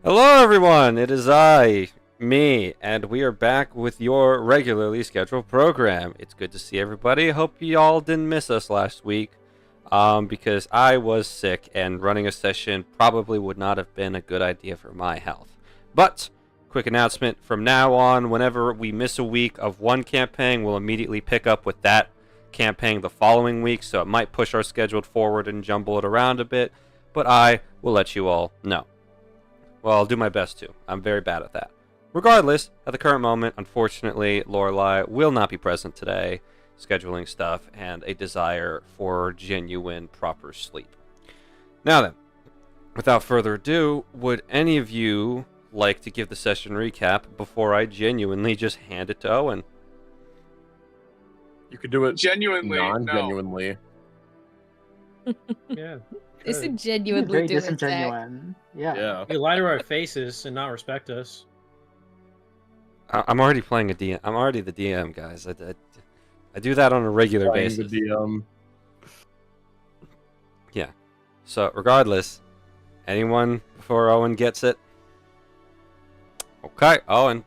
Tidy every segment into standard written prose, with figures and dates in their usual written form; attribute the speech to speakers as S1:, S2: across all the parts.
S1: Hello, everyone. It is me, and we are back with your regularly scheduled program. It's good to see everybody. Hope you all didn't miss us last week, because I was sick, and running a session probably would not have been a good idea for my health. But, quick announcement, from now on, whenever we miss a week of one campaign, we'll immediately pick up with that campaign the following week, so it might push our schedule forward and jumble it around a bit, but I will let you all know. Well, I'll do my best to. I'm very bad at that. Regardless, at the current moment, unfortunately, Lorelei will not be present today, scheduling stuff and a desire for genuine, proper sleep. Now then, without further ado, would any of you like to give the session recap before I genuinely just hand it to Owen?
S2: You could do it
S3: Genuinely,
S2: non-genuinely.
S4: Yeah.
S5: This
S4: good.
S5: is genuinely
S6: Very
S5: do it, Zach.
S6: disingenuine. Yeah.
S2: Yeah.
S4: You lie to our faces and not respect us.
S1: I'm already playing a DM. I'm already the DM, guys. I do that on a regular
S2: Playing
S1: basis.
S2: the DM.
S1: Yeah. So, regardless, anyone before Owen gets it? Okay, Owen,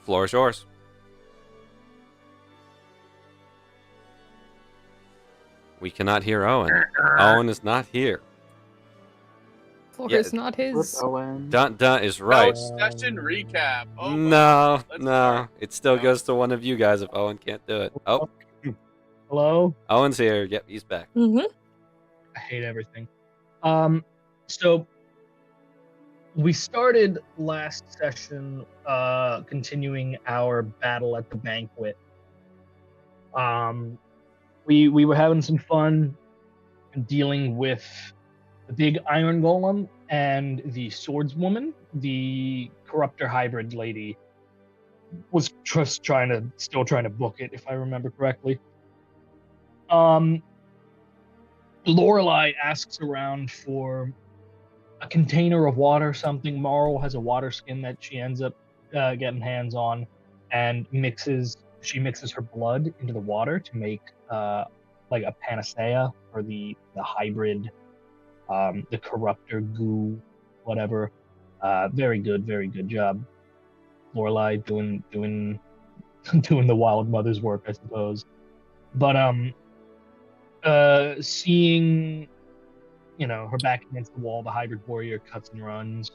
S1: floor is yours. We cannot hear Owen. Owen is not here.
S5: Floor
S1: Yeah,
S5: is not
S6: Flip
S5: his.
S6: Owen.
S1: Dun is right.
S3: No session recap. Oh,
S1: No,
S3: let's
S1: no.
S3: start.
S1: It still
S3: No.
S1: goes to one of you guys if Owen can't do it. Oh,
S7: Hello?
S1: Owen's here. Yep, he's back.
S5: Mm-hmm.
S7: I hate everything. So we started last session continuing our battle at the banquet. We were having some fun dealing with the big iron golem and the swordswoman. The corruptor hybrid lady was just still trying to book it, if I remember correctly. Lorelei asks around for a container of water, something. Marl has a water skin that she ends up getting hands on, and she mixes her blood into the water to make like a panacea for the hybrid, the corruptor goo, whatever. Very good job, Lorelei, doing doing the wild mother's work, I suppose. But seeing, her back against the wall, the hybrid warrior cuts and runs.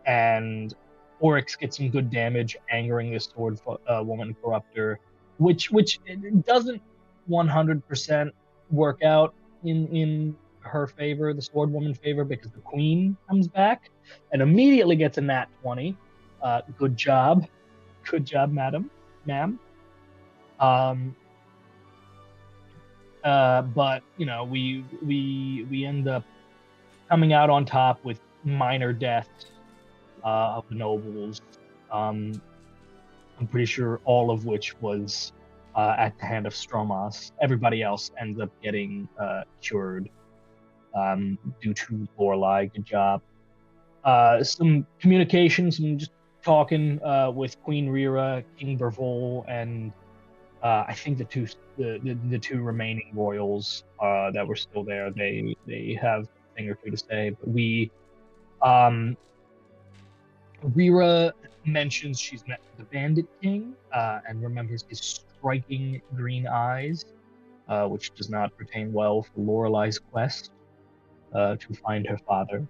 S7: And Oryx gets some good damage, angering this sword woman corruptor, which it doesn't 100% work out in her favor, the sword woman's favor, because the queen comes back and immediately gets a nat 20. Good job, ma'am. But we end up coming out on top with minor deaths of the nobles. I'm pretty sure all of which was at the hand of Stromas. Everybody else ends up getting cured due to Lorelei. Good job. Some communication, some just talking with Queen Rira, King Bervol, and I think the two remaining royals that were still there. They have a thing or two to say, but Rira mentions she's met the Bandit King and remembers his striking green eyes, which does not pertain well for Lorelei's quest to find her father.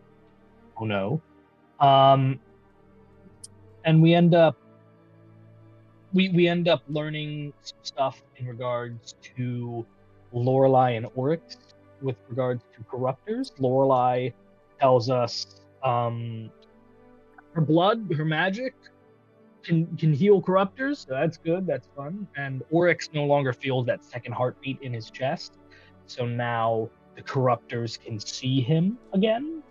S7: Oh no. And we end up learning some stuff in regards to Lorelei and Oryx with regards to corruptors. Lorelei tells us her blood, her magic can heal corruptors, so that's good, that's fun. And Oryx no longer feels that second heartbeat in his chest, so now the corruptors can see him again,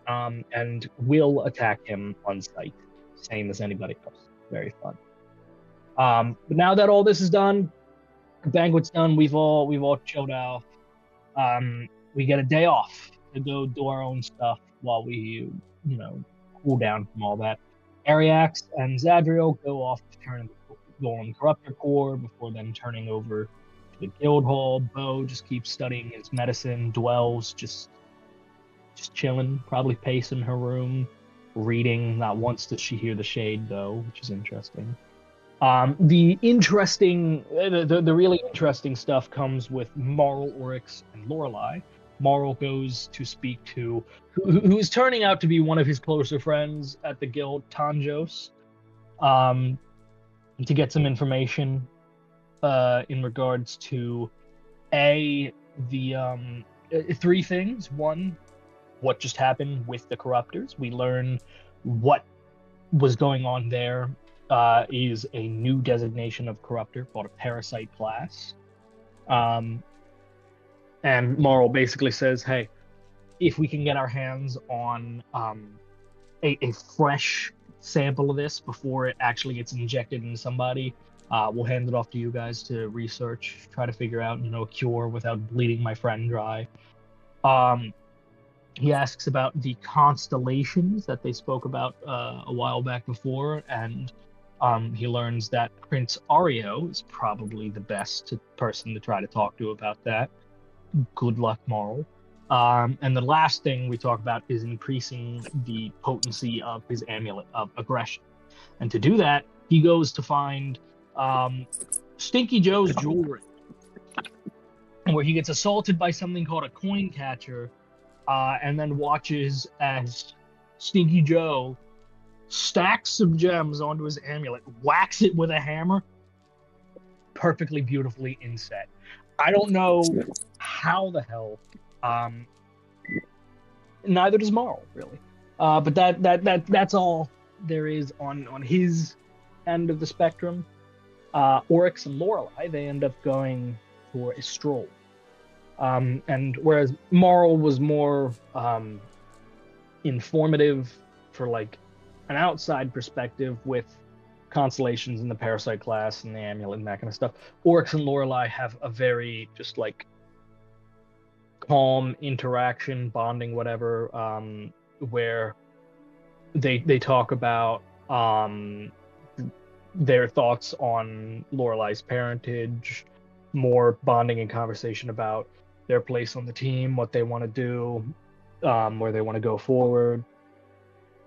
S7: and will attack him on sight, same as anybody else. Very fun. But now that all this is done, the banquet's done, we've all chilled out. We get a day off to go do our own stuff while we, cool down from all that. Ariax and Zadriel go off to turn the Golem Corruptor Core before then turning over to the guild hall. Bo just keeps studying his medicine. Dwells just just chilling, probably pacing her room, reading. Not once does she hear the shade, though, which is interesting. The really interesting stuff comes with Marl, Oryx, and Lorelei. Marl goes to speak to who is turning out to be one of his closer friends at the guild, Tanjos, to get some information in regards to the three things. One, what just happened with the corruptors. We learn what was going on there. Is a new designation of corruptor called a parasite class. And Marl basically says, hey, if we can get our hands on a fresh sample of this before it actually gets injected into somebody, we'll hand it off to you guys to research, try to figure out, a cure without bleeding my friend dry. He asks about the constellations that they spoke about a while back before, and he learns that Prince Ario is probably the best person to try to talk to about that. Good luck, Marl. And the last thing we talk about is increasing the potency of his amulet of aggression. And to do that, he goes to find Stinky Joe's jewelry, where he gets assaulted by something called a coin catcher, and then watches as Stinky Joe stacks some gems onto his amulet, whacks it with a hammer, perfectly beautifully inset. I don't know how the hell. Neither does Marl, really. But that's all there is on his end of the spectrum. Oryx and Lorelei, they end up going for a stroll. And whereas Marl was more informative for like an outside perspective with constellations in the parasite class and the amulet and that kind of stuff, Oryx and Lorelei have a very just like calm interaction, bonding, whatever, where they talk about their thoughts on Lorelei's parentage, more bonding and conversation about their place on the team, what they want to do, where they want to go forward.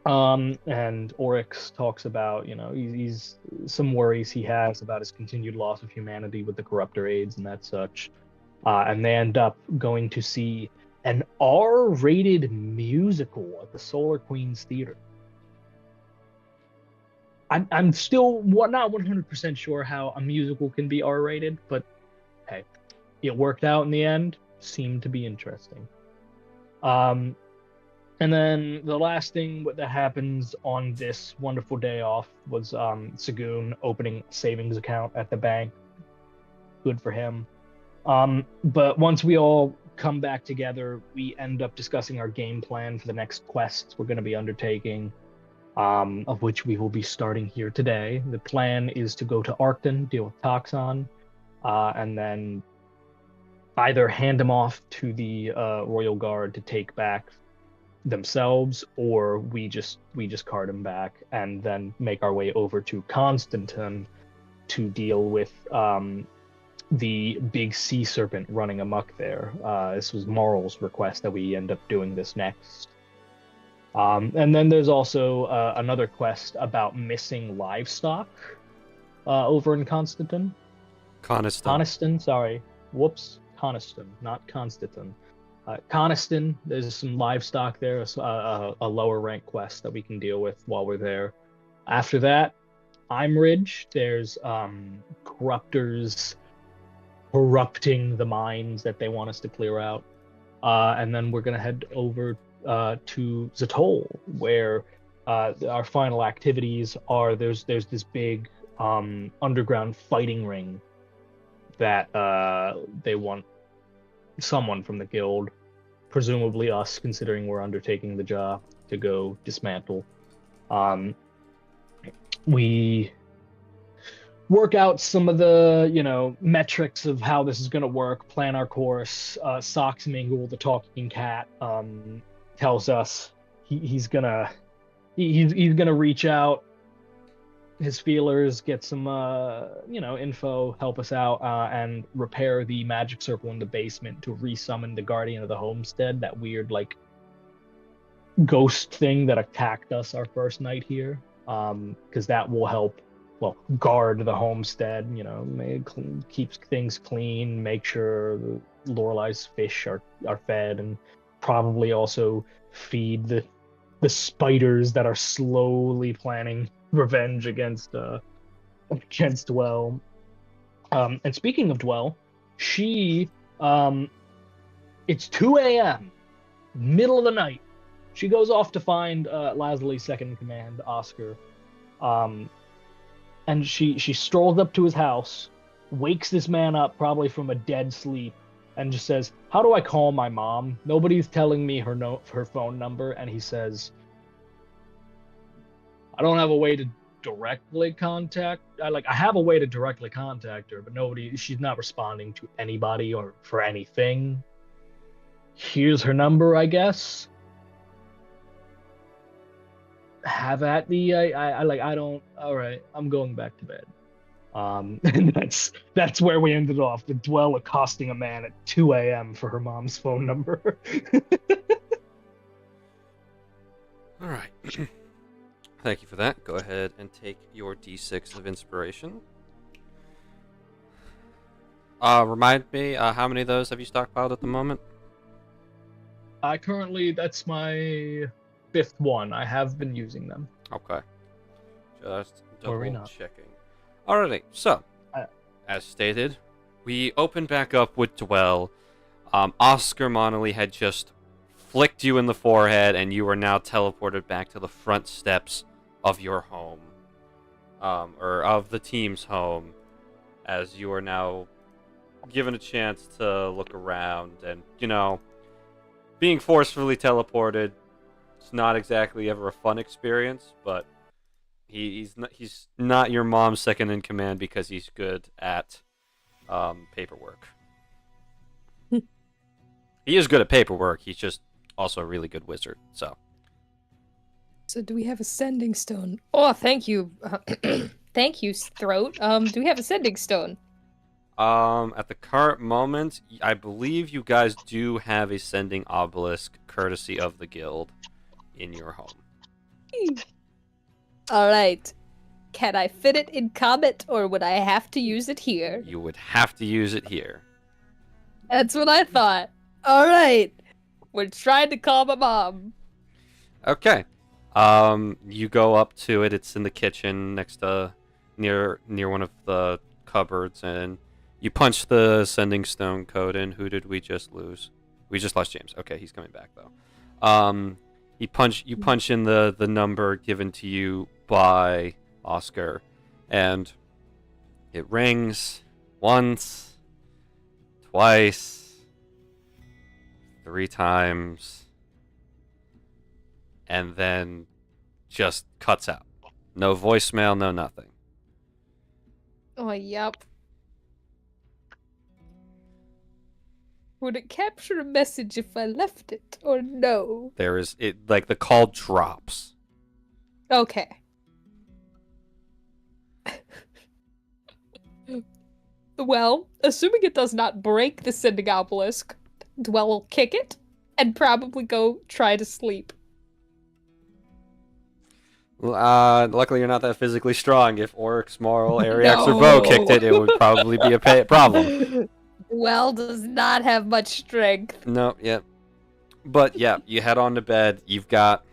S7: And Oryx talks about, he's some worries he has about his continued loss of humanity with the corruptor aids and that such. And they end up going to see an R-rated musical at the Solar Queens Theater. I'm still not 100% sure how a musical can be R-rated, but hey, it worked out in the end. Seemed to be interesting. And then the last thing that happens on this wonderful day off was Sagoon opening a savings account at the bank. Good for him. But once we all come back together, we end up discussing our game plan for the next quests we're going to be undertaking, of which we will be starting here today. The plan is to go to Arcton, deal with Toxon, and then either hand them off to the Royal Guard to take back themselves, or we just cart them back and then make our way over to Constantine to deal with the big sea serpent running amok there. This was Marl's request that we end up doing this next. And then there's also another quest about missing livestock over in Constantine. Coniston, sorry. Whoops. Coniston, not Constantine. Coniston, there's some livestock there, a lower rank quest that we can deal with while we're there. After that, Ridge, there's corruptors corrupting the mines that they want us to clear out. And then we're going to head over to Zatol, where our final activities are there's this big underground fighting ring that they want someone from the guild, presumably us, considering we're undertaking the job, to go dismantle. We work out some of the, metrics of how this is going to work, plan our course. Socks Mingle, the talking cat, tells us he's gonna reach out his feelers, get some info, help us out, and repair the magic circle in the basement to resummon the Guardian of the Homestead, that weird ghost thing that attacked us our first night here, because that will help, well, guard the homestead. Keeps things clean, make sure Lorelai's fish are fed, and probably also feed the spiders that are slowly planning revenge against Dwell. And speaking of Dwell, she it's 2 a.m. middle of the night. She goes off to find Lasley's second in command, Oscar. And she strolls up to his house, wakes this man up probably from a dead sleep, and just says, "How do I call my mom? Nobody's telling me her phone number." And he says, "I don't have a way to directly contact. I have a way to directly contact her, but she's not responding to anybody or for anything. Here's her number, I guess. Have at the I don't. All right, I'm going back to bed." And that's where we ended off. The Dwell accosting a man at 2 a.m. for her mom's phone number.
S1: All right. Thank you for that. Go ahead and take your D6 of inspiration. Remind me, how many of those have you stockpiled at the moment?
S7: That's my 5th one. I have been using them.
S1: Okay. Just
S7: Or we
S1: double
S7: not.
S1: checking. Alrighty, so, as stated, we open back up with Dwell. Oscar Monolly had just flicked you in the forehead, and you are now teleported back to the front steps of your home. Or of the team's home, as you are now given a chance to look around, and, being forcefully teleported, it's not exactly ever a fun experience, but he's not your mom's second in command because he's good at paperwork. He is good at paperwork. He's just also a really good wizard. So
S5: do we have a sending stone? Oh, thank you. Thank you, Throat. Do we have a sending stone?
S1: at the current moment, I believe you guys do have a sending obelisk courtesy of the guild in your home.
S5: All right. Can I fit it in Comet, or would I have to use it here?
S1: You would have to use it here.
S5: That's what I thought. All right. We're trying to call my mom.
S1: Okay. You go up to it. It's in the kitchen next to near one of the cupboards, and you punch the sending stone code in. Who did we just lose? We just lost James. Okay, he's coming back though. You punch in the number given to you by Oscar, and it rings once, twice, 3 times, and then just cuts out. No voicemail, no nothing.
S5: Oh, yep. Would it capture a message if I left it, or no?
S1: There is it like the call drops.
S5: Okay. Well, assuming it does not break the sending obelisk, Dwell will kick it and probably go try to sleep.
S1: Luckily you're not that physically strong. If Oryx, Moral, Ariax, or Bo kicked it, it would probably be a problem.
S5: Dwell does not have much strength.
S1: No, yeah. But yeah, you head on to bed. You've got,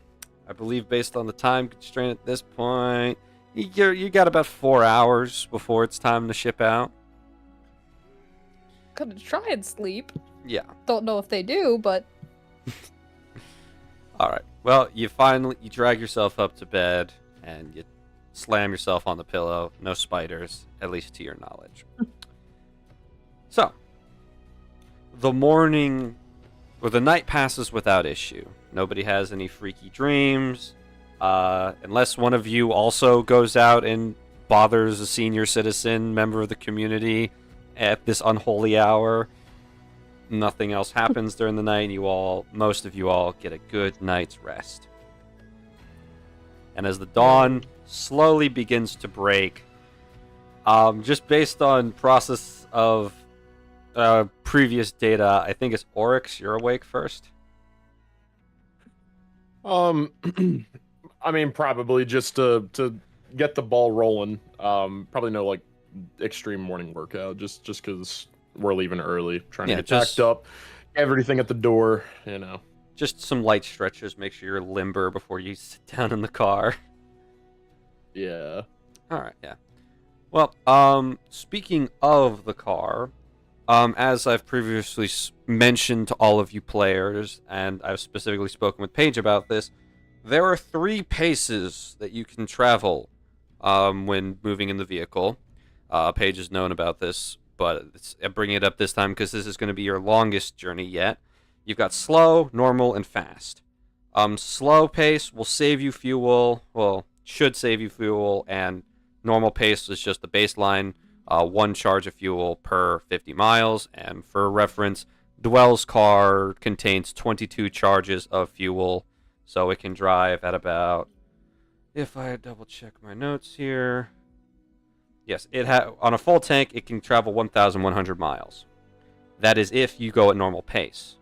S1: I believe based on the time constraint at this point, you got about 4 hours before it's time to ship out.
S5: Gonna try and sleep.
S1: Yeah.
S5: Don't know if they do, but...
S1: Alright. Well, you drag yourself up to bed, and you slam yourself on the pillow. No spiders, at least to your knowledge. So, the morning, or the night passes without issue. Nobody has any freaky dreams. Unless one of you also goes out and bothers a senior citizen member of the community at this unholy hour. Nothing else happens during the night. Most of you all get a good night's rest. And as the dawn slowly begins to break, just based on process of previous data, I think it's Oryx, you're awake first.
S2: I mean, probably just to get the ball rolling. Probably no like extreme morning workout, just because we're leaving early, trying to get packed up, everything at the door, you know.
S1: Just some light stretches. Make sure you're limber before you sit down in the car.
S2: Yeah.
S1: All right. Yeah. Well, speaking of the car, as I've previously mentioned to all of you players, and I've specifically spoken with Paige about this, there are 3 paces that you can travel when moving in the vehicle. Paige has known about this, but I'm bringing it up this time because this is going to be your longest journey yet. You've got slow, normal, and fast. Slow pace will save you fuel, well, should save you fuel, and normal pace is just the baseline, 1 charge of fuel per 50 miles. And for reference, Dwell's car contains 22 charges of fuel, so it can drive at about, if I double check my notes here, yes, on a full tank, it can travel 1,100 miles. That is if you go at normal pace.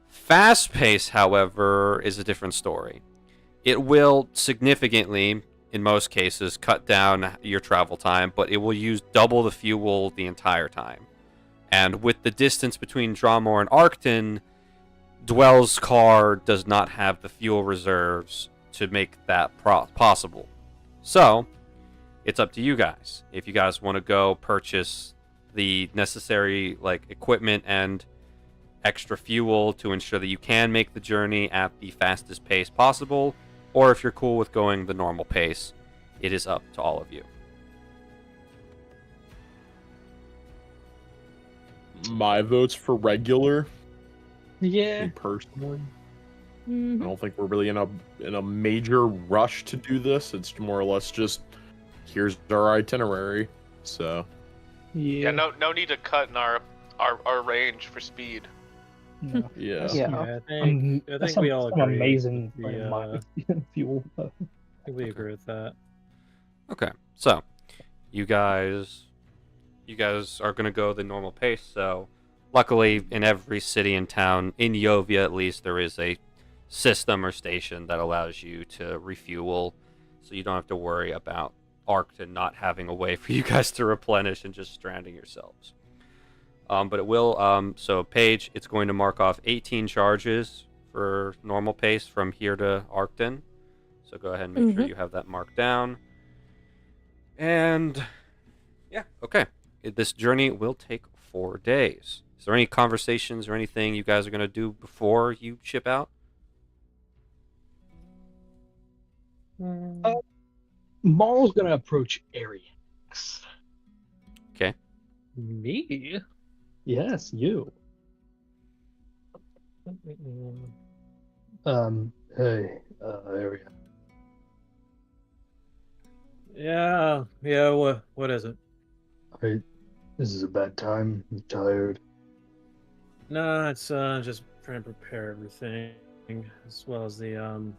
S1: Fast pace, however, is a different story. It will significantly, in most cases, cut down your travel time, but it will use double the fuel the entire time. And with the distance between Dromore and Arcton, Dwell's car does not have the fuel reserves to make that possible. So, it's up to you guys. If you guys want to go purchase the necessary equipment and extra fuel to ensure that you can make the journey at the fastest pace possible, or if you're cool with going the normal pace, it is up to all of you.
S2: My vote's for regular.
S7: Yeah.
S2: Me personally. I
S5: Mhm.
S2: don't think we're really in a major rush to do this. It's more or less just here's our itinerary. So
S3: Yeah, no need to cut in our range for speed.
S7: No.
S2: yeah.
S7: Yeah.
S4: I think we all
S7: some
S4: agree.
S7: amazing
S4: with the,
S7: fuel.
S4: I think we agree with that.
S1: Okay, so you guys are gonna go the normal pace. So, luckily, in every city and town, in Yovia at least, there is a system or station that allows you to refuel, so you don't have to worry about Arcton not having a way for you guys to replenish and just stranding yourselves. But it will. So, Paige, it's going to mark off 18 charges for normal pace from here to Arcton. So go ahead and make sure you have that marked down. And yeah, okay. This journey will take 4 days. Is there any conversations or anything you guys are going to do before you ship out?
S7: Marl's gonna approach Ariax.
S1: Okay.
S4: Me?
S7: Yes, you. Hey, Ariax.
S4: Yeah. What is it?
S7: This is a bad time. I'm tired.
S4: No, it's just trying to prepare everything as well as the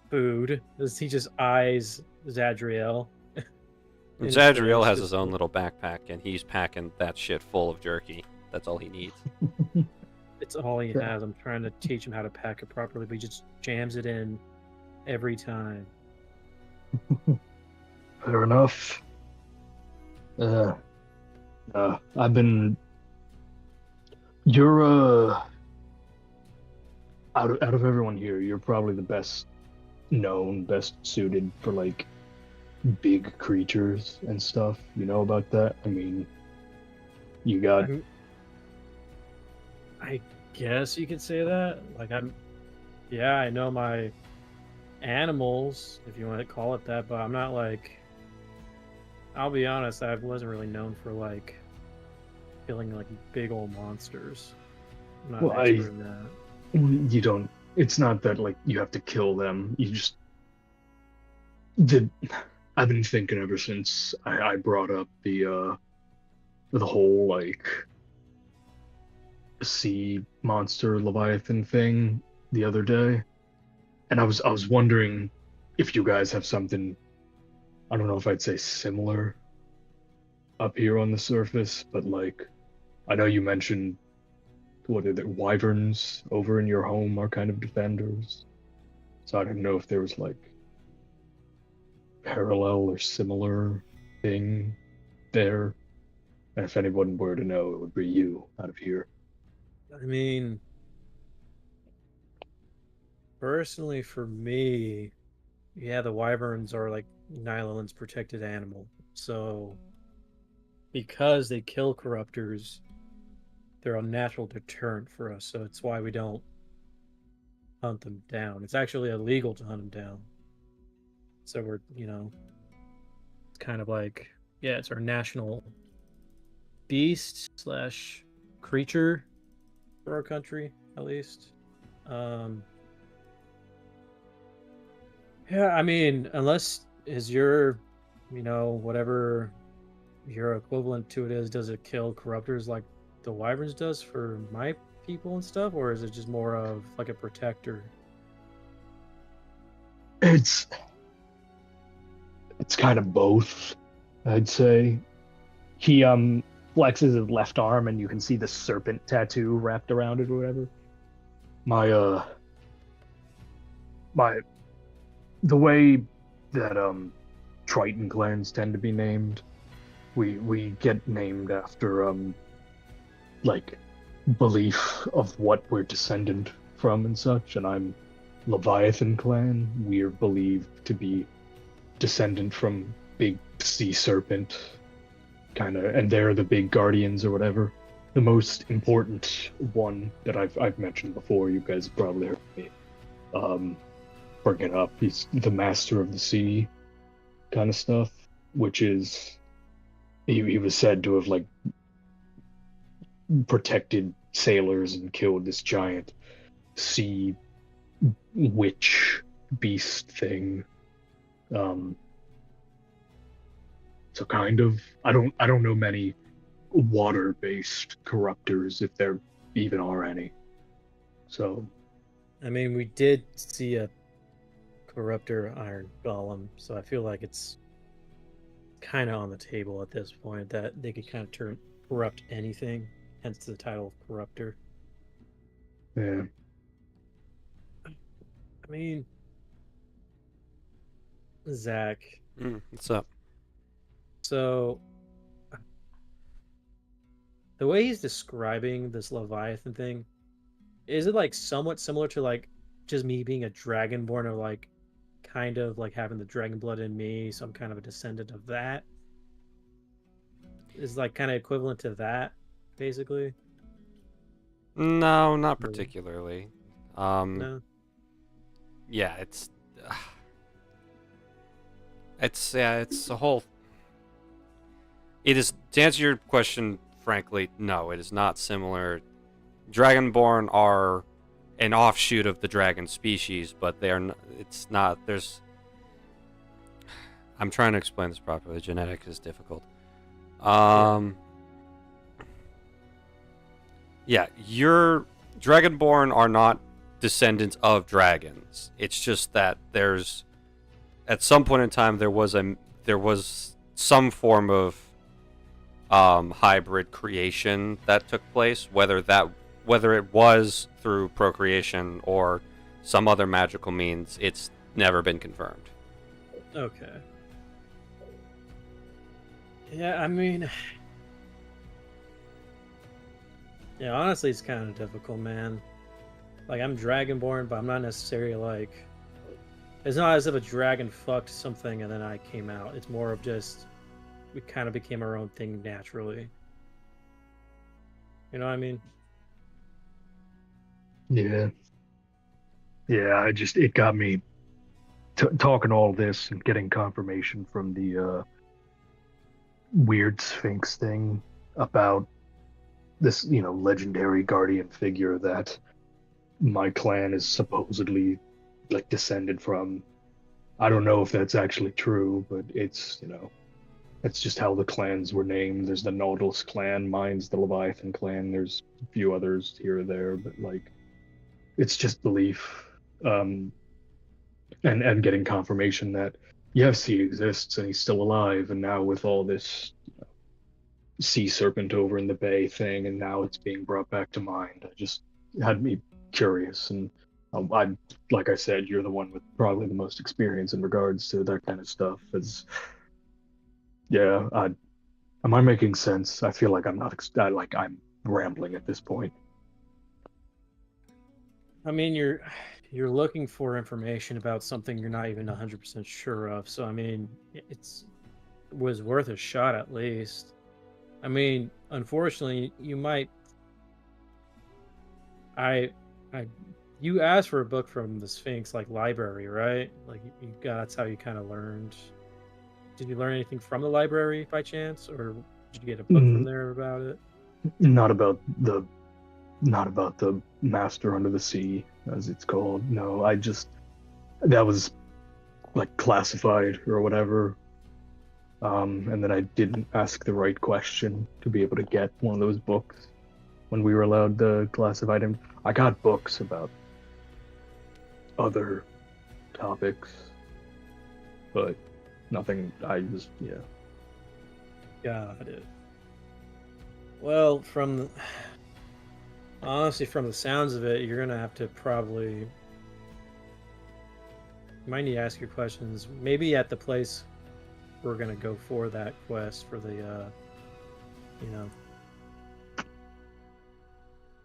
S4: food. He just eyes Zadriel.
S1: Zadriel has his own little backpack, and he's packing that shit full of jerky. That's all he needs.
S4: It's all he has. I'm trying to teach him how to pack it properly, but he just jams it in every time.
S7: Fair enough. I've been. You're out of everyone here, you're probably the best known, best suited for big creatures and stuff. You know about that? I mean, you got.
S4: I guess you could say that. Yeah, I know my animals, if you want to call it that, but I'm not I'll be honest, I wasn't really known for killing big old monsters. I'm not an expert in that.
S7: You don't. It's not that you have to kill them. You just. I've been thinking ever since I brought up the whole sea monster Leviathan thing the other day, and I was wondering if you guys have something. I don't know if I'd say similar up here on the surface, but I know you mentioned
S6: what are the wyverns over in your home are kind of defenders. So I didn't know if there was like parallel or similar thing there. And if anyone were to know, it would be you out of here.
S4: I mean, personally for me, yeah, the wyverns are like Nyland's protected animal. So because they kill corruptors, they're a natural deterrent for us. So it's why we don't hunt them down. It's actually illegal to hunt them down. So we're, it's kind of like, yeah, it's our national beast slash creature for our country, at least. Yeah, I mean, unless is your, whatever your equivalent to it is, does it kill corruptors like the wyverns does for my people and stuff, or is it just more of like a protector?
S6: It's kind of both, I'd say. He flexes his left arm and you can see the serpent tattoo wrapped around it or whatever. The way that Triton clans tend to be named, we get named after like belief of what we're descendant from and such, and I'm Leviathan clan. We're believed to be descendant from big sea serpent, kind of, and they're the big guardians or whatever. The most important one that I've mentioned before, you guys have probably heard me bring it up. He's the master of the sea, kind of stuff, which is he was said to have like protected sailors and killed this giant sea witch beast thing. So kind of, I don't know many water-based corruptors, if there even are any. So,
S4: I mean, we did see a corruptor iron golem, so I feel like it's kind of on the table at this point that they could kind of corrupt anything, hence the title of corruptor.
S6: yeah.
S4: I mean, Zach.
S1: What's up?
S4: So, the way he's describing this Leviathan thing, is it like somewhat similar to like just me being a dragonborn, or like kind of like having the dragon blood in me, so I'm kind of a descendant of that? Is like kind of equivalent to that, basically?
S1: No, not particularly.
S4: No.
S1: Yeah, it's a whole. It is, to answer your question frankly, no, it is not similar. Dragonborn are an offshoot of the dragon species, but they are. It's not. There's. I'm trying to explain this properly. Genetics is difficult. Yeah, your Dragonborn are not descendants of dragons. It's just that there's, at some point in time, there was some form of hybrid creation that took place. Whether it was through procreation or some other magical means, it's never been confirmed.
S4: Okay. Yeah, I mean, yeah, honestly, it's kind of difficult, man. Like, I'm Dragonborn, but I'm not necessarily like. It's not as if a dragon fucked something and then I came out. It's more of just we kind of became our own thing naturally. You know what I mean?
S6: Yeah. Yeah, it got me talking all this and getting confirmation from the weird Sphinx thing about this, legendary guardian figure that my clan is supposedly like descended from. I don't know if that's actually true, but it's just how the clans were named. There's the Nautilus clan, mine's the Leviathan clan. There's a few others here or there, but like, it's just belief, and getting confirmation that yes, he exists and he's still alive. And now with all this sea serpent over in the bay thing, and now it's being brought back to mind. It just had me curious, and I, like I said, you're the one with probably the most experience in regards to that kind of stuff. Yeah, am I making sense? I feel like I'm not, like I'm rambling at this point.
S4: I mean, you're looking for information about something you're not even 100% sure of. So I mean, it was worth a shot at least. I mean, unfortunately, you might. I, you asked for a book from the Sphinx like library, right? Like you got, that's how you kind of learned. Did you learn anything from the library by chance, or did you get a book from there about it?
S6: Not about the Master Under the Sea, as it's called. No, that was like classified or whatever. And then I didn't ask the right question to be able to get one of those books when we were allowed the classified. I got books about other topics, but nothing. Yeah.
S4: Got it. Well, honestly, from the sounds of it, you're gonna have to probably. You might need to ask your questions maybe at the place we're gonna go for that quest for the,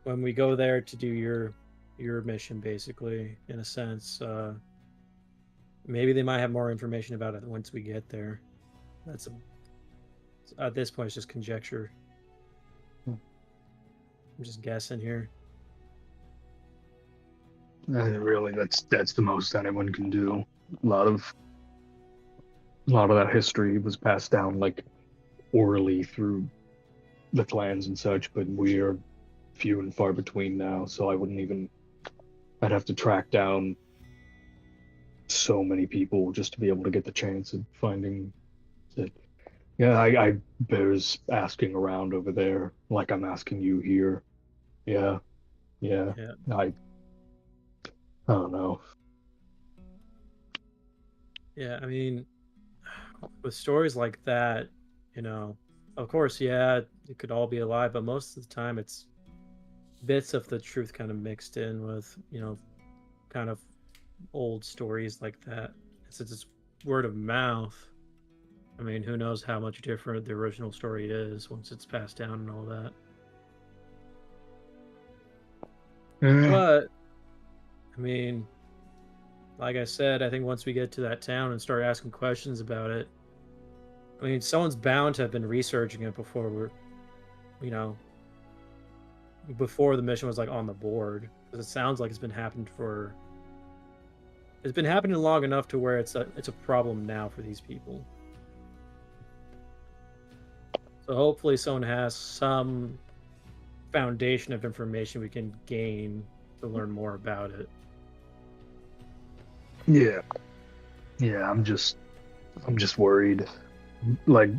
S4: when we go there to do your mission, basically, in a sense. Maybe they might have more information about it once we get there. At this point, it's just conjecture. I'm just guessing here.
S6: Really, that's the most anyone can do. A lot of that history was passed down like orally through the clans and such, but we are few and far between now, so I'd have to track down so many people just to be able to get the chance of finding it. Yeah, I bears asking around over there like I'm asking you here. Yeah. I don't know.
S4: Yeah, I mean, with stories like that, of course, yeah, it could all be a lie, but most of the time it's bits of the truth kind of mixed in with, kind of old stories like that. Since it's word of mouth, I mean, who knows how much different the original story is once it's passed down and all that. But, I mean, like I said, I think once we get to that town and start asking questions about it, I mean, someone's bound to have been researching it before before the mission was like on the board. Because it sounds like it's been happening long enough to where it's a problem now for these people. So hopefully someone has some foundation of information we can gain to learn more about it.
S6: Yeah, I'm just worried. Like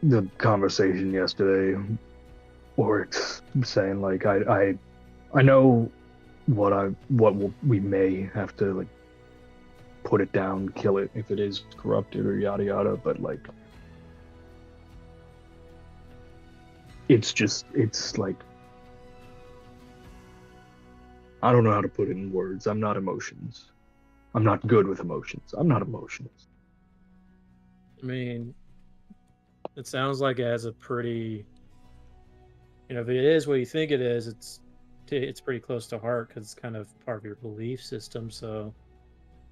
S6: the conversation yesterday, Oryx saying like I know we may have to like put it down, kill it if it is corrupted or yada yada, but like it's like I don't know how to put it in words. I'm not emotions. I'm not good with emotions. I'm not emotions.
S4: I mean, it sounds like it has a pretty, if it is what you think it is, it's pretty close to heart because it's kind of part of your belief system. So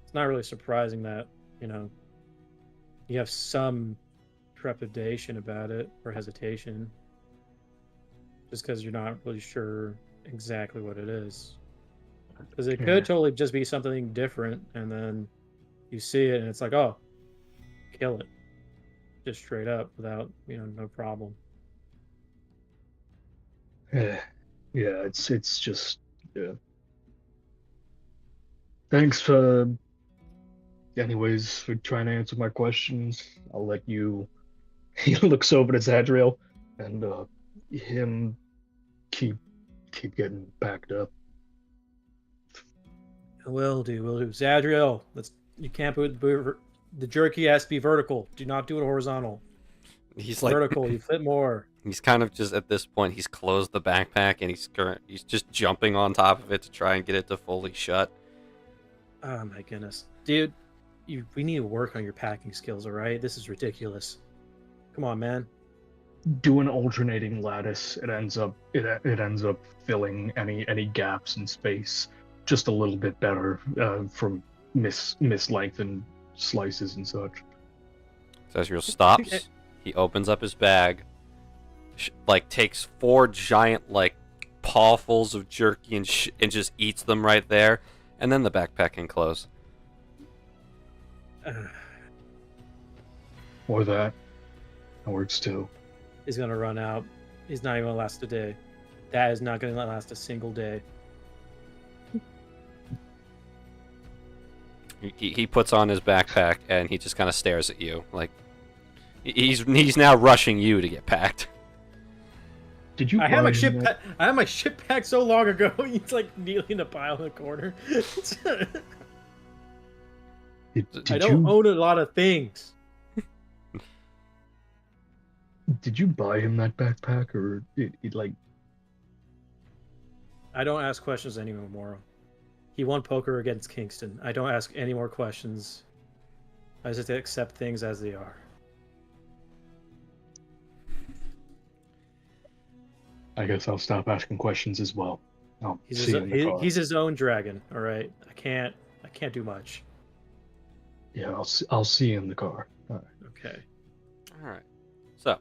S4: it's not really surprising that, you have some trepidation about it or hesitation just because you're not really sure exactly what it is. Because it could totally just be something different, and then you see it and it's like, oh, kill it. Just straight up without, no problem.
S6: Yeah, it's just Thanks for trying to answer my questions. I'll let you. He looks over at Zadriel and him keep getting backed up.
S4: Will do. Zadriel, you can't put the jerky has to be vertical. Do not do it horizontal.
S1: He's like
S4: vertical. You fit more.
S1: He's kind of just at this point. He's closed the backpack and he's just jumping on top of it to try and get it to fully shut.
S4: Oh my goodness, dude! We need to work on your packing skills. All right, this is ridiculous. Come on, man.
S6: Do an alternating lattice. It ends up filling any gaps in space just a little bit better from mislengthened slices and such.
S1: So Ezreal stops. He opens up his bag, takes 4 giant pawfuls of jerky and just eats them right there, and then the backpack can close.
S6: Or that works too.
S4: He's gonna run out. He's not even gonna last a day. That is not gonna last a single day.
S1: He puts on his backpack and he just kind of stares at you like he's now rushing you to get packed.
S6: Did you?
S4: I had my ship packed so long ago. He's like kneeling in a pile in the corner. I don't own a lot of things.
S6: Did you buy him that backpack, or
S4: I don't ask questions anymore. He won poker against Kingston. I don't ask any more questions. I just accept things as they are.
S6: I guess I'll stop asking questions as well.
S4: He's his own dragon. All right. I can't do much.
S6: Yeah, I'll see you in the car. All right.
S4: Okay.
S1: All right. So,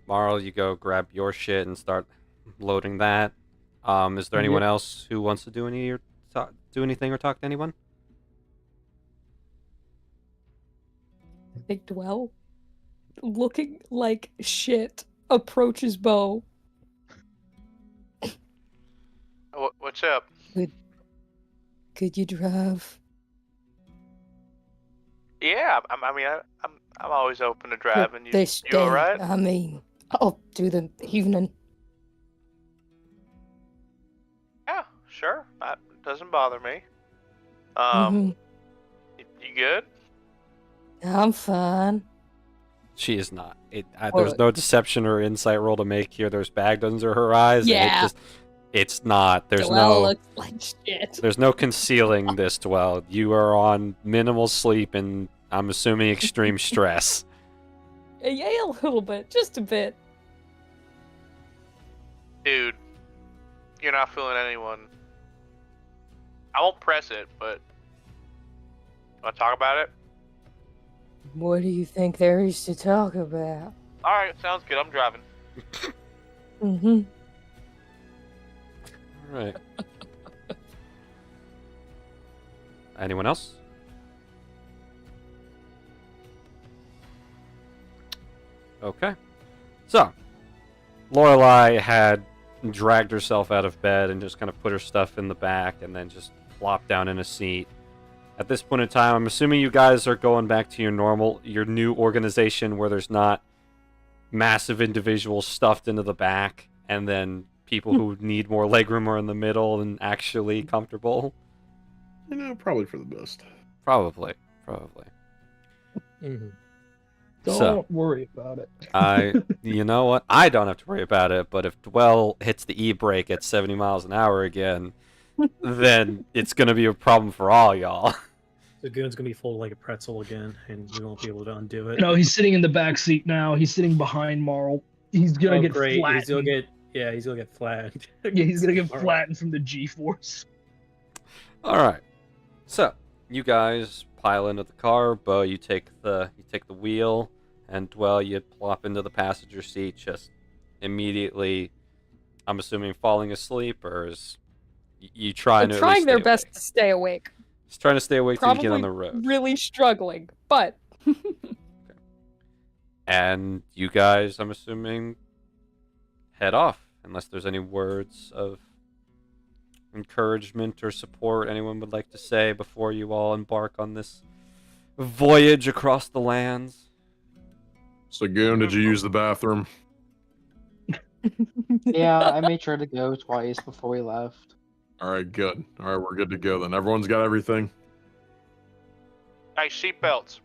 S1: Marl, you go grab your shit and start loading that. Is there anyone else who wants to do anything or talk to anyone?
S5: Big Dwell, looking like shit, approaches Bo.
S3: What's up?
S5: Could you drive?
S3: Yeah, I'm always open to driving. You
S5: This day,
S3: all right?
S5: I mean, I'll do the evening.
S3: Yeah, sure. That doesn't bother me.
S5: Mhm.
S3: You good?
S5: I'm fine.
S1: She is not. There's no deception or insight roll to make here. There's bagged under her eyes.
S5: Yeah.
S1: And it's not. There's
S5: Dwell looks like shit.
S1: There's no concealing this, Dwell. You are on minimal sleep and I'm assuming extreme stress.
S5: Yeah, a little bit, just a bit.
S3: Dude, you're not fooling anyone. I won't press it, but want to talk about it?
S5: What do you think there is to talk about?
S3: All right, sounds good. I'm driving.
S5: Mm-hmm.
S1: All right. Anyone else? Okay. So, Lorelei had dragged herself out of bed and just kind of put her stuff in the back and then just plopped down in a seat. At this point in time, I'm assuming you guys are going back to your new organization where there's not massive individuals stuffed into the back and then people who need more legroom are in the middle and actually comfortable.
S2: Probably for the best.
S1: Probably.
S4: Mm-hmm.
S7: Don't worry about it.
S1: You know what? I don't have to worry about it, but if Dwell hits the e-brake at 70 miles an hour again, then it's going to be a problem for all y'all.
S4: The goon's gonna be folded like a pretzel again, and we won't be able to undo it.
S7: No, he's sitting in the back seat now. He's sitting behind Marl. He's gonna get flattened.
S4: He's gonna get flattened.
S7: Yeah, he's gonna get flattened from the G-force.
S1: All right. So, you guys pile into the car. Bo, you take the wheel, and Dwell, you plop into the passenger seat just immediately. I'm assuming falling asleep, or is you trying to?
S5: They're trying their best to stay awake.
S1: Just trying to stay awake till you
S5: Probably
S1: get on the road.
S5: Really struggling, but.
S1: And you guys, I'm assuming, head off, unless there's any words of encouragement or support anyone would like to say before you all embark on this voyage across the lands.
S2: So, Goon, did you use the bathroom?
S8: Yeah, I made sure to go twice before we left.
S2: All right, good. All right, we're good to go then. Everyone's got everything?
S3: Hey, seatbelts.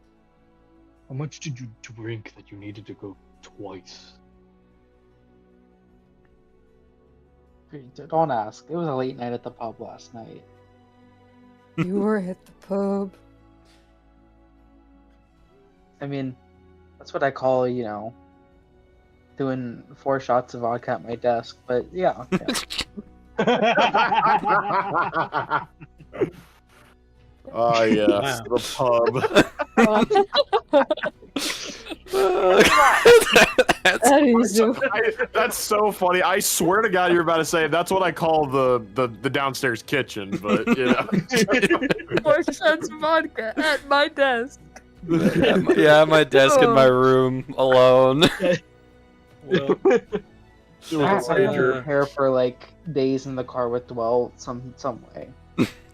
S6: How much did you drink that you needed to go twice?
S8: Don't ask. It was a late night at the pub last night.
S5: You were at the pub.
S8: I mean, that's what I call, doing 4 shots of vodka at my desk. But yeah.
S2: Oh yes,
S4: Wow.
S2: the pub. That's so funny. I swear to God, you're about to say that's what I call the downstairs kitchen, but
S5: 4 shots of vodka at my desk.
S1: Yeah, my desk in my room, alone.
S4: Well,
S8: I had to prepare for like days in the car with Dwell some way.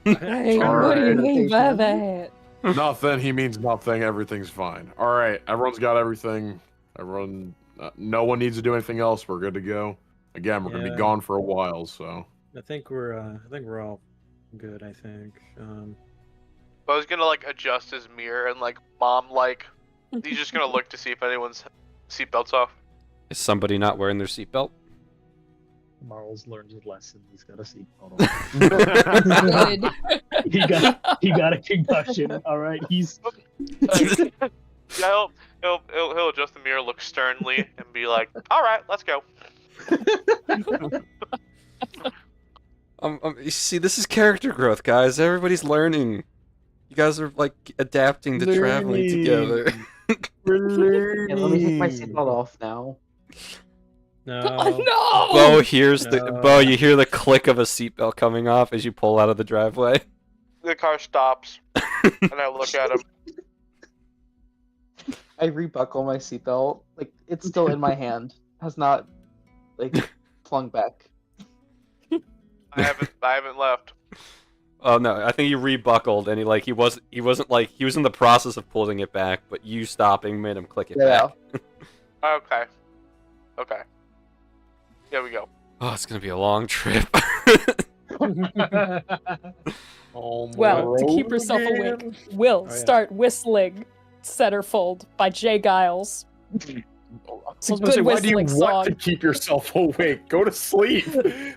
S5: Hey,
S2: All
S5: what do you
S2: right.
S5: mean by that?
S2: nothing. He means nothing. Everything's fine. All right, everyone's got everything. Everyone, no one needs to do anything else. We're good to go. Again, we're gonna be
S4: Yeah.
S2: gone for a while, so.
S4: I think we're all good. I think.
S3: I was gonna like adjust his mirror and like mom like he's just gonna look to see if anyone's seatbelt's off.
S1: Is somebody not wearing their seatbelt?
S6: Marl's learned his lesson. He's got a seatbelt on.
S5: Good.
S7: he got a concussion. All right, he's
S3: Yeah, he'll adjust the mirror, look sternly, and be like, "All right, let's go."
S1: You see, this is character growth, guys. Everybody's learning. You guys are like adapting to traveling together.
S8: Yeah, let me take my seatbelt off now.
S4: No.
S5: Oh, no!
S1: Bo hears the
S4: No.
S1: Bo. You hear the click of a seatbelt coming off as you pull out of the driveway.
S3: The car stops, and I look at him.
S8: I rebuckle my seatbelt. Like it's still in my hand. Has not like flung back.
S3: I haven't left.
S1: Oh no, I think he rebuckled and he wasn't he was in the process of pulling it back, but you stopping made him click it
S8: Yeah.
S1: back.
S3: Okay. There we go.
S1: Oh, it's gonna be a long trip.
S2: Oh my
S5: Well, to keep
S2: God.
S5: yourself awake, Will
S4: yeah.
S5: start whistling Centerfold by Jay Giles. It's a
S2: I was gonna
S5: good
S2: say, why do you
S5: whistling
S2: want to
S5: song.
S2: keep yourself awake? Go to sleep.
S8: Can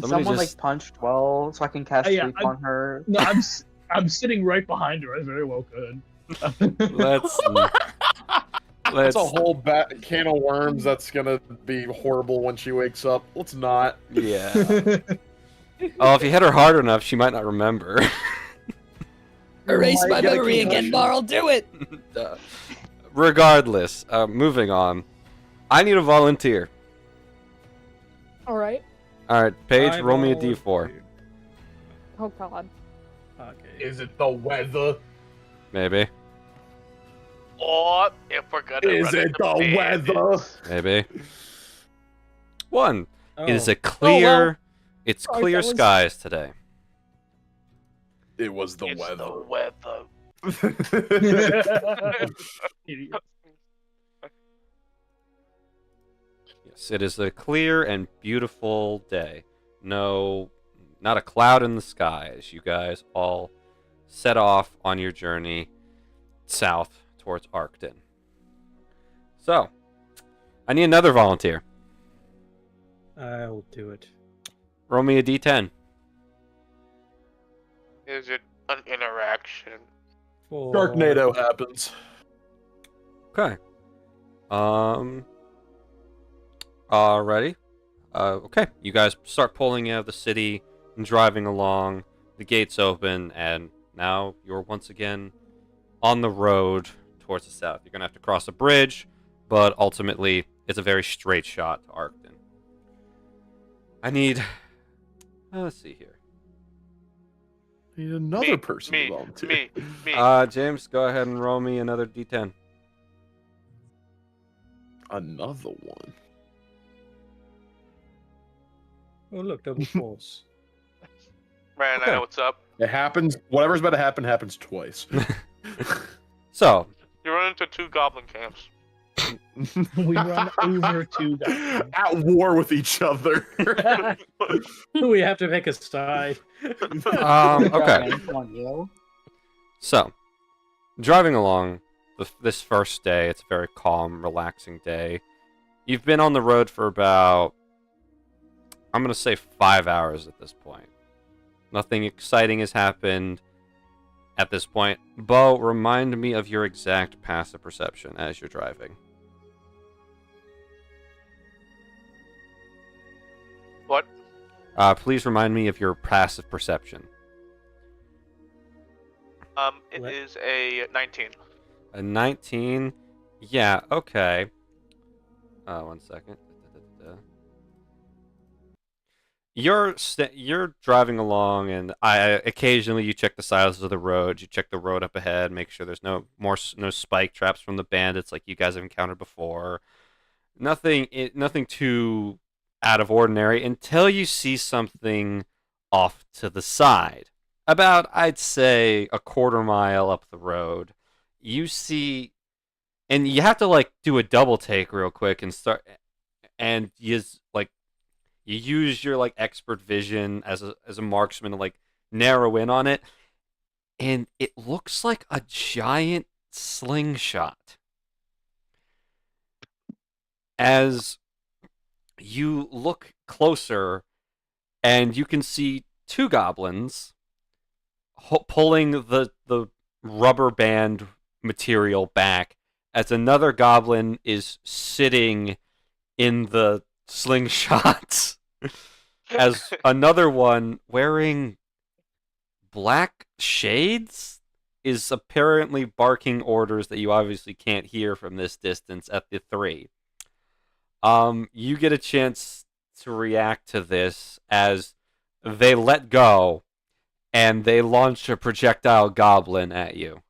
S1: Somebody
S8: someone
S1: just-
S8: like punch Dwell so I can cast
S7: Yeah,
S8: sleep on her?
S7: no, I'm sitting right behind her. I very well could.
S1: Let's
S2: That's a whole can of worms. That's gonna be horrible when she wakes up. Let's not.
S1: yeah. Oh, if you hit her hard enough, she might not remember.
S5: Erase
S2: might
S5: my
S2: get a
S5: memory again,
S2: concussion.
S5: Marl. Do it.
S1: Regardless, moving on. I need a volunteer.
S5: All right.
S1: All right, Paige,
S4: I
S1: roll me a
S4: volunteer.
S1: d4.
S5: Oh God.
S4: Okay.
S2: Is it the weather?
S1: Maybe.
S3: Or if we're gonna
S2: Is
S3: run
S2: it
S3: into
S2: the
S3: bandits.
S2: weather?
S1: Maybe. 1. It is
S4: Oh,
S1: a clear.
S5: well.
S1: It's
S5: Sorry,
S1: clear
S5: that was-
S1: skies today.
S2: It was the
S3: It's
S2: weather.
S3: the weather.
S7: Idiot.
S1: Yes, it is a clear and beautiful day. No, not a cloud in the sky as you guys all set off on your journey south towards Arcton. So, I need another volunteer.
S4: I'll do it.
S1: Roll me a d10.
S3: Is it an interaction?
S4: For...
S2: Sharknado happens.
S1: Okay. Alrighty. Okay. You guys start pulling out of the city and driving along. The gates open, and now you're once again on the road towards the south. You're gonna have to cross a bridge, but ultimately it's a very straight shot to Arcton. I need. Let's see here.
S2: Need another person to volunteer.
S3: Me.
S1: James, go ahead and roll me another d10.
S2: Another one.
S4: Oh look, double false.
S3: Man,
S1: Okay.
S3: I know what's up.
S2: It happens. Whatever's about to happen happens twice.
S1: So,
S3: You run into 2 goblin camps.
S7: We run over to that.
S2: At war with each other.
S4: We have to pick a side.
S1: okay.
S8: Come on, you.
S1: So, driving along this first day, it's a very calm, relaxing day. You've been on the road for about, I'm going to say 5 hours at this point. Nothing exciting has happened at this point. Bo, remind me of your exact passive perception as you're driving.
S3: What?
S1: Please remind me of your passive perception.
S3: It is a 19.
S1: A 19? Yeah, okay. 1 second. You're driving along, and occasionally you check the sides of the road. You check the road up ahead, make sure there's no spike traps from the bandits like you guys have encountered before. Nothing too out of ordinary until you see something off to the side. About, I'd say, a quarter mile up the road, you see, and you have to like do a double take real quick and start, and you use your like expert vision as a marksman to like narrow in on it, and it looks like a giant slingshot. As you look closer, and you can see two goblins pulling the rubber band material back, as another goblin is sitting in the slingshot. As another one wearing black shades is apparently barking orders that you obviously can't hear from this distance at the three. You get a chance to react to this as they let go and they launch a projectile goblin at you.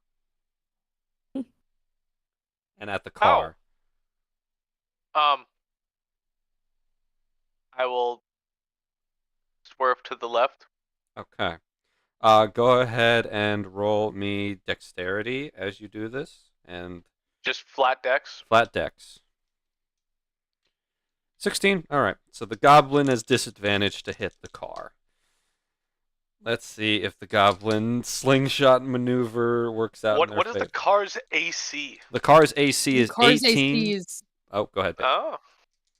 S1: And at the car.
S3: I will swerve to the left.
S1: Okay. Go ahead and roll me dexterity as you do this, and
S3: just flat dex.
S1: Flat dex. 16. All right. So the goblin has disadvantage to hit the car. Let's see if the goblin slingshot maneuver works out.
S3: What is the car's AC?
S1: The car's AC is 18.
S5: AC is...
S1: Oh, go ahead, babe.
S3: Oh.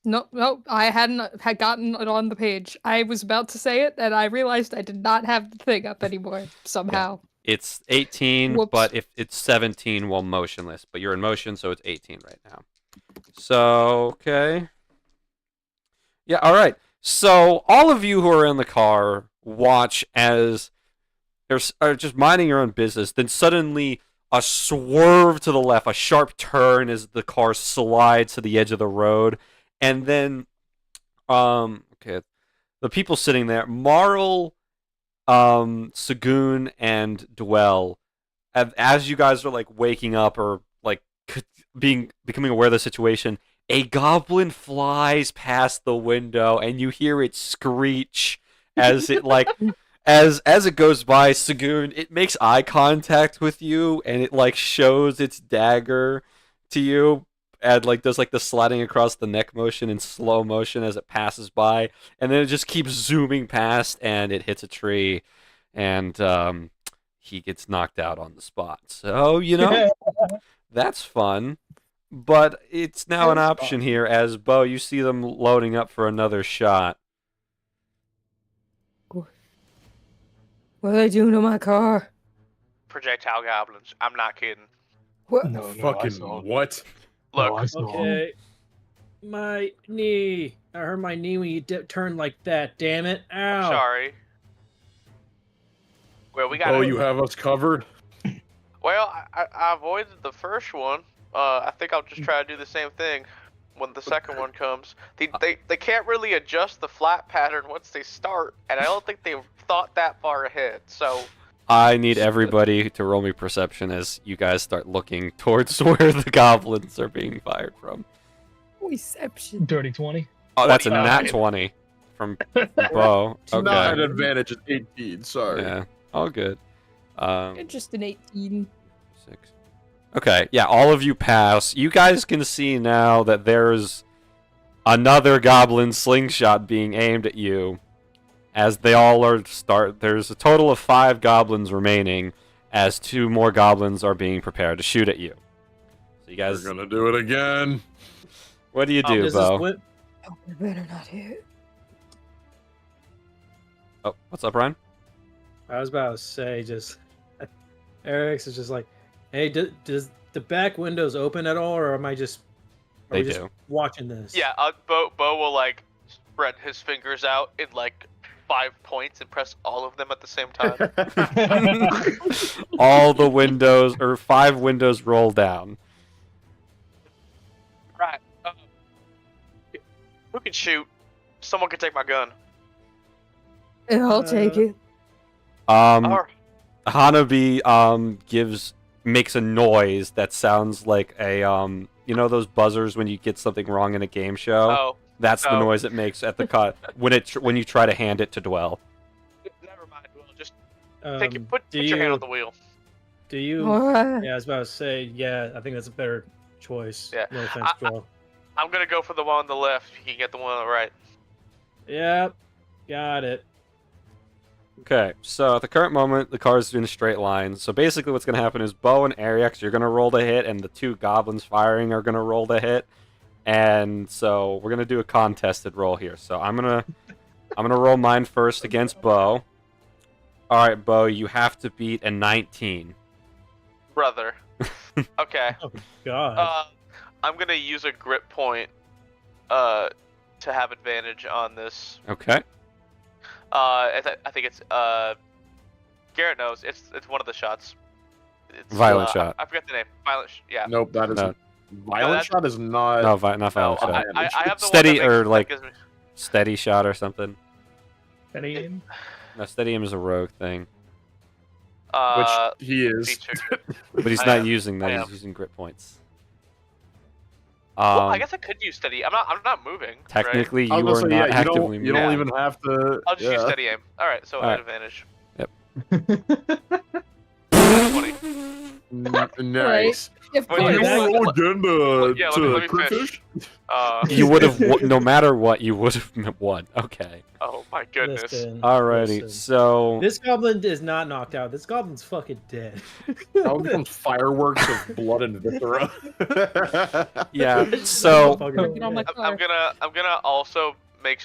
S5: No, I had gotten it on the page. I was about to say it, and I realized I did not have the thing up anymore somehow.
S1: Yeah. It's 18,
S5: Whoops.
S1: but if it's 17 while motionless. But you're in motion, so it's 18 right now. So, okay. Yeah, all right. So, all of you who are in the car watch as are just minding your own business. Then suddenly, a swerve to the left, a sharp turn as the car slides to the edge of the road. And then, okay, the people sitting there, Marl, Sagoon, and Dwell, as you guys are like waking up or like becoming aware of the situation, a goblin flies past the window, and you hear it screech as it like as it goes by. Sagoon, it makes eye contact with you, and it like shows its dagger to you. And like does like the sliding across the neck motion in slow motion as it passes by, and then it just keeps zooming past, and it hits a tree, and he gets knocked out on the spot. So that's fun, but it's now an option here as Bo. You see them loading up for another shot.
S5: What are they doing to my car?
S3: Projectile goblins. I'm not kidding.
S5: What?
S6: No,
S2: Fucking what?
S3: Look.
S4: Okay. My knee. I hurt my knee when you turned like that. Damn it! Ow.
S3: I'm sorry. Well, we got.
S2: Oh, you have us covered.
S3: Well, I avoided the first one. I think I'll just try to do the same thing when the second one comes. They can't really adjust the flat pattern once they start, and I don't think they've thought that far ahead. So.
S1: I need everybody to roll me perception as you guys start looking towards where the goblins are being fired from.
S5: Reception.
S7: Dirty 20.
S1: Oh, that's a nat 20 from Bo.
S2: It's not an advantage. It's 18. Sorry.
S1: Yeah, all good.
S5: Just an 18.
S1: 6. Okay, yeah, all of you pass. You guys can see now that there's another goblin slingshot being aimed at you. As they all are there's a total of 5 goblins remaining, as 2 more goblins are being prepared to shoot at you. So you guys,
S2: We're gonna do it again.
S1: what do you do,
S4: This is
S1: Bo?
S4: what-
S5: Oh, we better not hit.
S1: Oh, what's up, Ryan?
S4: I was about to say, just Eric's is just like, hey, does the back windows open at all, or am I just
S1: They
S4: just
S1: do.
S4: watching this?
S3: Yeah, Bo will like spread his fingers out in like 5 points and press all of them at the same time.
S1: All the windows, or 5 windows roll down.
S3: Right. Who can shoot? Someone can take my gun.
S5: I'll take it.
S3: Or
S1: Hanabi makes a noise that sounds like a you know those buzzers when you get something wrong in a game show.
S3: oh,
S1: That's the
S3: oh.
S1: noise it makes at the cut when you try to hand it to Dwell.
S3: never mind. Well, just put
S4: do
S3: your hand
S4: you-
S3: on the wheel.
S4: Do you?
S5: What?
S4: Yeah, I was about to say. Yeah, I think that's a better choice.
S3: Yeah.
S4: No offense, Joel.
S3: I'm gonna go for the one on the left. You can get the one on the right.
S4: Yep. Got it.
S1: Okay, so at the current moment, the car is in a straight line. So basically, what's going to happen is Bo and Ariax, you're going to roll the hit, and the 2 goblins firing are going to roll the hit. And so we're going to do a contested roll here. So I'm gonna roll mine first against Bo. All right, Bo, you have to beat a 19.
S3: Brother. Okay.
S4: Oh God.
S3: I'm gonna use a grip point to have advantage on this.
S1: Okay.
S3: I think it's Garrett knows. It's one of the shots. It's,
S1: Violent shot.
S3: I forget the name. Violent. Yeah.
S2: Nope, that is
S1: No.
S2: violent
S3: that's-
S2: shot is not.
S1: No, not
S3: No,
S1: violent shot.
S3: I have the
S1: Steady
S3: one that
S1: or,
S3: makes,
S1: like-
S3: that gives me,
S1: Steady shot or something.
S4: Penny game?
S1: No, steady aim is a rogue thing.
S2: Which he is.
S3: feature.
S1: But he's
S3: I
S1: not
S3: am.
S1: using that.
S3: I
S1: He's
S3: am.
S1: using grip points.
S3: Well, I guess I could use steady. I'm not moving. Right?
S1: Technically,
S2: I was
S1: you
S2: gonna
S1: are
S2: say,
S1: not
S2: yeah,
S1: actively
S2: you don't
S3: Yeah.
S2: even have to.
S3: I'll just use
S2: yeah.
S3: steady aim. All right, so
S1: Alright.
S3: advantage. 20.
S2: Nice.
S5: Of
S3: Wait,
S2: Can you
S5: course.
S3: wait,
S2: roll again
S3: Yeah,
S2: to
S3: let me
S2: crit
S3: finish.
S2: fish?
S1: You would have, no matter what, you would have won. Okay.
S3: Oh my goodness.
S4: Listen,
S1: Alrighty.
S4: listen.
S1: So
S4: This goblin is not knocked out. This goblin's fucking dead.
S2: Now it becomes fireworks of blood and viscera.
S1: yeah. So
S5: Working on my
S3: I'm
S5: car.
S3: gonna also make.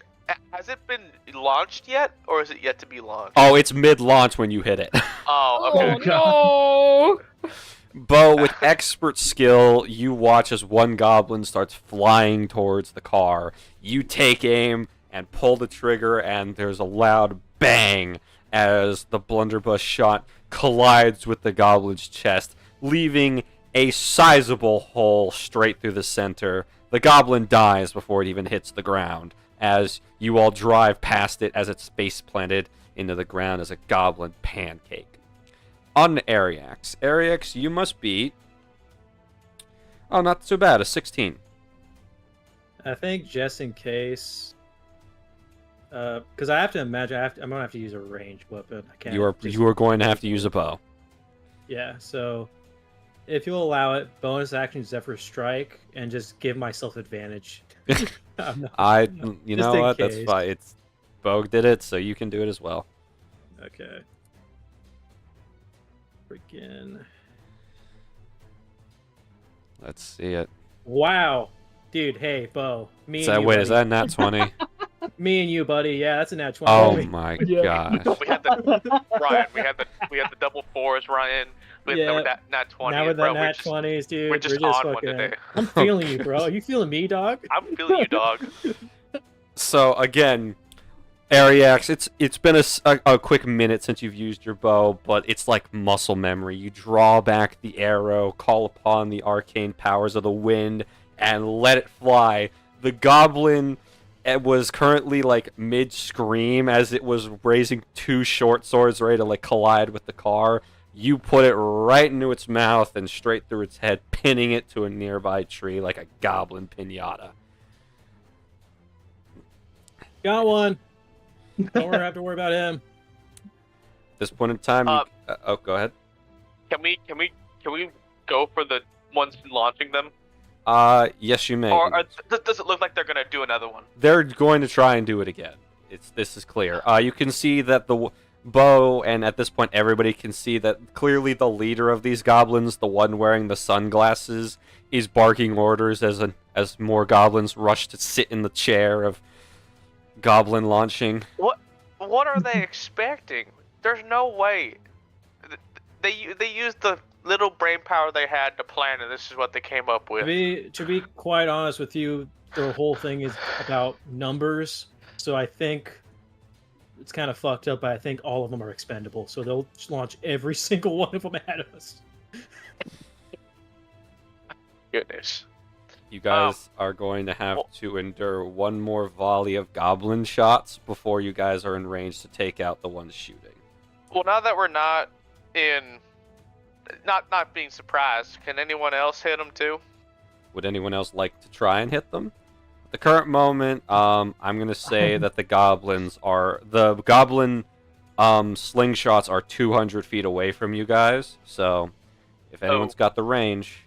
S3: Has it been launched yet, or is it yet to be launched?
S1: oh, it's mid-launch when you hit it.
S3: Oh, okay.
S5: Oh no!
S1: Bo, with expert skill, you watch as one goblin starts flying towards the car. You take aim and pull the trigger, and there's a loud bang as the blunderbuss shot collides with the goblin's chest, leaving a sizable hole straight through the center. The goblin dies before it even hits the ground, as you all drive past it as it's face planted into the ground as a goblin pancake. On Ariax. Ariax, you must beat... Oh, not too bad. A 16.
S4: I think just in case, because I have to imagine I'm gonna have to use a ranged weapon. I can't.
S1: You are going to have to use a bow.
S4: Yeah. So, if you'll allow it, bonus action Zephyr Strike, and just give myself advantage. I'm not-
S1: You
S4: Just
S1: know
S4: in
S1: what? That's
S4: case.
S1: fine. It's Bo did it, so you can do it as well.
S4: Okay. Freaking.
S1: Let's see it.
S4: Wow. Dude, hey, Bo. Me
S1: Is
S4: and
S1: that,
S4: you,
S1: wait,
S4: buddy.
S1: is that a nat 20?
S4: Me and you, buddy. Yeah, that's a nat 20.
S1: Oh
S4: Wait.
S1: my
S7: Yeah.
S1: gosh.
S3: We had the Ryan. We had the double fours, Ryan. We
S4: Yeah.
S3: had nat 20.
S4: Now with
S3: bro,
S4: the nat 20s, dude.
S3: we're just on one
S4: fucking...
S3: today.
S4: I'm feeling you, bro. You feeling me, dog?
S3: I'm feeling you, dog.
S1: So again, Ariax, it's been a quick minute since you've used your bow, but it's like muscle memory. You draw back the arrow, call upon the arcane powers of the wind, and let it fly. The goblin was currently like mid-scream as it was raising 2 short swords ready to like collide with the car. You put it right into its mouth and straight through its head, pinning it to a nearby tree like a goblin piñata.
S4: Got one. Don't have to worry about him.
S1: At this point in time, oh, go ahead.
S3: Can we go for the ones launching them?
S1: Yes, you may.
S3: Or does it look like they're gonna do another one?
S1: They're going to try and do it again. This is clear. You can see that Bo, and at this point everybody can see that clearly the leader of these goblins, the one wearing the sunglasses, is barking orders as more goblins rush to sit in the chair of goblin launching.
S3: What are they expecting? There's no way. They used the little brain power they had to plan, and this is what they came up with.
S4: To be quite honest with you, the whole thing is about numbers. So I think it's kind of fucked up, but I think all of them are expendable. So they'll launch every single one of them at us.
S3: Goodness.
S1: You guys are going to have to endure one more volley of goblin shots before you guys are in range to take out the ones shooting.
S3: Well, now that we're not being surprised, can anyone else hit them too?
S1: Would anyone else like to try and hit them? At the current moment, I'm going to say that the goblin slingshots are 200 feet away from you guys. So if anyone's got the range...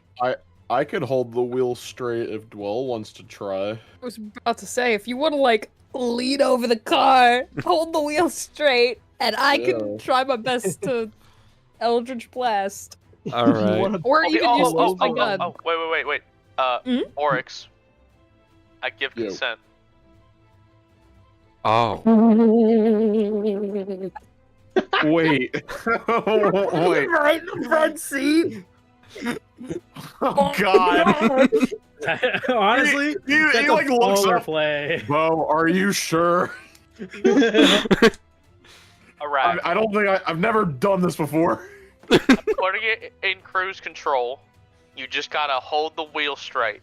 S2: I could hold the wheel straight if Dwell wants to try.
S5: I was about to say, if you want to, like, lean over the car, hold the wheel straight, and I can try my best to Eldritch Blast.
S1: All right.
S5: Or even use my gun.
S3: Oh, wait. Oryx. I give consent.
S1: Oh.
S2: Wait. Wait.
S5: Right in the front seat.
S2: Oh God!
S4: Honestly,
S2: he like looks up.
S4: Play.
S2: Bo, are you sure?
S3: Alright.
S2: I don't think I've never done this before.
S3: I'm putting it in cruise control. You just gotta hold the wheel straight.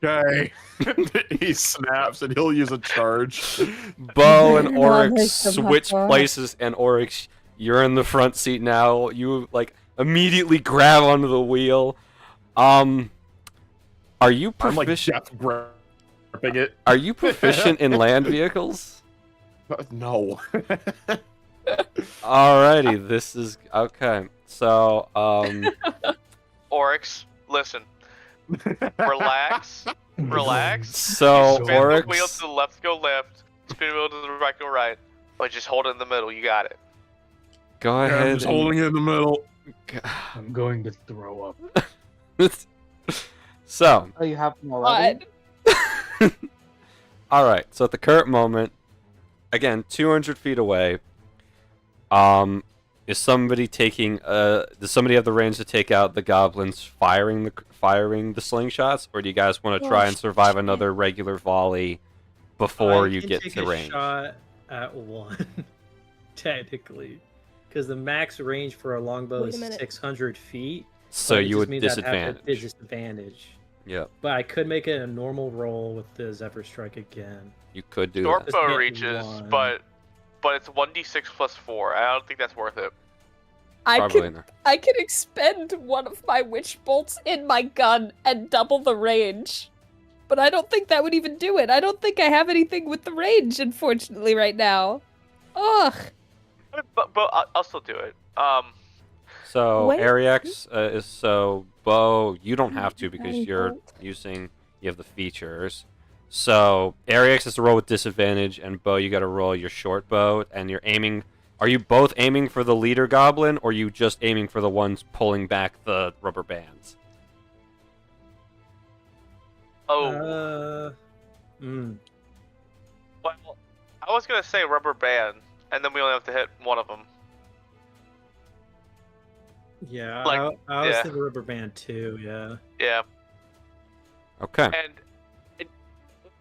S2: Okay. He snaps and he'll use a charge.
S1: Bo and Oryx switch places, and Oryx, you're in the front seat now. You like immediately grab onto the wheel. Are you proficient?
S2: I'm like gripping it.
S1: Are you proficient in land vehicles?
S2: No.
S1: Alrighty, this is okay. So,
S3: Oryx, listen. Relax.
S1: So,
S3: Spin
S1: Oryx,
S3: the wheel to the left, go left. Spin the wheel to the right, go right. But just hold it in the middle. You got it.
S1: go ahead.
S2: I'm just holding it in the middle.
S6: I'm going to throw up.
S1: So,
S8: Oh, you have them already?
S1: alright, so at the current moment, again, 200 feet away, is somebody taking, does somebody have the range to take out the goblins firing the slingshots, or do you guys want to try and survive another regular volley before you get to range?
S4: Shot at one, technically, because the max range for a longbow is 600 feet.
S1: So you would disadvantage.
S4: Disadvantage.
S1: Yep.
S4: But I could make it a normal roll with the Zephyr Strike again.
S1: You could do
S3: Short
S1: that.
S3: bow reaches, but it's 1d6 plus 4. I don't think that's worth it.
S5: I
S1: Probably not.
S5: can expend one of my witch bolts in my gun and double the range. But I don't think that would even do it. I don't think I have anything with the range, unfortunately, right now. Ugh.
S3: But I'll still do it.
S1: So
S5: Wait.
S1: Ariax is so Bo. You don't have to because you have the features. So Ariax has to roll with disadvantage, and Bo, you got to roll your short bow, and you're aiming. Are you both aiming for the leader goblin, or are you just aiming for the ones pulling back the rubber bands?
S3: Well, I was gonna say rubber band, and then we only have to hit one of them.
S4: Yeah,
S3: Like,
S4: I was thinking rubber band too. Yeah.
S3: Yeah.
S1: Okay.
S3: And if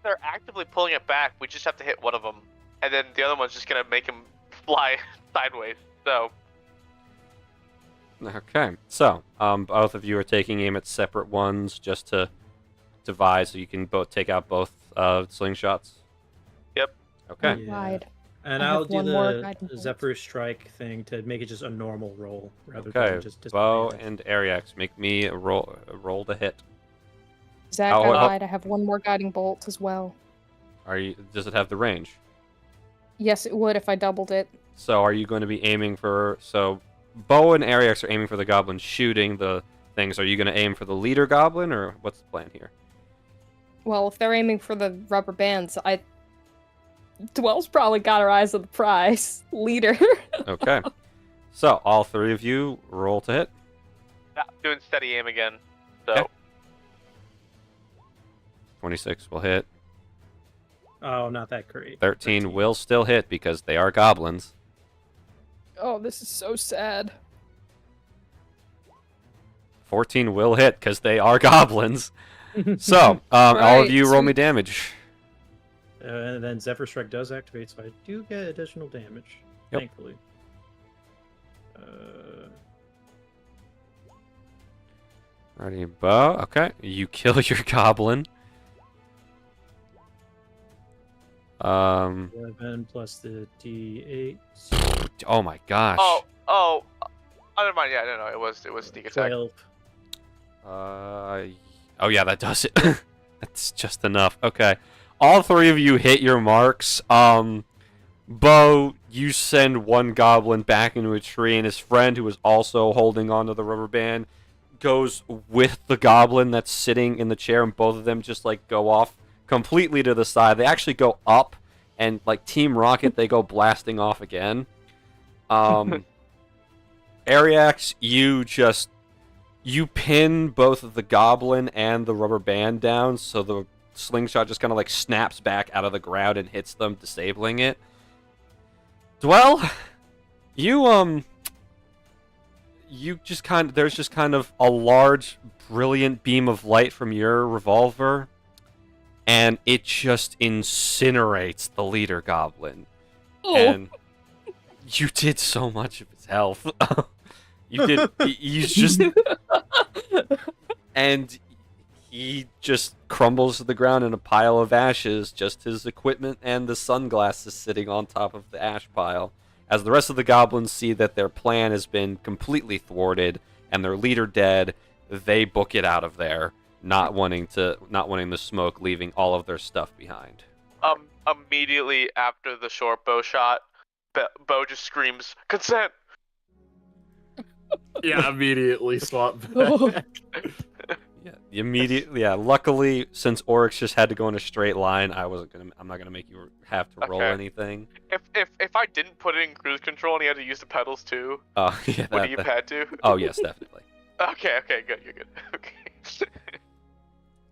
S3: they're actively pulling it back, we just have to hit one of them, and then the other one's just gonna make him fly sideways. So.
S1: Okay. So both of you are taking aim at separate ones just to divide, so you can both take out both slingshots.
S3: Yep.
S1: Okay.
S4: Yeah.
S5: Lied.
S4: And
S5: I
S4: I'll
S5: have
S4: do
S5: one more
S4: the
S5: guiding bolt.
S4: Zephyr Strike thing to make it just a normal roll rather
S1: Okay.
S4: than just
S1: Bo
S4: disadvantage.
S1: and Ariax, make me a roll to hit.
S5: Zach,
S1: Oh,
S5: I
S1: oh.
S5: lied. I have one more guiding bolt as well.
S1: Does it have the range?
S5: Yes, it would if I doubled it.
S1: So are you going to be aiming for... So Bo and Ariax are aiming for the goblin shooting the things. Are you going to aim for the leader goblin, or what's the plan here?
S5: Well, if they're aiming for the rubber bands, Dwell's probably got her eyes on the prize. Leader.
S1: Okay. So, all three of you roll to hit.
S3: Doing steady aim again. So.
S1: Okay. 26 will hit.
S4: Oh, not that great.
S1: 13 will still hit because they are goblins.
S5: Oh, this is so sad.
S1: 14 will hit because they are goblins. So, all of you roll me damage.
S4: And then Zephyr Strike does activate, so I do get additional damage.
S1: Yep.
S4: Thankfully.
S1: Ready, bow. Okay, you kill your goblin.
S4: 11 plus the D8.
S1: Oh my gosh.
S3: Oh, never mind. Yeah, no, it was sneak attack.
S4: 12.
S1: Oh yeah, that does it. That's just enough. Okay. All three of you hit your marks. Bo, you send one goblin back into a tree, and his friend, who is also holding onto the rubber band, goes with the goblin that's sitting in the chair, and both of them just like go off completely to the side. They actually go up, and like Team Rocket, they go blasting off again. Ariax, you pin both of the goblin and the rubber band down, so the slingshot just kind of like snaps back out of the ground and hits them, disabling it. Dwell, you just kind of, there's just kind of a large, brilliant beam of light from your revolver, and it just incinerates the leader goblin.
S5: Oh.
S1: And you did so much of his health. He's just, and he just crumbles to the ground in a pile of ashes, just his equipment and the sunglasses sitting on top of the ash pile. As the rest of the goblins see that their plan has been completely thwarted and their leader dead, they book it out of there, not wanting the smoke, leaving all of their stuff behind.
S3: Immediately after the short bow shot, Bo just screams, "Consent!"
S2: Yeah, immediately swap back.
S1: Yeah, luckily, since Oryx just had to go in a straight line, I'm not gonna make you have to roll anything.
S3: If I didn't put it in cruise control and he had to use the pedals too,
S1: Oh yeah,
S3: would he have had to?
S1: Oh yes, definitely.
S3: Okay, good, you're good. Okay.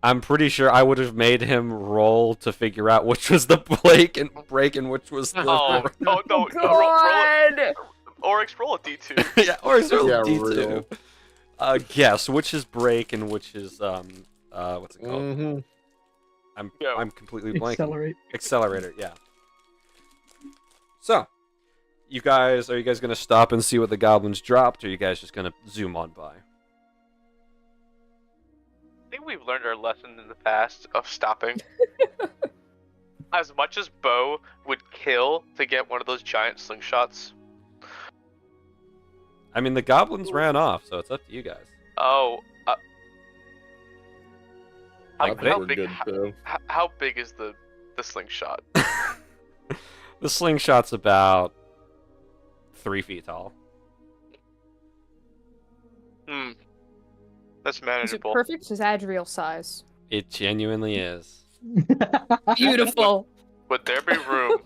S1: I'm pretty sure I would have made him roll to figure out which was the break and which was the.
S3: No,
S5: God!
S3: Oryx, roll a D2.
S1: Yeah, Oryx roll
S2: Yeah,
S1: a D2.
S2: real.
S1: Guess which is break and which is what's it called?
S2: Mm-hmm.
S1: I'm completely blanking.
S6: Accelerate.
S1: Accelerator, yeah. So, are you guys gonna stop and see what the goblins dropped, or are you guys just gonna zoom on by?
S3: I think we've learned our lesson in the past of stopping. As much as Bo would kill to get one of those giant slingshots.
S1: I mean, the goblins ran off, so it's up to you guys.
S3: Oh,
S2: I
S3: how
S2: think we're
S3: big?
S2: good, too.
S3: How big is the slingshot?
S1: The slingshot's about 3 feet tall.
S3: That's
S5: Is it
S3: manageable.
S5: perfect Zadriel size?
S1: It genuinely is.
S5: Beautiful.
S3: Would there be room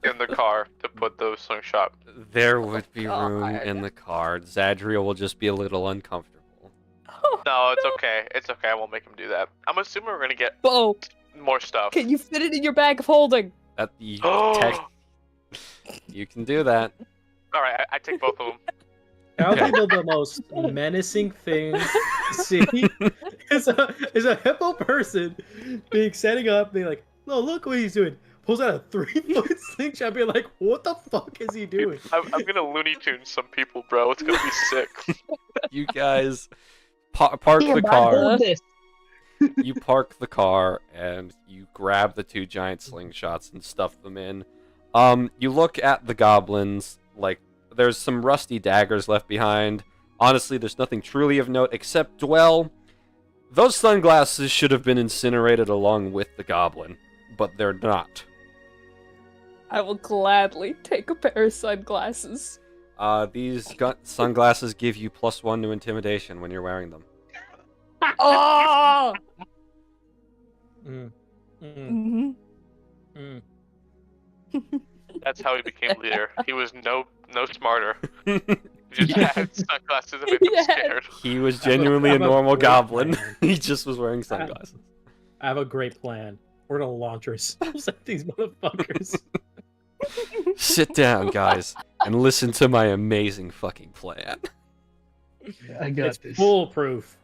S3: in the car to put those slingshot?
S1: There would be
S5: God.
S1: room in the car. Zadriel will just be a little uncomfortable.
S3: No, it's okay. It's okay. I won't make him do that. I'm assuming we're gonna get
S5: Bo,
S3: more stuff.
S5: can you fit it in your bag of holding?
S1: You can do that.
S3: All right, I take both of them.
S4: That would be the most menacing thing to see is a hippo person setting up, being like, "No, look what he's doing." Pulls out a 3-foot slingshot, being like, "What the fuck is he doing?"
S3: I'm gonna Looney Tune some people, bro. It's gonna be sick.
S1: You guys park the car.
S7: Hold this.
S1: You park the car and you grab the 2 giant slingshots and stuff them in. You look at the goblins, like there's some rusty daggers left behind. Honestly, there's nothing truly of note except Dwell. Those sunglasses should have been incinerated along with the goblin, but they're not.
S5: I will gladly take a pair of sunglasses.
S1: These sunglasses give you +1 to intimidation when you're wearing them.
S5: Oh!
S4: Mm. Mm.
S5: Mhm.
S4: Mm.
S3: That's how he became leader. He was no smarter. He just had sunglasses and made them scared.
S1: He was genuinely a normal goblin. He just was wearing sunglasses.
S4: I have a great plan. We're gonna launch ourselves at these motherfuckers.
S1: Sit down, guys, and listen to my amazing fucking plan.
S6: I got
S4: It's
S6: this.
S4: foolproof.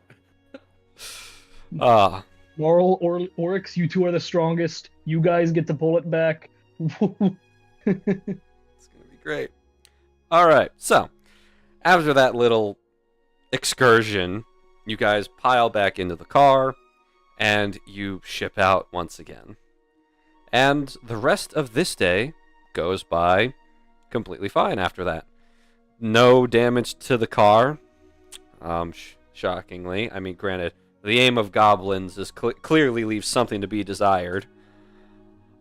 S6: Moral or Oryx, you two are the strongest. You guys get to pull it back.
S1: It's gonna be great. All right, so after that little excursion, you guys pile back into the car, and you ship out once again. And the rest of this day goes by completely fine after that. No damage to the car, shockingly. I mean, granted, the aim of goblins is clearly leaves something to be desired.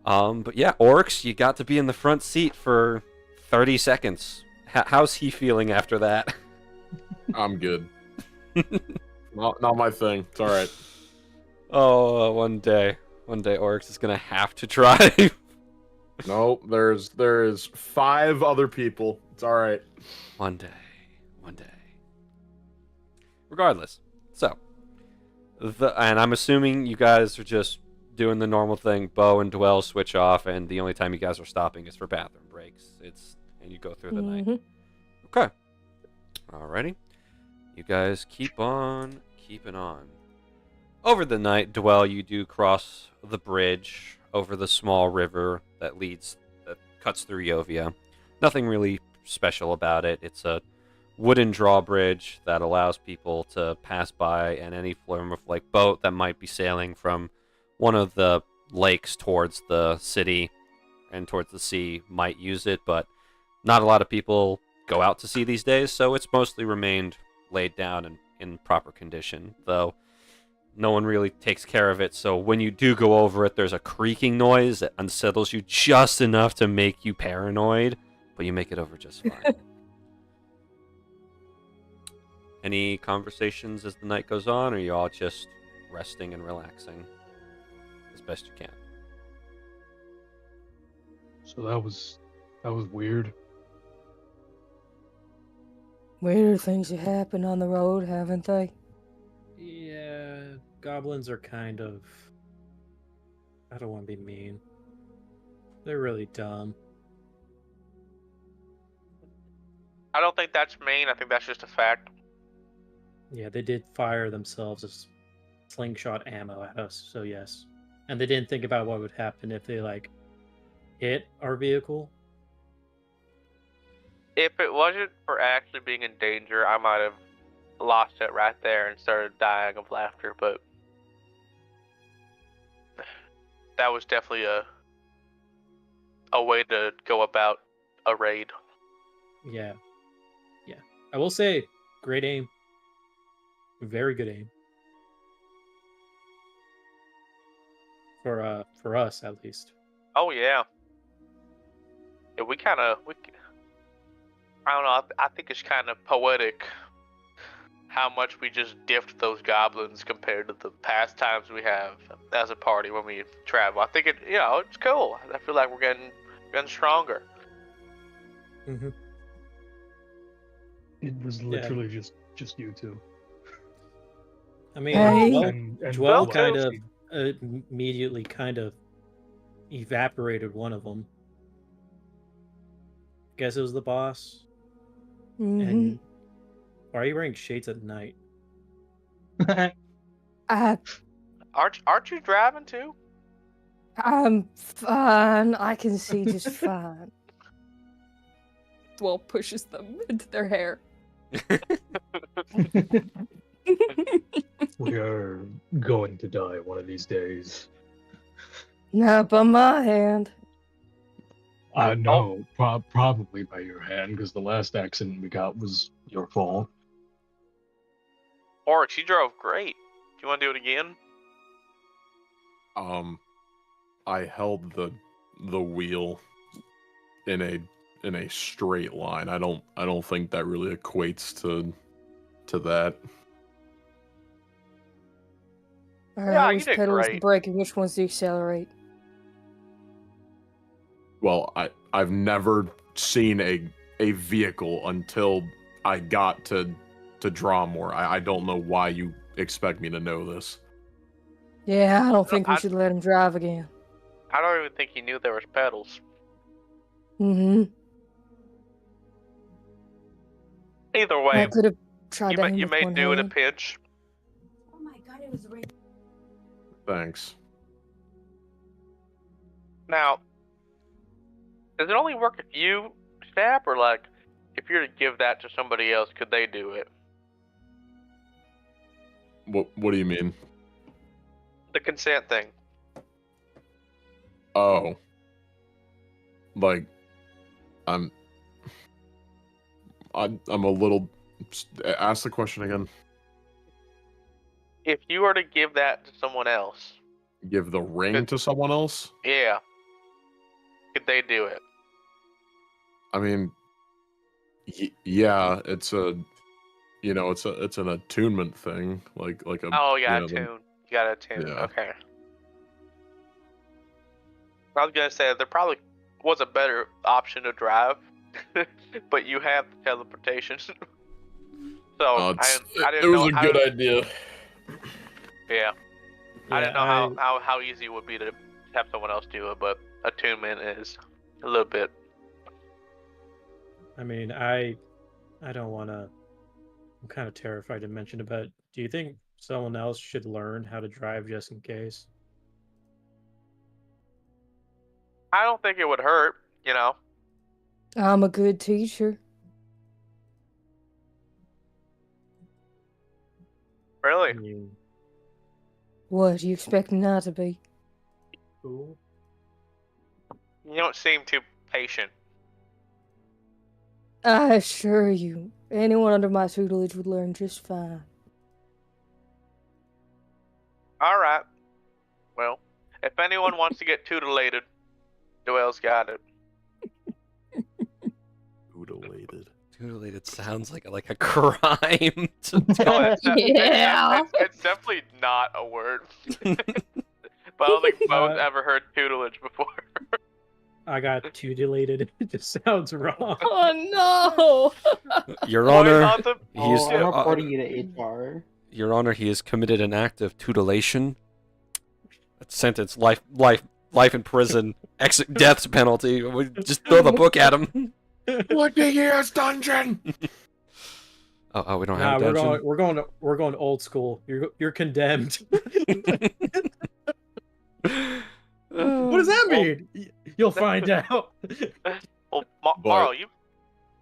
S1: But yeah, Oryx, you got to be in the front seat for 30 seconds. How's he feeling after that?
S2: I'm good. Not my thing. It's all right.
S1: Oh, one day Oryx is gonna have to try.
S2: No, there is 5 other people. It's all right.
S1: One day. Regardless, so and I'm assuming you guys are just doing the normal thing. Bo and Dwell switch off, and the only time you guys are stopping is for bathroom breaks. And you go through the night. Okay. Alrighty. You guys keep on keeping on. Over the night, Dwell, you do cross the bridge over the small river that cuts through Yovia. Nothing really special about it. It's a wooden drawbridge that allows people to pass by, and any form of boat that might be sailing from one of the lakes towards the city and towards the sea might use it, but not a lot of people go out to sea these days, so it's mostly remained laid down and in proper condition, though no one really takes care of it. So when you do go over it, there's a creaking noise that unsettles you just enough to make you paranoid, but you make it over just fine. Any conversations as the night goes on, or are you all just resting and relaxing as best you can?
S6: So that was weird.
S5: Weirder things have happened on the road, haven't they?
S4: Yeah, goblins are kind of... I don't want to be mean. They're really dumb.
S3: I don't think that's mean. I think that's just a fact.
S4: Yeah, they did fire themselves as slingshot ammo at us, so yes. And they didn't think about what would happen if they, hit our vehicle.
S3: If it wasn't for actually being in danger, I might have lost it right there and started dying of laughter, but that was definitely a way to go about a raid.
S4: Yeah. I will say, great aim. Very good aim. For us, at least.
S3: Oh, yeah. Yeah, I don't know, I think it's kind of poetic how much we just diffed those goblins compared to the past times we have as a party when we travel. I think it's cool. I feel like we're getting stronger.
S4: Mm-hmm.
S6: It was literally just you two.
S4: I mean,
S5: Hey.
S4: Dwell kind of immediately kind of evaporated one of them. Guess it was the boss.
S5: Mm-hmm.
S4: And why are you wearing shades at night?
S3: Aren't you driving too?
S5: I'm fine. I can see just fine. Dwell pushes them into their hair.
S6: We are going to die one of these days.
S5: Not by my hand.
S6: No, probably by your hand, because the last accident we got was your fault.
S3: Oryx, you drove great. Do you want to do it again?
S2: I held the wheel in a straight line. I don't think that really equates to that.
S5: Alright,
S3: Yeah, you
S5: which
S3: did
S5: pedal is the
S3: great.
S5: brake and which one's the accelerate?
S2: Well, I've never seen a vehicle until I got to draw more. I don't know why you expect me to know this.
S5: Yeah, I don't think we should let him drive again.
S3: I don't even think he knew there was pedals.
S5: Mm-hmm.
S3: Either way,
S5: I could have tried that.
S3: you may do in a pinch.
S5: Oh my god, it was raining.
S2: Thanks.
S3: Now, does it only work if you stab, or like if you're to give that to somebody else, could they do it?
S2: What do you mean?
S3: The consent thing.
S2: Oh. Like, I'm a little. Ask the question again.
S3: If you were to give that to someone else,
S2: Give the ring to someone else?
S3: yeah, could they do it?
S2: I mean, yeah, it's a, it's an attunement thing, like a.
S3: Oh, yeah,
S2: you
S3: attune. You got to attune.
S2: Yeah.
S3: Okay. I was gonna say there probably was a better option to drive, but you have the teleportation. So I didn't know.
S2: It was a good idea.
S3: Yeah. I didn't know how easy it would be to have someone else do it, but attunement is a little bit.
S4: I mean, I don't want to. I'm kind of terrified to mention it, but do you think someone else should learn how to drive just in case?
S3: I don't think it would hurt, you know.
S5: I'm a good teacher.
S3: Really?
S4: I mean,
S5: What, do you expect me not to be?
S4: cool.
S3: You don't seem too patient.
S5: I assure you, anyone under my tutelage would learn just fine.
S3: All right. Well, if anyone wants to get tutelated, Joel's got it.
S2: Tutelated.
S1: Tutelated sounds like a crime.
S3: It's definitely not a word. But I don't think Bo's ever heard tutelage before.
S4: I got tutelated. It just sounds wrong.
S5: Oh no!
S1: Your Honor,
S8: I'm reporting you to HR.
S1: Your Honor, he has committed an act of tutelation. Sentence life in prison, death penalty. We just throw the book at him.
S2: 20 years dungeon.
S1: Oh, we don't have a dungeon.
S4: We're going old school. You're condemned. What does that mean? You'll find out.
S3: Well, Marl,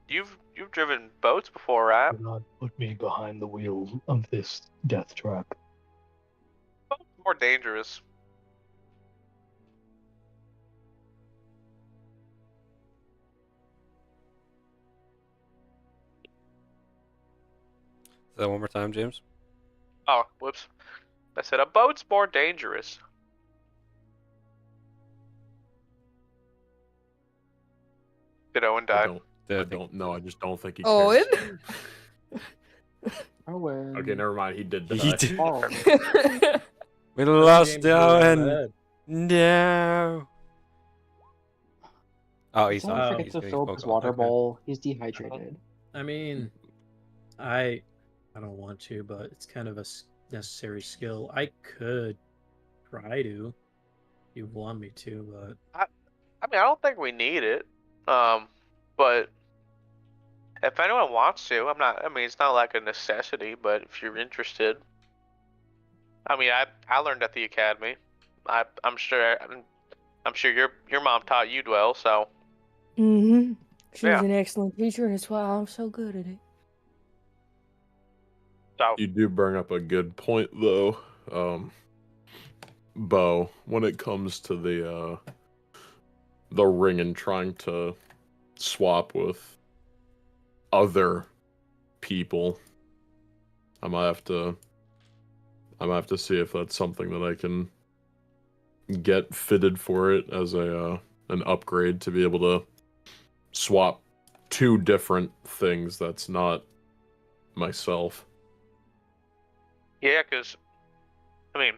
S3: you've driven boats before, right?
S6: Do not put me behind the wheel of this death trap.
S3: Boats are more dangerous.
S1: Say that one more time, James.
S3: Oh, whoops. I said a boat's more dangerous. Did Owen die?
S2: I don't know. I just don't think he
S5: Owen?
S8: Owen.
S2: Okay, never mind. He did die.
S1: He did.
S8: Oh.
S1: We lost
S4: James goes to
S1: Owen.
S4: bed.
S1: No. Oh, he's
S8: Don't
S1: not.
S8: forget
S1: He's
S8: to
S1: getting
S8: fill up his
S1: spoken.
S8: water
S1: Okay.
S8: bowl. He's dehydrated.
S4: I mean, I don't want to, but it's kind of a necessary skill. I could try to, if you want me to, but
S3: I mean, I don't think we need it. But if anyone wants to, I'm not. I mean, it's not like a necessity. But if you're interested, I mean, I learned at the academy. I'm sure your mom taught you well. So
S5: Mm-hmm. She's
S3: Yeah.
S5: an excellent teacher, and it's why I'm so good at it.
S3: so
S2: You do bring up a good point, though, Bo. When it comes to the ring and trying to swap with other people, I might have to see if that's something that I can get fitted for it as an upgrade to be able to swap two different things that's not myself.
S3: yeah, because I mean,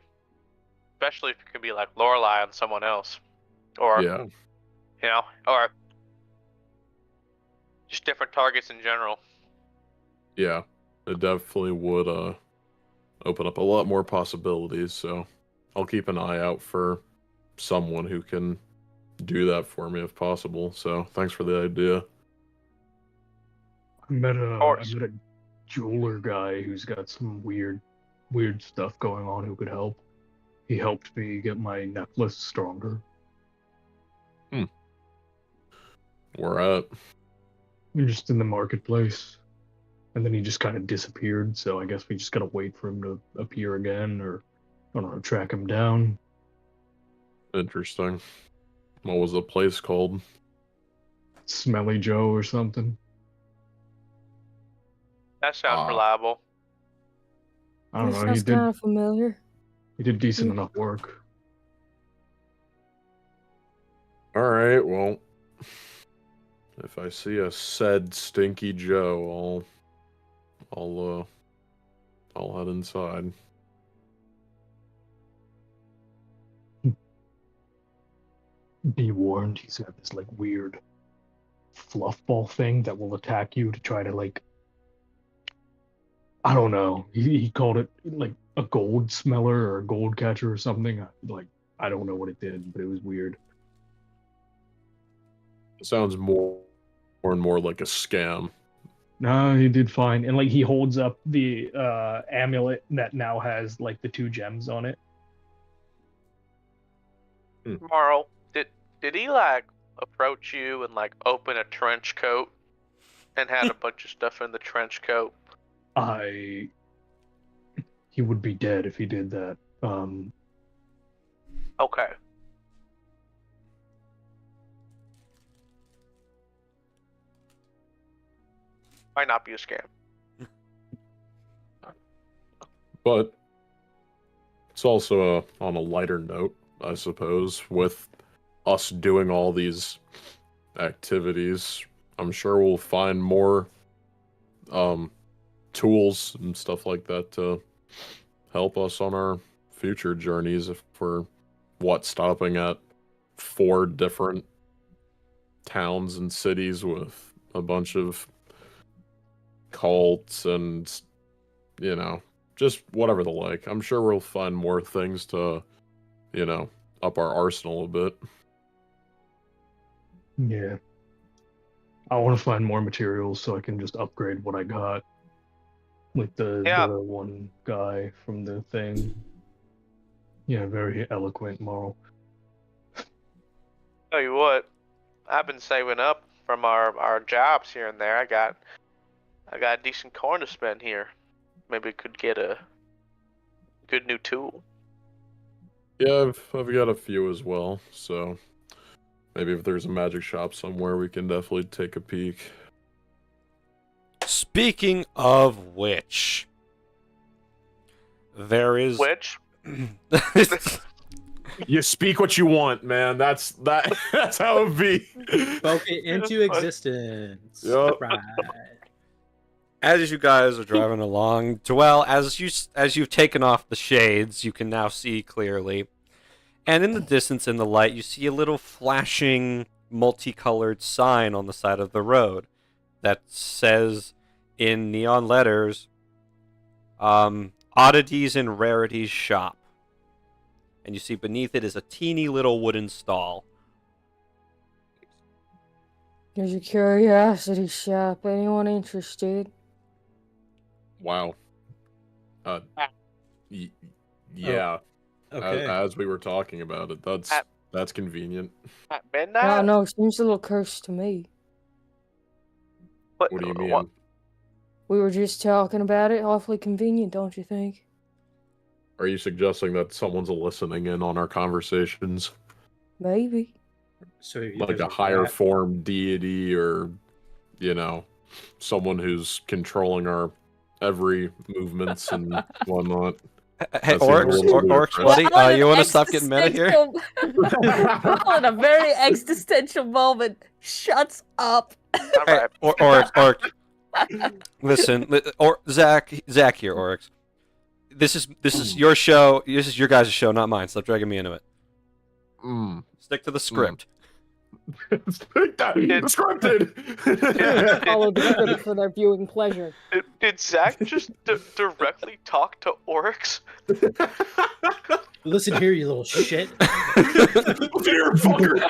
S3: especially if it could be like Lorelei and someone else, or
S2: Yeah.
S3: or just different targets in general.
S2: Yeah, it definitely would open up a lot more possibilities. So I'll keep an eye out for someone who can do that for me if possible. So thanks for the idea.
S6: I met
S3: course.
S6: a jeweler guy who's got some weird stuff going on who could help. He helped me get my necklace stronger.
S2: We're at.
S6: We're just in the marketplace. And then he just kind of disappeared, so I guess we just gotta wait for him to appear again, or, I don't know, track him down.
S2: Interesting. What was the place called?
S6: Smelly Joe or something.
S3: That sounds reliable.
S6: I don't
S5: That
S6: know,
S5: sounds kind of familiar.
S6: he did decent enough work.
S2: Alright, well, if I see a said Stinky Joe, I'll head inside.
S6: Be warned, he's got this like weird fluff ball thing that will attack you to try to like, I don't know. He called it like a gold smeller or a gold catcher or something. Like, I don't know what it did, but it was weird.
S2: It sounds more and more like a scam.
S6: No, he did fine. And like he holds up the amulet that now has like the 2 gems on it.
S3: Marl, did he like approach you and like open a trench coat and had a bunch of stuff in the trench coat?
S6: He would be dead if he did that.
S3: Okay. Might not be a scam.
S2: But it's also on a lighter note, I suppose, with us doing all these activities. I'm sure we'll find more tools and stuff like that to help us on our future journeys if we're stopping at 4 different towns and cities with a bunch of cults and, you know, just whatever the like. I'm sure we'll find more things to, you know, up our arsenal a bit.
S6: Yeah. I want to find more materials so I can just upgrade what I got. Like the one guy from the thing. Yeah, very eloquent, Moral.
S3: Tell you what, I've been saving up from our jobs here and there. I got decent coin to spend here. Maybe could get a good new tool.
S2: Yeah, I've got a few as well, so maybe if there's a magic shop somewhere, we can definitely take a peek.
S1: Speaking of which, there is...
S3: Which?
S2: You speak what you want, man. That's how it be.
S4: Spoke it into existence.
S2: Yep.
S4: Right.
S1: As you guys are driving along, Dwell, as you've taken off the shades, you can now see clearly. And in the distance, in the light, you see a little flashing, multicolored sign on the side of the road that says, in neon letters, Oddities and Rarities Shop. And you see beneath it is a teeny little wooden stall.
S5: There's a curiosity shop. Anyone interested?
S2: Wow. Yeah.
S4: Okay.
S2: As we were talking about it, that's convenient.
S3: At
S5: I
S3: midnight?
S5: don't know. Seems a little cursed to me.
S2: What do you mean?
S3: What?
S5: We were just talking about it. Awfully convenient, don't you think?
S2: Are you suggesting that someone's listening in on our conversations?
S5: Maybe.
S4: So
S2: Like a higher form deity or, you know, someone who's controlling our every movements and whatnot.
S1: Hey,
S2: That seems a little weird,
S1: Orcs, buddy,
S5: Well,
S1: you want to stop getting meta here?
S5: In a very existential moment. Shuts up.
S3: All
S1: Hey,
S3: right.
S1: Orcs. Listen, Zach here, Orcs. This is your show. This is your guys' show, not mine. Stop dragging me into it. Stick to the script.
S2: Scripted.
S9: Follow the script for their viewing pleasure.
S3: Did Zach just directly talk to Oryx?
S10: Listen here, you little shit.
S2: Here, fucker.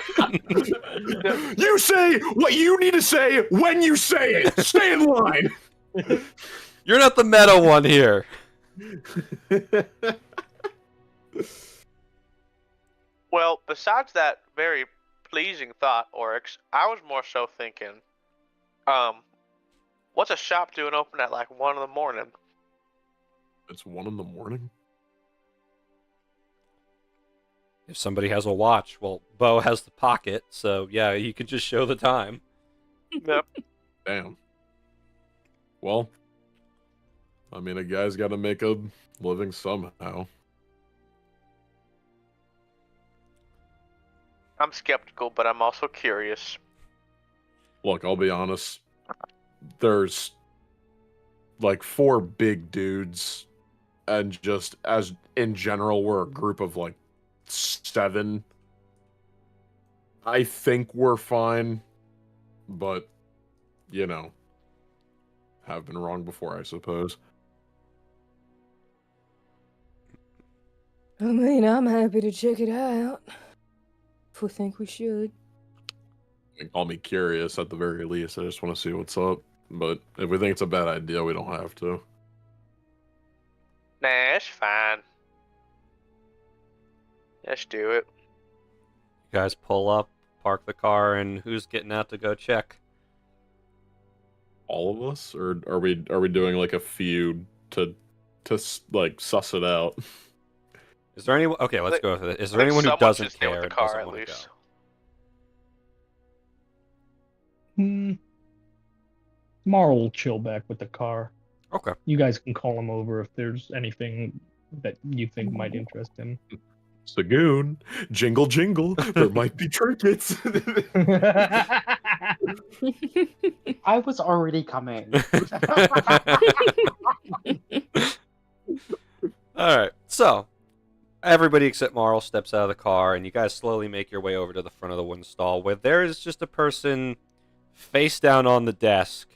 S2: You say what you need to say when you say it. Stay in line.
S1: You're not the meta one here.
S3: Well, besides that very pleasing thought, Oryx, I was more so thinking, what's a shop doing open at like 1 in the morning?
S2: It's 1 in the morning?
S1: If somebody has a watch, well, Bo has the pocket, so yeah, you could just show the time.
S3: Yep.
S2: Damn. Well, I mean, a guy's got to make a living somehow.
S3: I'm skeptical, but I'm also curious.
S2: Look, I'll be honest. There's like 4 big dudes, and just as in general, we're a group of like 7. I think we're fine, but you know, have been wrong before, I suppose.
S9: I mean, I'm happy to check it out. If we think we should.
S2: Call me curious at the very least. I just want to see what's up. But if we think it's a bad idea, we don't have to.
S3: Nah, it's fine. Let's do it.
S1: You guys pull up, park the car, and who's getting out to go check?
S2: All of us, or are we doing like a feud to like suss it out?
S1: Is there anyone? Okay, let's go with it. Is there
S3: I think
S1: anyone who
S3: someone
S1: doesn't
S3: should stay with
S1: care
S3: the
S1: and
S3: car
S1: doesn't
S3: at
S1: want to
S3: least.
S1: go?
S7: Marl will chill back with the car.
S1: Okay.
S7: You guys can call him over if there's anything that you think might interest him.
S2: Sagoon, jingle jingle, there might be trinkets.
S8: I was already coming.
S1: All right, so everybody except Marl steps out of the car, and you guys slowly make your way over to the front of the wooden stall, where there is just a person face down on the desk,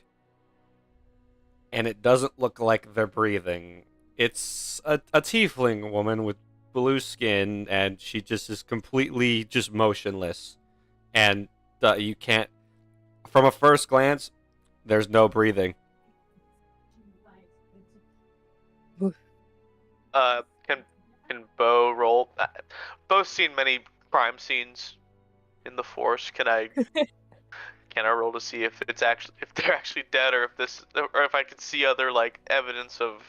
S1: and it doesn't look like they're breathing. It's a tiefling woman with blue skin, and she just is completely just motionless, and you can't, from a first glance, there's no breathing.
S3: Can Bo roll? Bo's seen many crime scenes in the Force. Can I roll to see if they're actually dead, or if I could see other like evidence of?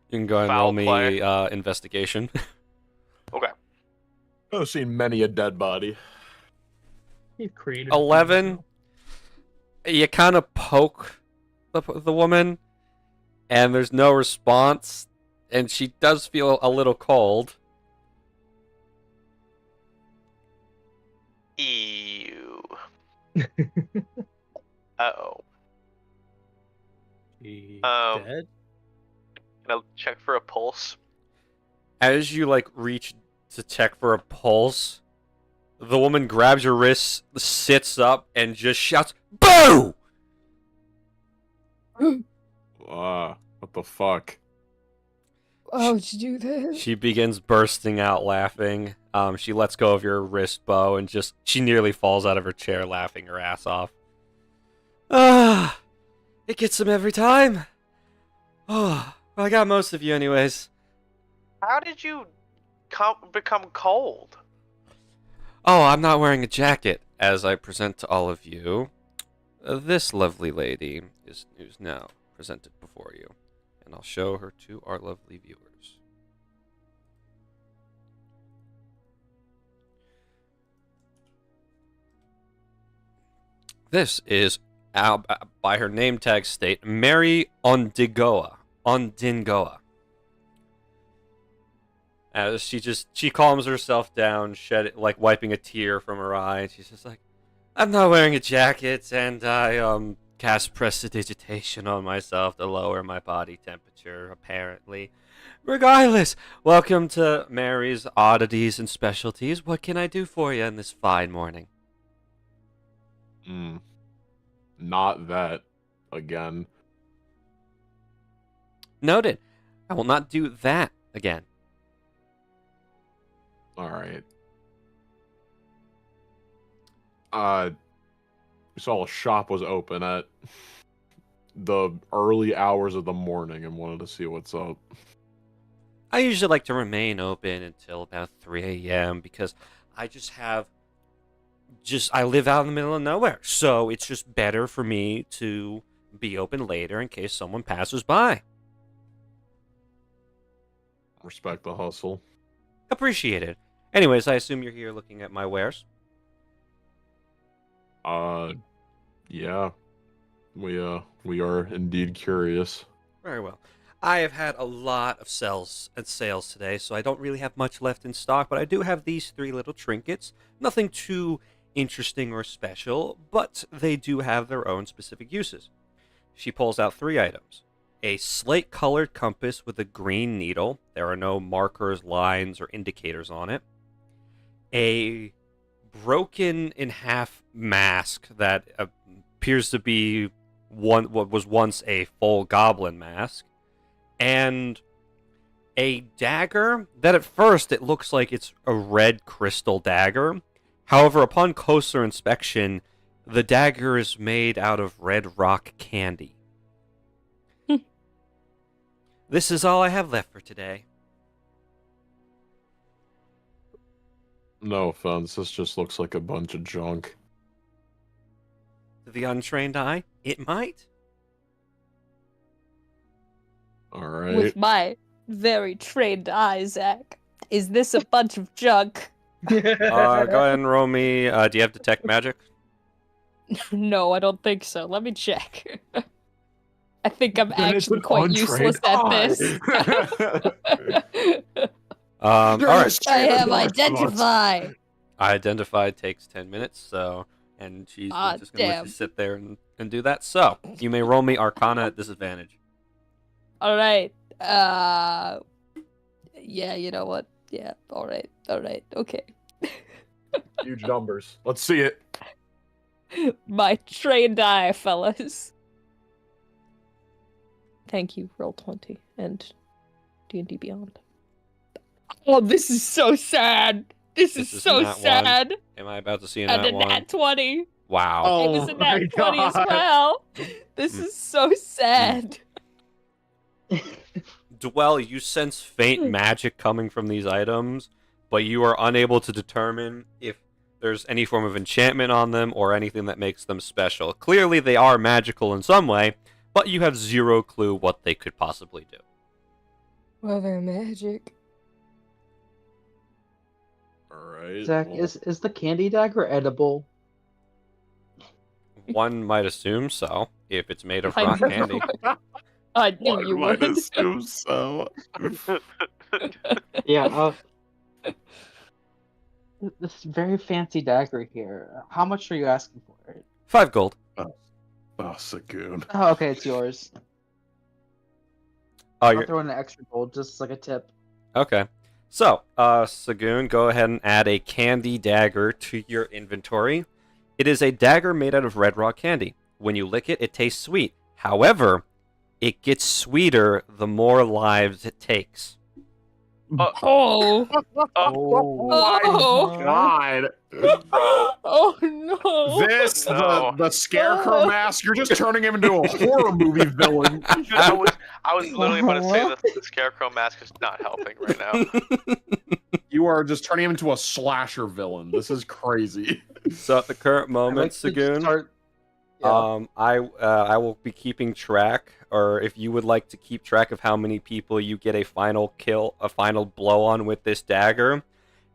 S1: You can go ahead and
S3: Foul
S1: roll me
S3: play.
S1: investigation.
S3: Okay.
S2: I've seen many a dead body.
S7: He's creative.
S1: 11. You kind of poke the woman, and there's no response, and she does feel a little cold.
S3: Ew. Uh-oh.
S10: She
S3: Um,
S10: dead?
S3: Can I check for a pulse?
S1: As you like reach to check for a pulse, the woman grabs your wrists, sits up, and just shouts, "Boo!"
S2: What the fuck?
S9: Why would you do that?
S1: She begins bursting out laughing. She lets go of your wrist, Bo, and she nearly falls out of her chair laughing her ass off. It gets them every time. Oh, well, I got most of you anyways.
S3: How did you become cold?
S1: Oh, I'm not wearing a jacket, as I present to all of you. This lovely lady is now presented before you, and I'll show her to our lovely viewers. This is, by her name tag state, Mary Ondingoa. As she calms herself down, like wiping a tear from her eye, and she's just like, I'm not wearing a jacket, and I cast prestidigitation on myself to lower my body temperature, apparently. Regardless, welcome to Mary's Oddities and Specialties. What can I do for you in this fine morning?
S2: Not that again.
S1: Noted. I will not do that again.
S2: All right. We saw a shop was open at the early hours of the morning and wanted to see what's up.
S1: I usually like to remain open until about 3 a.m. because I I live out in the middle of nowhere. So it's just better for me to be open later in case someone passes by.
S2: Respect the hustle.
S1: Appreciate it. Anyways, I assume you're here looking at my wares.
S2: Yeah. We are indeed curious.
S1: Very well. I have had a lot of sales today, so I don't really have much left in stock, but I do have these 3 little trinkets. Nothing too interesting or special, but they do have their own specific uses. She pulls out 3 items. A slate-colored compass with a green needle. There are no markers, lines, or indicators on it. A broken-in-half mask that appears to be what was once a full goblin mask. And a dagger that at first it looks like it's a red crystal dagger. However, upon closer inspection, the dagger is made out of red rock candy. This is all I have left for today.
S2: No offense, this just looks like a bunch of junk.
S1: To the untrained eye, it might.
S2: Alright.
S5: With my very trained eye, Zach, is this a bunch of junk?
S1: Go ahead and roll me. Do you have detect magic?
S5: No, I don't think so. Let me check. I think I'm
S2: Then it's
S5: actually
S2: an
S5: quite useless at this.
S1: All right.
S5: I have identify.
S1: Identify takes 10 minutes, so and she's just gonna let
S5: damn.
S1: you sit there and do that. So you may roll me Arcana at disadvantage.
S5: All right. Yeah, you know what? Yeah. All right. Okay.
S2: Huge numbers. Let's see it.
S5: My trained eye, fellas. Thank you, Roll20 and D&D Beyond. Oh, this is so sad. This is so
S1: nat
S5: sad.
S1: 1. Am I about to see a
S5: And
S1: nat
S5: a
S1: 1?
S5: nat 20.
S1: Wow.
S5: It was a nat 20 as well. This is so sad.
S1: Dwell, you sense faint magic coming from these items, but you are unable to determine if there's any form of enchantment on them or anything that makes them special. Clearly, they are magical in some way, but you have zero clue what they could possibly do.
S9: Well, they're magic.
S2: Alright.
S8: Zach, is the candy dagger edible?
S1: One might assume so, if it's made of
S5: I
S1: rock
S5: know.
S1: candy.
S5: I knew you would.
S2: assume so.
S8: Yeah, this very fancy dagger here. How much are you asking for it?
S1: 5 gold.
S2: Oh, Sagoon.
S8: Oh, okay, it's yours.
S1: Oh,
S8: I'll
S1: you're
S8: throw in an extra gold, just like a tip.
S1: okay. So, Sagoon, go ahead and add a candy dagger to your inventory. It is a dagger made out of red rock candy. When you lick it, it tastes sweet. However, it gets sweeter the more lives it takes.
S5: Oh.
S8: Oh,
S2: God.
S5: Oh no.
S2: This,
S3: No.
S2: the scarecrow mask, you're just turning him into a horror movie villain.
S3: I was literally about to say that the scarecrow mask is not helping right now.
S2: You are just turning him into a slasher villain. This is crazy.
S1: So at the current
S8: I'd
S1: moment,
S8: like to
S1: Sagoon,
S8: start- Yeah.
S1: I will be keeping track, or if you would like to keep track of how many people you get a final kill, a final blow on with this dagger,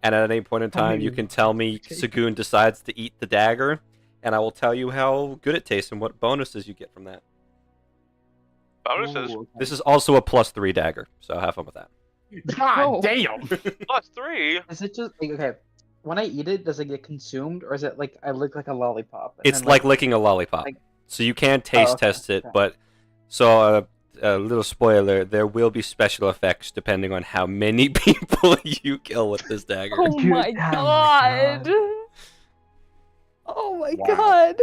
S1: and at any point in
S6: How
S1: time you
S6: many
S1: can tell me Sagoon decides to eat the dagger, and I will tell you how good it tastes and what bonuses you get from that.
S3: Bonuses
S8: Ooh, okay.
S1: This is also a +3 dagger, so have fun with that.
S2: God
S5: Oh.
S2: damn.
S3: +3.
S8: Is it just like, okay? When I eat it, does it get consumed, or is it like I lick like a lollipop? and
S1: It's
S8: then,
S1: like licking a lollipop.
S8: like-
S1: So you can taste
S8: okay,
S1: test it,
S8: okay.
S1: but so a little spoiler, there will be special effects depending on how many people you kill with this dagger.
S5: Oh my
S6: Good
S5: god.
S6: God.
S5: Oh my
S2: Wow.
S5: god.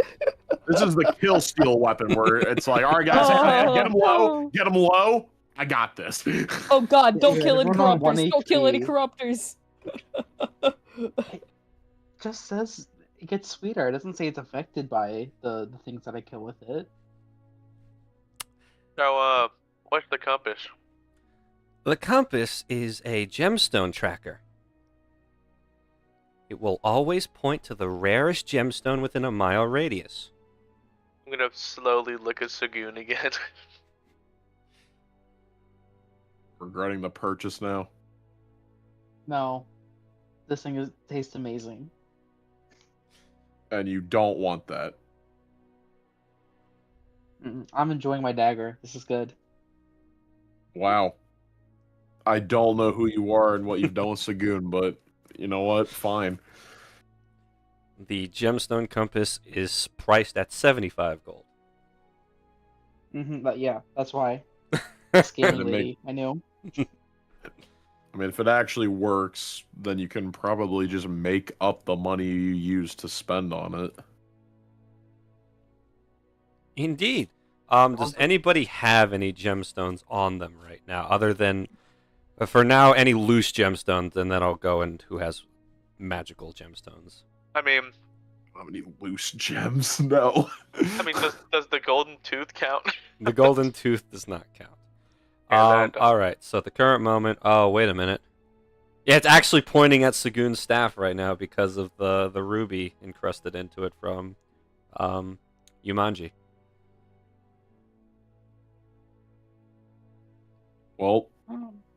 S2: This is the kill steal weapon where it's like, all right, guys, get him low, get him low. I got this.
S5: Oh god, don't
S8: Yeah,
S5: kill any
S8: everyone on
S5: corruptors.
S8: 1
S5: Don't kill any
S8: HP.
S5: corruptors.
S8: Just says it gets sweeter. It doesn't say it's affected by the things that I kill with it.
S3: So, what's the compass?
S1: The compass is a gemstone tracker. It will always point to the rarest gemstone within a mile radius.
S3: I'm gonna slowly look at Sagoon again.
S2: Regretting the purchase now.
S8: No, this thing tastes amazing.
S2: And you don't want that.
S8: I'm enjoying my dagger. This is good.
S2: Wow. I don't know who you are and what you've done with Sagoon, but you know what? Fine.
S1: The gemstone compass is priced at 75 gold.
S8: But yeah, that's why. Scaling lady, I know.
S2: I mean, if it actually works, then you can probably just make up the money you use to spend on it.
S1: Indeed. Does anybody have any gemstones on them right now, other than, for now, any loose gemstones, and then I'll go and who has magical gemstones.
S3: I mean,
S2: How many loose gems? No.
S3: does the golden tooth count?
S1: The golden tooth does not count.
S3: Yeah,
S1: All right. So at the current moment, oh wait a minute. Yeah, it's actually pointing at Sagoon's staff right now because of the ruby encrusted into it from Yumanji.
S2: Well,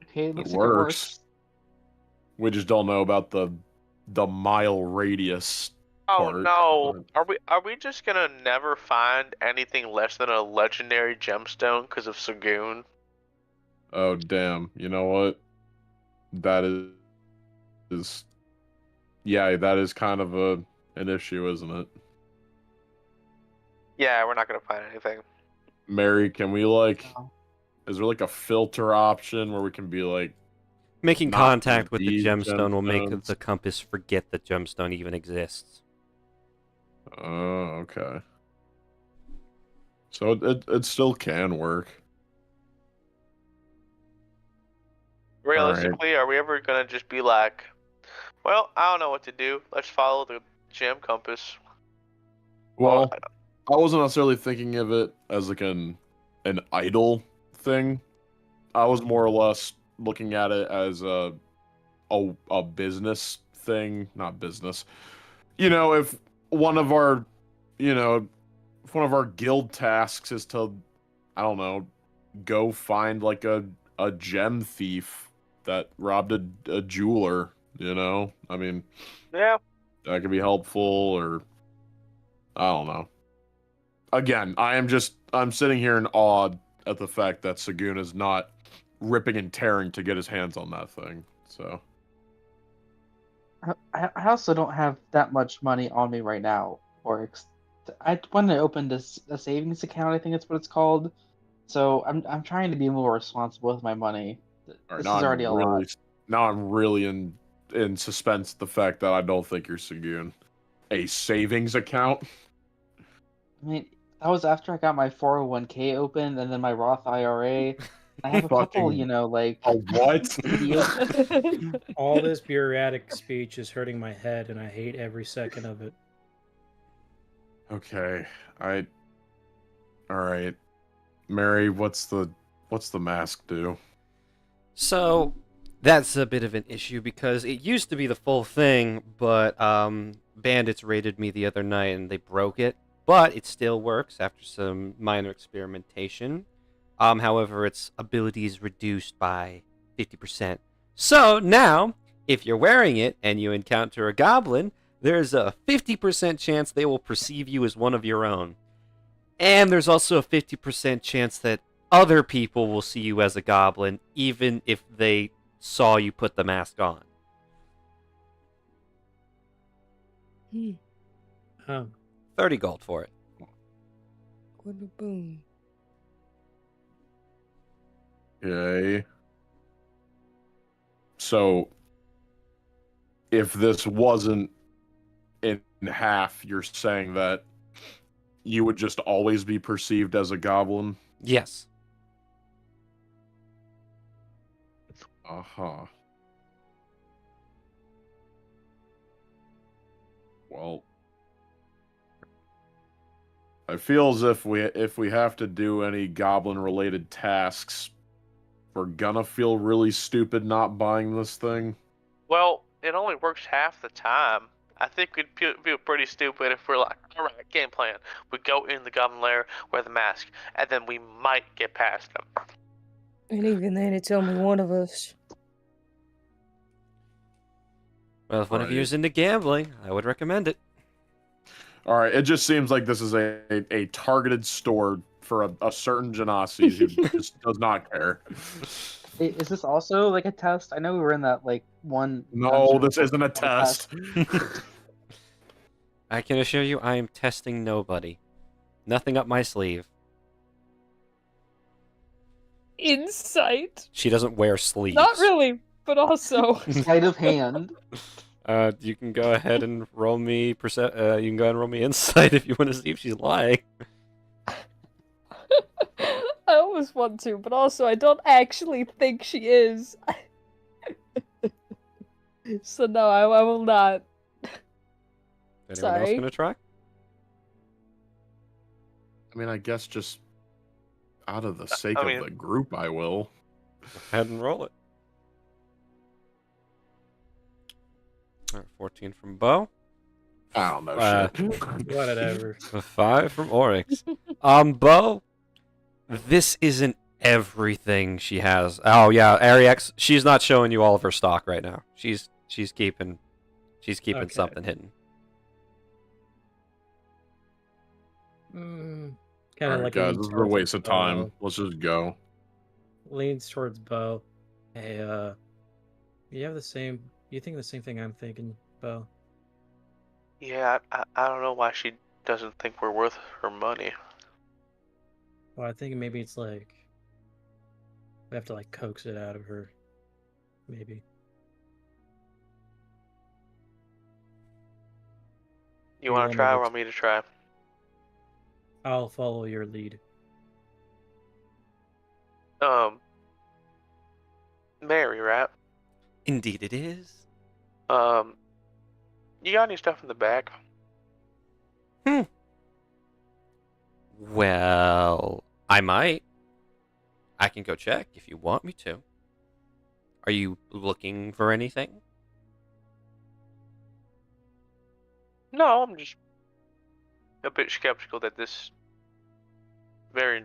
S8: Okay,
S2: it
S8: looks
S2: works. We just don't know about the mile radius.
S3: Oh
S2: part.
S3: no! Are we just gonna never find anything less than a legendary gemstone because of Sagoon?
S2: Oh damn! You know what? That is yeah, that is kind of an issue, isn't it?
S3: Yeah, we're not gonna find anything.
S2: Mary, can we like?
S8: No.
S2: Is there like a filter option where we can be like?
S1: Making
S2: Not
S1: contact with the
S2: these
S1: gemstone will make
S2: gemstones.
S1: the compass forget the gemstone even exists.
S2: Oh, okay. So it still can work.
S3: Realistically, are we ever gonna just be like, well, I don't know what to do. Let's follow the gem compass.
S2: Well, I wasn't necessarily thinking of it as like an idle thing. I was more or less looking at it as a business thing, not business. You know, if one of our guild tasks is to, I don't know, go find like a gem thief that robbed a jeweler, you know? I mean,
S3: Yeah.
S2: that could be helpful, or I don't know. Again, I'm sitting here in awe at the fact that Sagoon is not ripping and tearing to get his hands on that thing. So
S8: I also don't have that much money on me right now. When I opened a savings account, I think that's what it's called. So I'm trying to be more responsible with my money. This is already a lot.
S2: Now I'm really in suspense at the fact that I don't think you're Sagoon. A savings account?
S8: I mean, that was after I got my 401k open and then my Roth IRA. I have a couple, like
S2: a what?
S4: All this bureaucratic speech is hurting my head, and I hate every second of it.
S2: Okay, all right. Mary, what's the mask do?
S1: So that's a bit of an issue because it used to be the full thing, but bandits raided me the other night and they broke it. But it still works after some minor experimentation. However, its ability is reduced by 50%. So now, if you're wearing it and you encounter a goblin, there's a 50% chance they will perceive you as one of your own. And there's also a 50% chance that other people will see you as a goblin, even if they saw you put the mask on.
S4: Oh.
S1: 30 gold for it.
S9: What a boom.
S2: Okay. So, if this wasn't an half, you're saying that you would just always be perceived as a goblin?
S1: Yes.
S2: Uh-huh. Well, I feel as if we have to do any goblin-related tasks, we're gonna feel really stupid not buying this thing.
S3: Well, it only works half the time. I think we'd feel pretty stupid if we're like, all right, game plan. We go in the goblin lair, wear the mask, and then we might get past them.
S9: And even then, it's only one of us.
S1: Well, if one of you
S2: Right.
S1: is into gambling, I would recommend it.
S2: All right, it just seems like this is a targeted store for a certain Genasi who just does not care.
S8: Is this also like a test? I know we were in that like one.
S2: No,
S8: dungeon
S2: this isn't a
S8: called
S2: test.
S1: I can assure you, I am testing nobody. Nothing up my sleeve.
S5: Insight.
S1: She doesn't wear sleeves.
S5: Not really, but also.
S8: Sleight of hand.
S1: You can go ahead and roll me you can go ahead and roll me insight if you want to see if she's lying.
S5: I almost want to, but also I don't actually think she is. So no, I will not.
S1: Anyone else
S5: Sorry.
S1: gonna try?
S2: I mean, I guess just out of the sake of the group, I will.
S1: Go ahead and roll it. All right, 14 from Bo.
S2: I don't know shit.
S4: Whatever.
S1: A 5 from Oryx. Bo, this isn't everything she has. Oh yeah, Ariex, she's not showing you all of her stock right now. She's keeping
S4: Okay.
S1: something hidden.
S4: Kind
S2: All
S4: of
S2: right,
S4: like
S2: guys,
S4: leans
S2: this is a
S4: towards
S2: waste of time.
S4: Bo.
S2: Let's just go.
S4: Leans towards Bo. Hey, you have the same. You think the same thing I'm thinking, Bo?
S3: Yeah, I don't know why she doesn't think we're worth her money.
S4: Well, I think maybe it's like we have to like coax it out of her. Maybe.
S3: You want
S4: want
S3: to
S4: me
S3: try
S4: to
S3: or want me to try?
S4: I'll follow your lead.
S3: Mary, right?
S1: Indeed it is.
S3: You got any stuff in the bag?
S1: Well, I might. I can go check if you want me to. Are you looking for anything?
S3: No, I'm just a bit skeptical that this very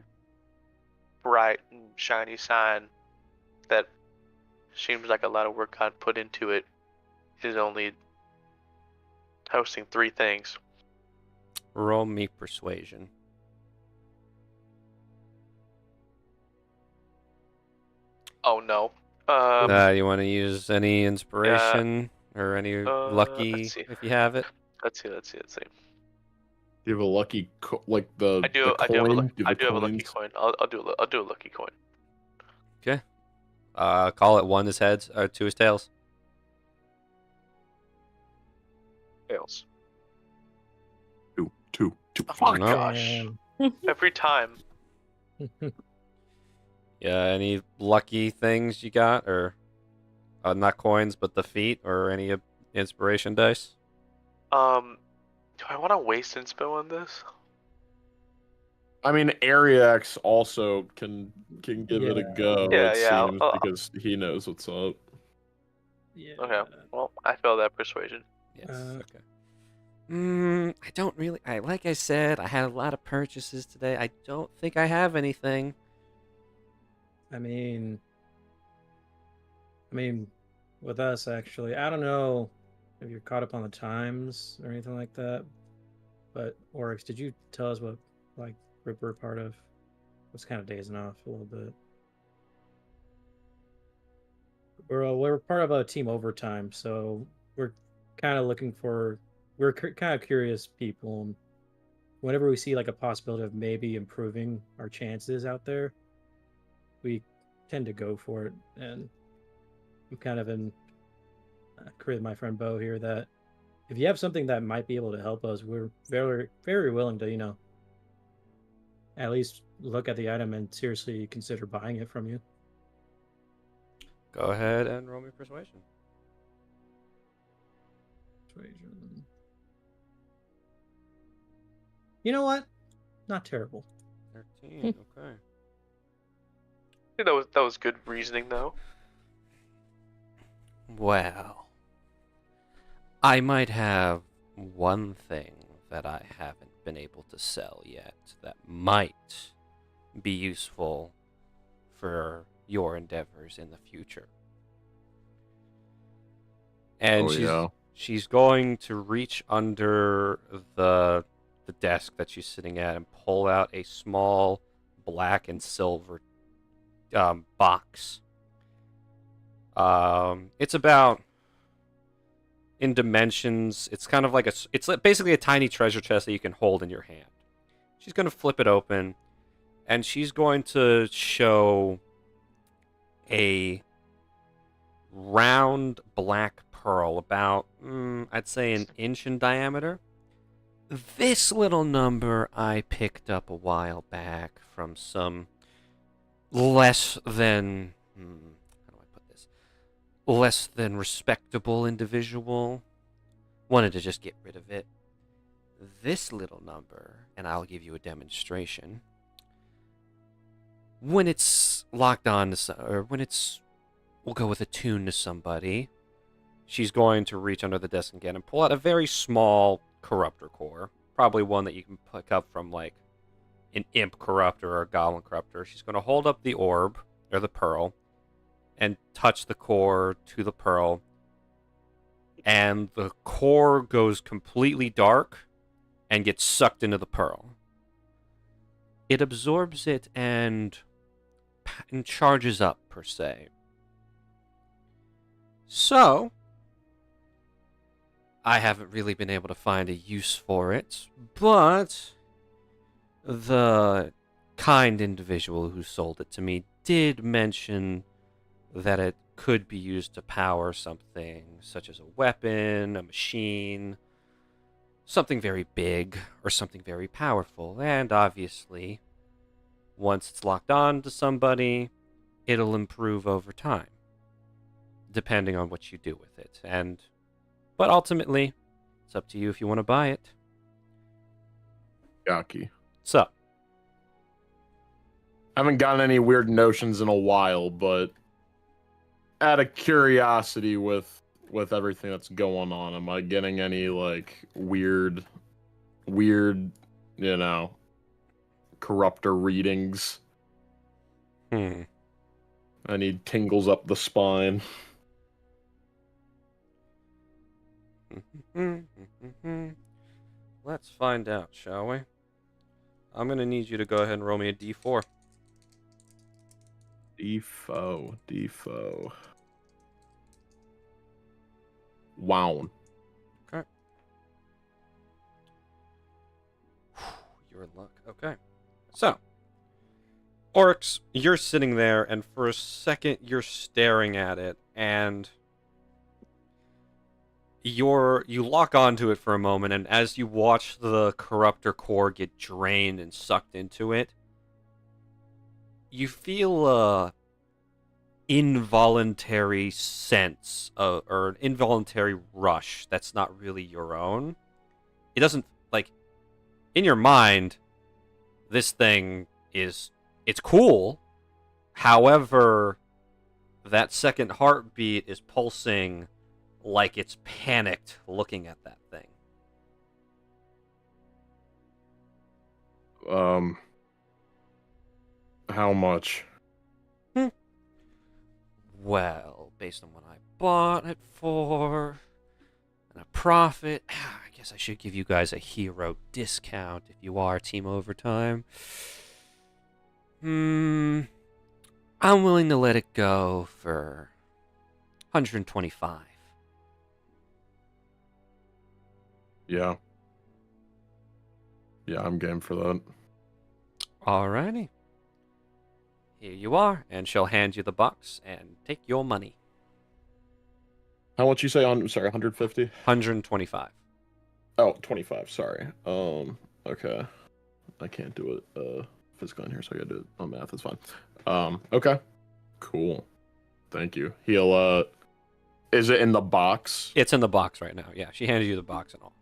S3: bright and shiny sign that seems like a lot of work got put into it is only hosting 3 things.
S1: Roll me persuasion.
S3: Oh no.
S1: You want to use any inspiration or any lucky
S3: let's see.
S1: if you have it?
S3: Let's see.
S2: Do you have a lucky like the
S3: I do.
S2: the
S3: I do have a.
S2: coin?
S3: I do have a lucky
S2: coins?
S3: coin. I'll do a lucky coin.
S1: Okay. Call it 1 is heads, or 2 is tails.
S3: Tails.
S2: Two.
S3: Oh
S2: Fuck.
S3: my gosh! Every time.
S1: Yeah, any lucky things you got, or not coins, but the feet, or any inspiration dice?
S3: Do I want to waste inspo on this?
S2: I mean, Ariax also can give it a go.
S3: Yeah,
S2: it
S3: yeah,
S2: seems because he knows what's up.
S4: Yeah.
S3: Okay. Well, I failed that persuasion.
S1: Yes. Okay. I don't really. Like I said, I had a lot of purchases today. I don't think I have anything.
S4: I mean, with us actually, I don't know if you're caught up on the times or anything like that. But Oryx, did you tell us what like group we're part of? Was kind of dazing off a little bit. We're part of a team overtime, so we're kind of looking for. We're kind of curious people. And whenever we see like a possibility of maybe improving our chances out there, we tend to go for it. And I'm kind of in agree with my friend Bo here that if you have something that might be able to help us, we're very, very willing to, at least look at the item and seriously consider buying it from you.
S1: Go ahead and roll me persuasion.
S4: Persuasion. You know what? Not terrible.
S1: 13. Okay.
S3: That was good reasoning, though.
S1: Well, I might have one thing that I haven't been able to sell yet that might be useful for your endeavors in the future. And she's going to reach under the desk that she's sitting at and pull out a small black and silver box. It's about, in dimensions, it's kind of like it's basically a tiny treasure chest that you can hold in your hand. She's going to flip it open, and she's going to show a round black pearl, about, I'd say, an inch in diameter. This little number I picked up a while back from some less than, how do I put this? Less than respectable individual. Wanted to just get rid of it. This little number, and I'll give you a demonstration. When it's locked on to, or when it's, we'll go with a tune to somebody, she's going to reach under the desk again and pull out a very small corruptor core. Probably one that you can pick up from, like, an imp corruptor or a goblin corruptor. She's going to hold up the orb, or the pearl, and touch the core to the pearl. And the core goes completely dark and gets sucked into the pearl. It absorbs it and charges up, per se. So, I haven't really been able to find a use for it, but the kind individual who sold it to me did mention that it could be used to power something such as a weapon, a machine, something very big, or something very powerful. And obviously, once it's locked on to somebody, it'll improve over time, depending on what you do with it. But ultimately, it's up to you if you want to buy it.
S2: Yaki.
S1: So,
S2: I haven't gotten any weird notions in a while, but out of curiosity with everything that's going on, am I getting any, like, weird, corruptor readings? Any tingles up the spine?
S1: Let's find out, shall we? I'm going to need you to go ahead and roll me a d4.
S2: D4. Wow.
S1: Okay. Your luck. Okay. So, Oryx, you're sitting there, and for a second you're staring at it, and you lock onto it for a moment, and as you watch the corruptor core get drained and sucked into it, you feel a involuntary sense of, or an involuntary rush that's not really your own. It doesn't, like, in your mind, this thing it's cool. However, that second heartbeat is pulsing like it's panicked looking at that thing.
S2: How much?
S1: Well, based on what I bought it for, and a profit, I guess I should give you guys a hero discount if you are Team Overtime. I'm willing to let it go for 125.
S2: Yeah. Yeah, I'm game for that.
S1: Alrighty. Here you are, and she'll hand you the box and take your money.
S2: How much you say on? Sorry, 150.
S1: 125.
S2: Oh, 25. Sorry. Okay. I can't do it physical in here, so I gotta do it on math. It's fine. Okay. Cool. Thank you. He'll is it in the box?
S1: It's in the box right now. Yeah, she handed you the box and all.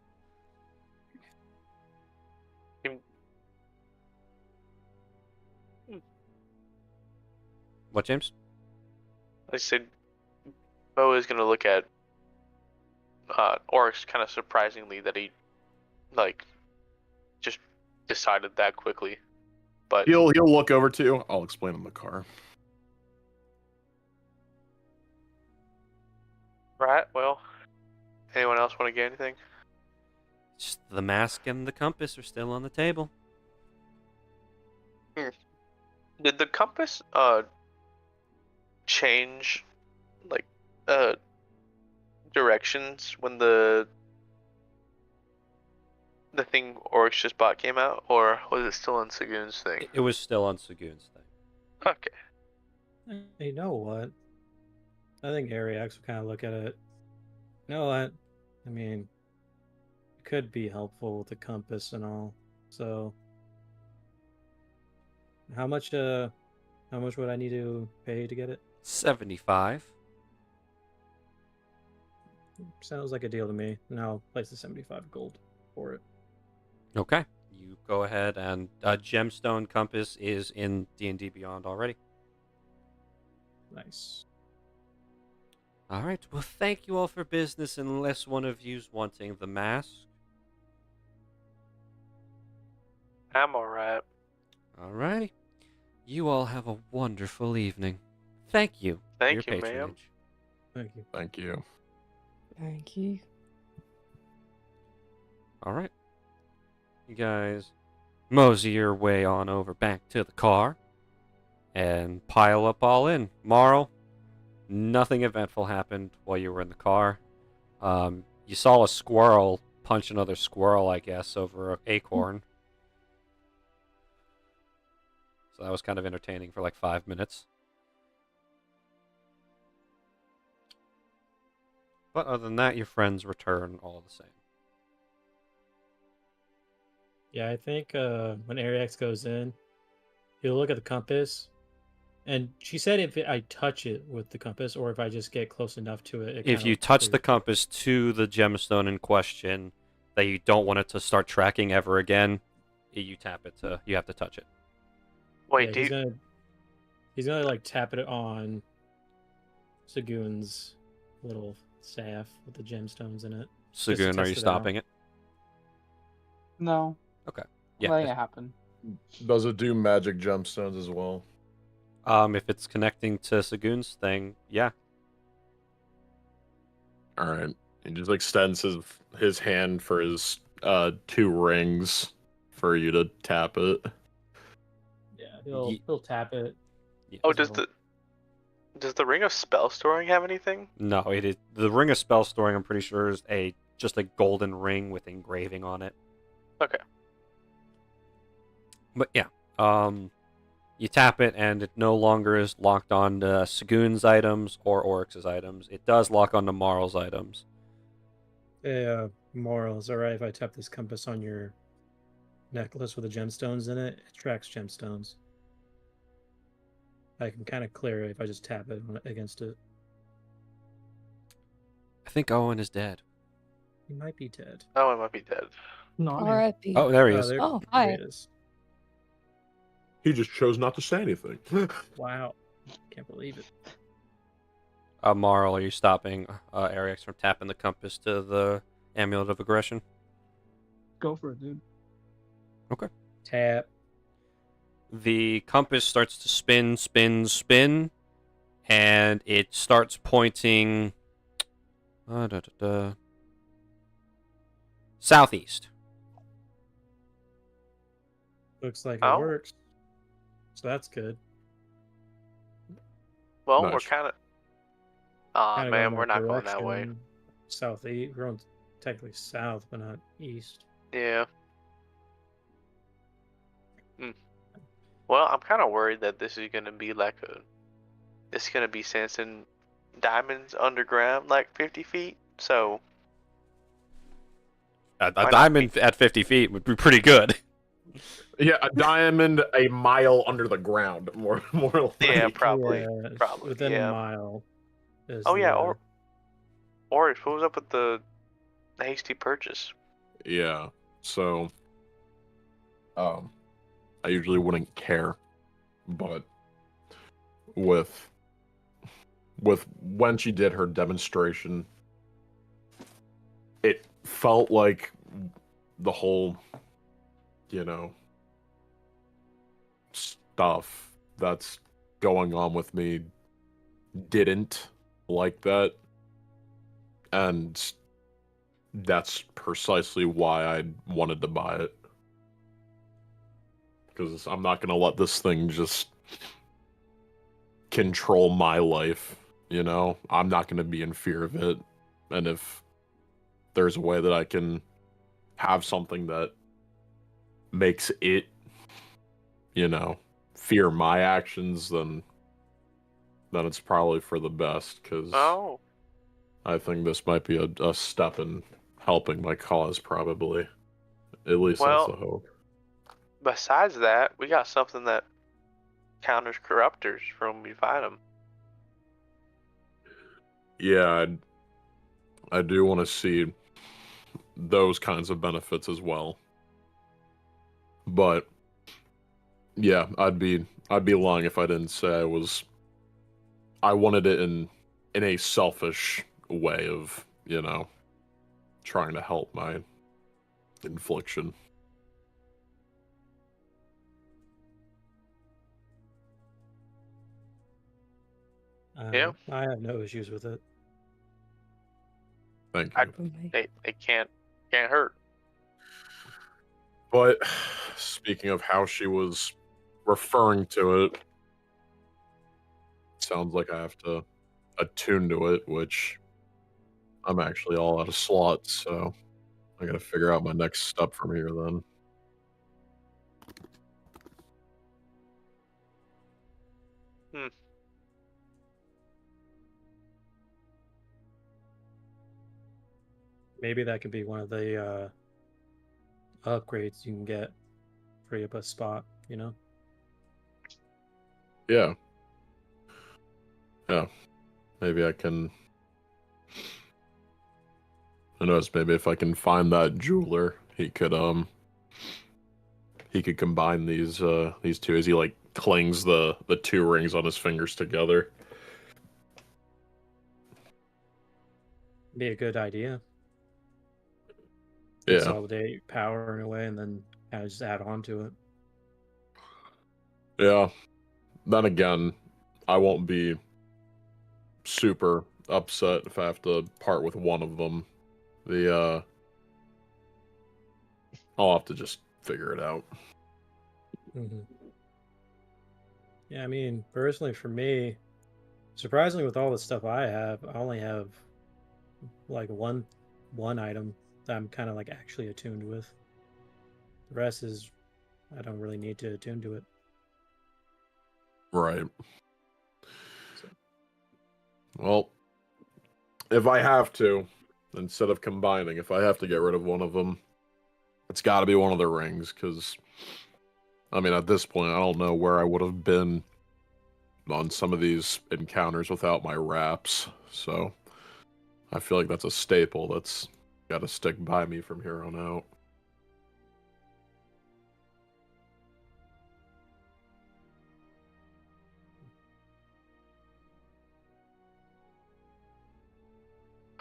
S1: What, James?
S3: I said Bo is gonna look at Oryx kind of surprisingly that he like just decided that quickly. But
S2: He'll look over too. I'll explain on the car.
S3: right, well, anyone else want to get anything?
S1: Just the mask and the compass are still on the table.
S3: Did the compass change like directions when the thing Oryx just bought came out, or was it still on Sagoon's thing?
S1: It was still on Sagoon's thing.
S3: Okay.
S4: You know what? I think Ariax will kind of look at it. You know what? I mean, it could be helpful with the compass and all. So, how much would I need to pay to get it?
S1: 75.
S4: Sounds like a deal to me. And I'll place the 75 gold for it.
S1: Okay. You go ahead and gemstone compass is in D&D Beyond already.
S4: Nice.
S1: All right. Well, thank you all for business unless one of you's wanting the mask.
S3: I'm alright.
S1: All righty. You all have a wonderful evening. Thank you
S3: Thank
S1: for your
S3: you, ma'am.
S1: patronage.
S4: Thank you.
S2: Thank you.
S9: Thank you.
S1: All right. You guys mosey your way on over back to the car and pile up all in. Marl, nothing eventful happened while you were in the car. You saw a squirrel punch another squirrel, I guess, over an acorn. So that was kind of entertaining for like 5 minutes. But other than that, your friends return all the same.
S4: Yeah, I think when Ariax goes in, he'll look at the compass. And she said if I touch it with the compass or if I just get close enough to it.
S1: If you touch the compass to the gemstone in question that you don't want it to start tracking ever again, you tap it to, you have to touch it.
S3: Wait,
S4: yeah, he's gonna like tap it on Sagoon's little staff with the gemstones in it.
S1: Sagoon, are you stopping it?
S8: No.
S1: Okay.
S8: Yeah.
S1: Yeah.
S8: Letting it happen.
S2: Does it do magic gemstones as well?
S1: If it's connecting to Sagoon's thing, yeah.
S2: All right. He just extends his hand for his 2 rings for you to tap it.
S4: Yeah, he'll tap it.
S1: Yeah.
S3: Oh, does the ring of spell storing have anything?
S1: No, it is the ring of spell storing. I'm pretty sure is just a golden ring with engraving on it.
S3: Okay.
S1: But yeah, you tap it and it no longer is locked on to Sagoon's items or Oryx's items. It does lock onto Marl's items.
S4: Hey, Moral, is it alright if I tap this compass on your necklace with the gemstones in it? It tracks gemstones. I can kind of clear it if I just tap it against it.
S1: I think Owen is dead.
S4: He might be dead.
S3: Oh, it might be dead.
S6: No,
S9: R.I.P.
S1: Oh, there he is.
S9: Oh,
S4: there
S9: hi.
S4: he is.
S2: He just chose not to say anything.
S4: Wow. Can't believe it.
S1: Marl, are you stopping Ariax from tapping the compass to the Amulet of Aggression?
S6: Go for it, dude.
S1: Okay.
S4: Tap.
S1: The compass starts to spin, and it starts pointing southeast.
S4: Looks like
S3: Oh.
S4: it works. So that's good.
S3: Well,
S2: Nice.
S3: we're kind of.
S4: Kinda
S3: Man,
S4: going
S3: we're
S4: that
S3: not going that way.
S4: direction. Southeast. We're going technically south, but not east.
S3: Yeah. Well, I'm kind of worried that this is gonna be like it's gonna be Sanson diamonds underground, like 50 feet. So
S1: A diamond at 50 feet would be pretty good.
S2: Yeah, a diamond a mile under the ground, more like.
S3: Yeah, probably.
S4: Yeah,
S3: Probably.
S4: within
S3: Yeah.
S4: a mile. Is
S3: Oh yeah,
S4: the,
S3: or what was up with the hasty purchase?
S2: Yeah. So, I usually wouldn't care, but with when she did her demonstration, it felt like the whole, stuff that's going on with me didn't like that. And that's precisely why I wanted to buy it. Because I'm not going to let this thing just control my life, I'm not going to be in fear of it. And if there's a way that I can have something that makes it, fear my actions, then it's probably for the best, because I think this might be a step in helping my cause, probably. At least that's the hope.
S3: Besides that, we got something that counters corruptors from when we fight them.
S2: Yeah, I do want to see those kinds of benefits as well. But yeah, I'd be lying if I didn't say I wanted it in a selfish way of, trying to help my infliction.
S3: Yeah.
S4: I have no issues with it.
S2: Thank you.
S3: They can't hurt.
S2: But speaking of how she was referring to it, sounds like I have to attune to it, which I'm actually all out of slots, so I gotta figure out my next step from here then.
S4: Maybe that could be one of the upgrades you can get, free up a spot,
S2: Yeah. Maybe I can. Who knows? Maybe if I can find that jeweler, he could combine these two as he clings the two rings on his fingers together.
S4: Be a good idea.
S2: Yeah.
S4: Consolidate power in a way, and then kind of just add on to it.
S2: Yeah. Then again, I won't be super upset if I have to part with one of them. I'll have to just figure it out.
S4: Mm-hmm. Yeah, I mean, personally for me, surprisingly, with all the stuff I have, I only have like one item that I'm kind of like actually attuned with. The rest is I don't really need to attune to it.
S2: Right. Well, if I have to, instead of combining, if I have to get rid of one of them, it's got to be one of the rings, because, I mean, at this point, I don't know where I would have been on some of these encounters without my wraps, so I feel like that's a staple that's got to stick by me from here on out.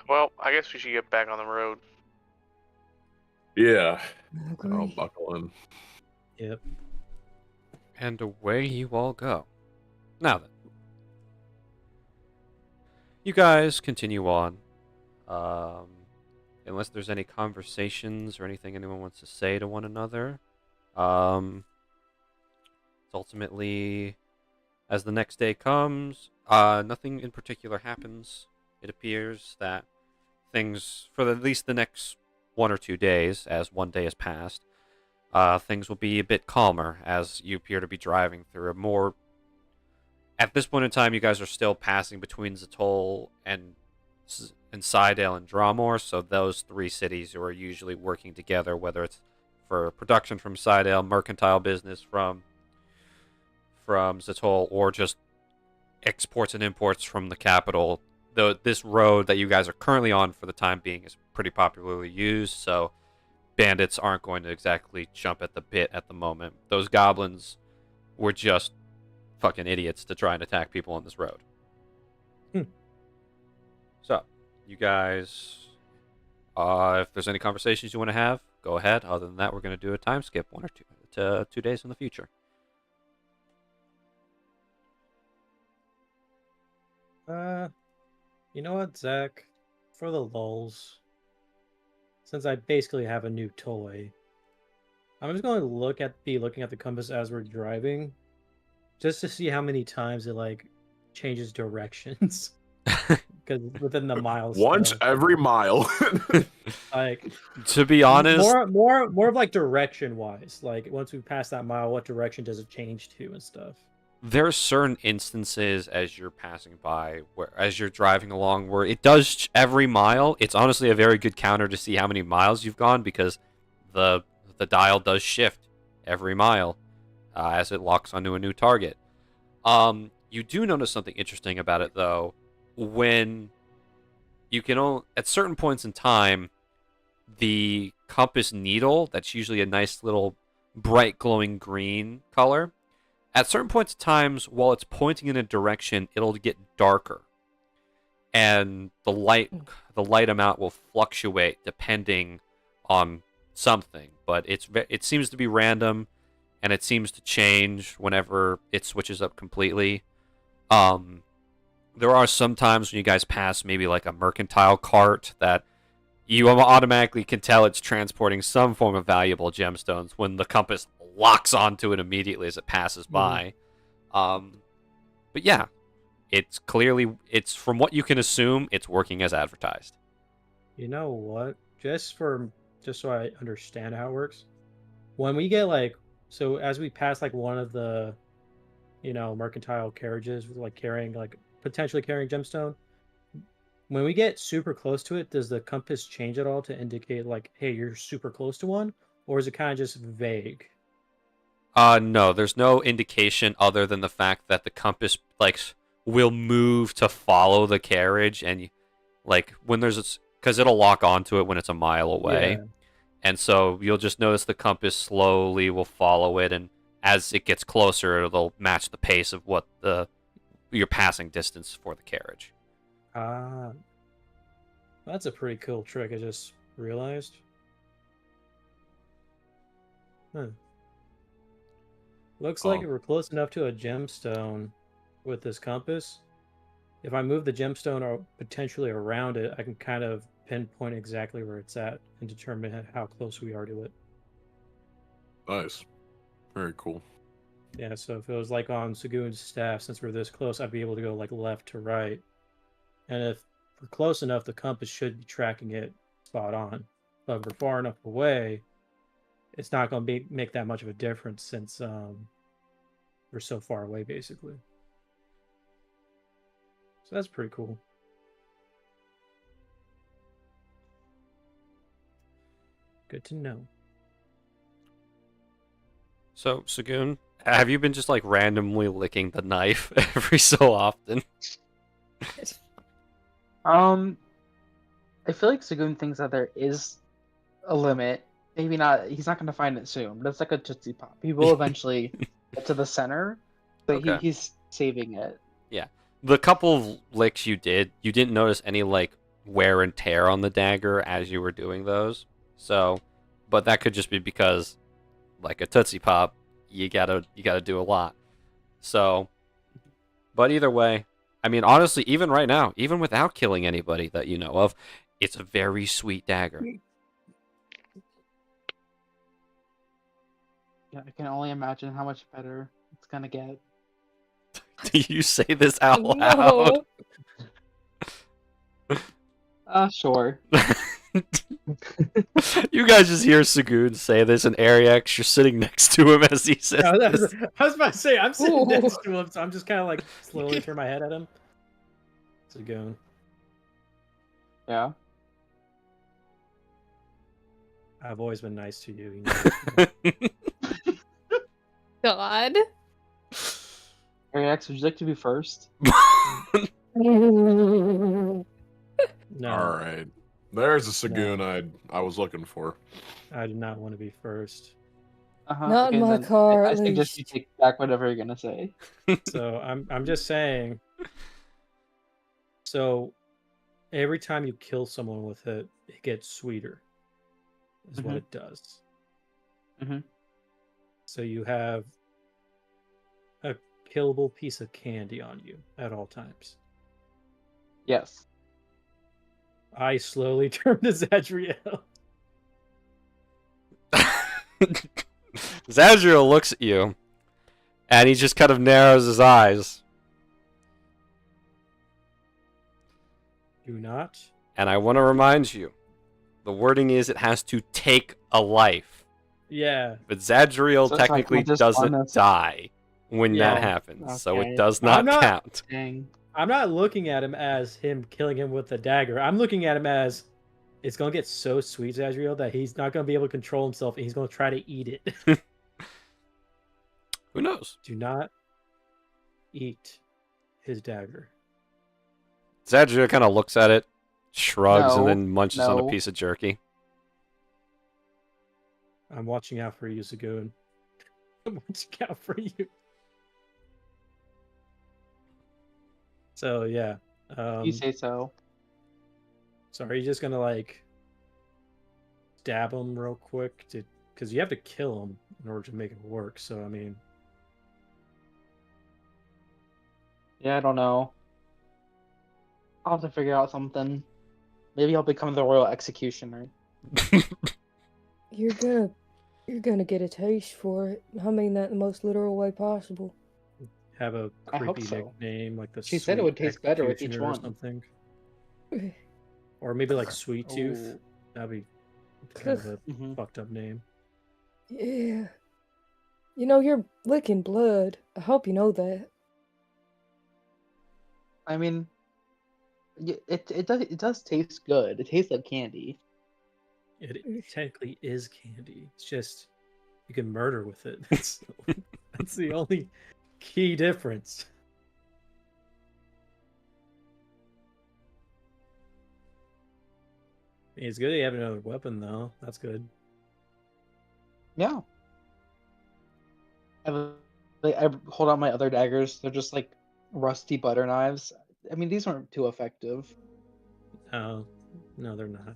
S3: Well, I guess we should get back on the road.
S2: Yeah. I'll buckle in.
S4: Yep.
S1: And away you all go. Now then. You guys continue on. Unless there's any conversations or anything anyone wants to say to one another. It's ultimately, as the next day comes, nothing in particular happens. It appears that things, for at least the next 1 or 2 days, as one day has passed, things will be a bit calmer as you appear to be driving through a more... At this point in time, you guys are still passing between Zatol and and Sidale and Drawmore. So those 3 cities who are usually working together, whether it's for production from Sidale, mercantile business from Zatol, or just exports and imports from the capital. Though this road that you guys are currently on for the time being is pretty popularly used, so bandits aren't going to exactly jump at the bit at the moment. Those goblins were just fucking idiots to try and attack people on this road. So, you guys, if there's any conversations you want to have, go ahead. Other than that, we're going to do a time skip 1 or 2 days in the future.
S4: You know what, Zach? For the lulz, since I basically have a new toy, I'm just going to be looking at the compass as we're driving, just to see how many times it like changes directions. Because within the miles,
S2: once every mile.
S4: Like,
S1: to be honest,
S4: more of like direction wise. Like once we pass that mile, what direction does it change to and stuff?
S1: there are certain instances as you're passing by, where as you're driving along, where it does every mile. It's honestly a very good counter to see how many miles you've gone, because the dial does shift every mile as it locks onto a new target. You do notice something interesting about it, though, when you can at certain points in time, the compass needle, that's usually a nice little bright glowing green color, at certain points in times, while it's pointing in a direction, it'll get darker, and the light amount will fluctuate depending on something, but it seems to be random, and it seems to change whenever it switches up completely. There are some times when you guys pass maybe like a mercantile cart that you automatically can tell it's transporting some form of valuable gemstones when the compass locks onto it immediately as it passes by. But yeah, it's from what you can assume, it's working as advertised.
S4: You know what? Just so I understand how it works, when we get so as we pass one of the, mercantile carriages with potentially carrying gemstone, when we get super close to it, does the compass change at all to indicate hey, you're super close to one, or is it kind of just vague?
S1: No, there's no indication other than the fact that the compass will move to follow the carriage, and when there's because it'll lock onto it when it's a mile away.
S4: Yeah.
S1: And so you'll just notice the compass slowly will follow it, and as it gets closer, it'll match the pace of what your passing distance for the carriage.
S4: That's a pretty cool trick, I just realized. Looks like if we're close enough to a gemstone with this compass, if I move the gemstone or potentially around it, I can kind of pinpoint exactly where it's at and determine how close we are to it.
S2: Nice. Very cool.
S4: Yeah, so if it was on Sagoon's staff, since we're this close, I'd be able to go left to right. And if we're close enough, the compass should be tracking it spot on. But if we're far enough away, it's not going to make that much of a difference, since we're so far away, basically. So that's pretty cool. Good to know.
S1: So, Sagoon, have you been just randomly licking the knife every so often?
S8: I feel like Sagoon thinks that there is a limit. Maybe not. He's not going to find it soon, but it's like a Tootsie Pop. He will eventually get to the center, but
S1: Okay.
S8: he's saving it.
S1: Yeah. The couple of licks you didn't notice any wear and tear on the dagger as you were doing those. So, but that could just be because a Tootsie Pop, you gotta do a lot. So, but either way, I mean, honestly, even right now, even without killing anybody that you know of, it's a very sweet dagger.
S8: Yeah, I can only imagine how much better it's gonna get.
S1: Do you say this out loud?
S8: Sure.
S1: You guys just hear Sagoon say this, and Ariax, you're sitting next to him as he says this.
S4: I was about to say, I'm sitting next to him, so I'm just kind of slowly turn my head at him. Sagoon.
S8: Yeah.
S4: I've always been nice to you. You know.
S5: God.
S8: Ariax, would you like to be first?
S4: No,
S2: All right. There's a Sagoon I was looking for.
S4: I do not want to be first.
S9: Not in my car,
S8: I
S9: at
S8: suggest you
S9: least.
S8: take back whatever you're gonna say.
S4: So I'm just saying. So every time you kill someone with it, it gets sweeter. Is what it does.
S8: Mhm.
S4: So you have a killable piece of candy on you at all times.
S8: Yes.
S4: I slowly turn to Zadriel.
S1: Zadriel looks at you, and he just kind of narrows his eyes.
S4: Do not.
S1: And I want to remind you, the wording is it has to take a life.
S4: Yeah.
S1: But Zadriel
S8: So it's like,
S1: technically
S8: we'll just
S1: doesn't
S8: run this-
S1: die when that
S4: Yeah.
S1: happens, so
S8: Okay.
S1: it does not
S4: I'm not-
S1: count.
S8: Dang.
S4: I'm not looking at him as him killing him with the dagger. I'm looking at him as it's going to get so sweet, Zadriel, that he's not going to be able to control himself and he's going to try to eat it.
S1: Who knows?
S4: Do not eat his dagger.
S1: Zadriel kind of looks at it, shrugs, and
S8: No,
S1: then munches on a
S8: no.
S1: piece of jerky.
S4: I'm watching out for you, Zagoon. I'm watching out for you. So, yeah.
S8: You say so.
S4: So are you just gonna like stab him real quick because you have to kill him in order to make it work? So I mean,
S8: Yeah, I don't know. I'll have to figure out something. Maybe I'll become the royal executioner.
S9: You're gonna get a taste for it. I mean that in the most literal way possible.
S4: have a
S8: I hope
S4: creepy
S8: so.
S4: nickname like the
S8: She said it
S4: Sweet
S8: would taste better with each
S4: Executioner or
S8: one.
S4: something, or maybe like Sweet Tooth.
S8: Ooh.
S4: That'd be kind of a
S8: Mhm.
S4: fucked up name.
S9: Yeah. You know, you're licking blood. I hope you know that.
S8: I mean, it does taste good. It tastes like candy.
S4: It technically is candy. It's just you can murder with it. That's the only key difference. It's good you have another weapon though. That's good.
S8: Yeah. I hold out my other daggers. They're just like rusty butter knives. I mean, these weren't too effective.
S4: No, they're not.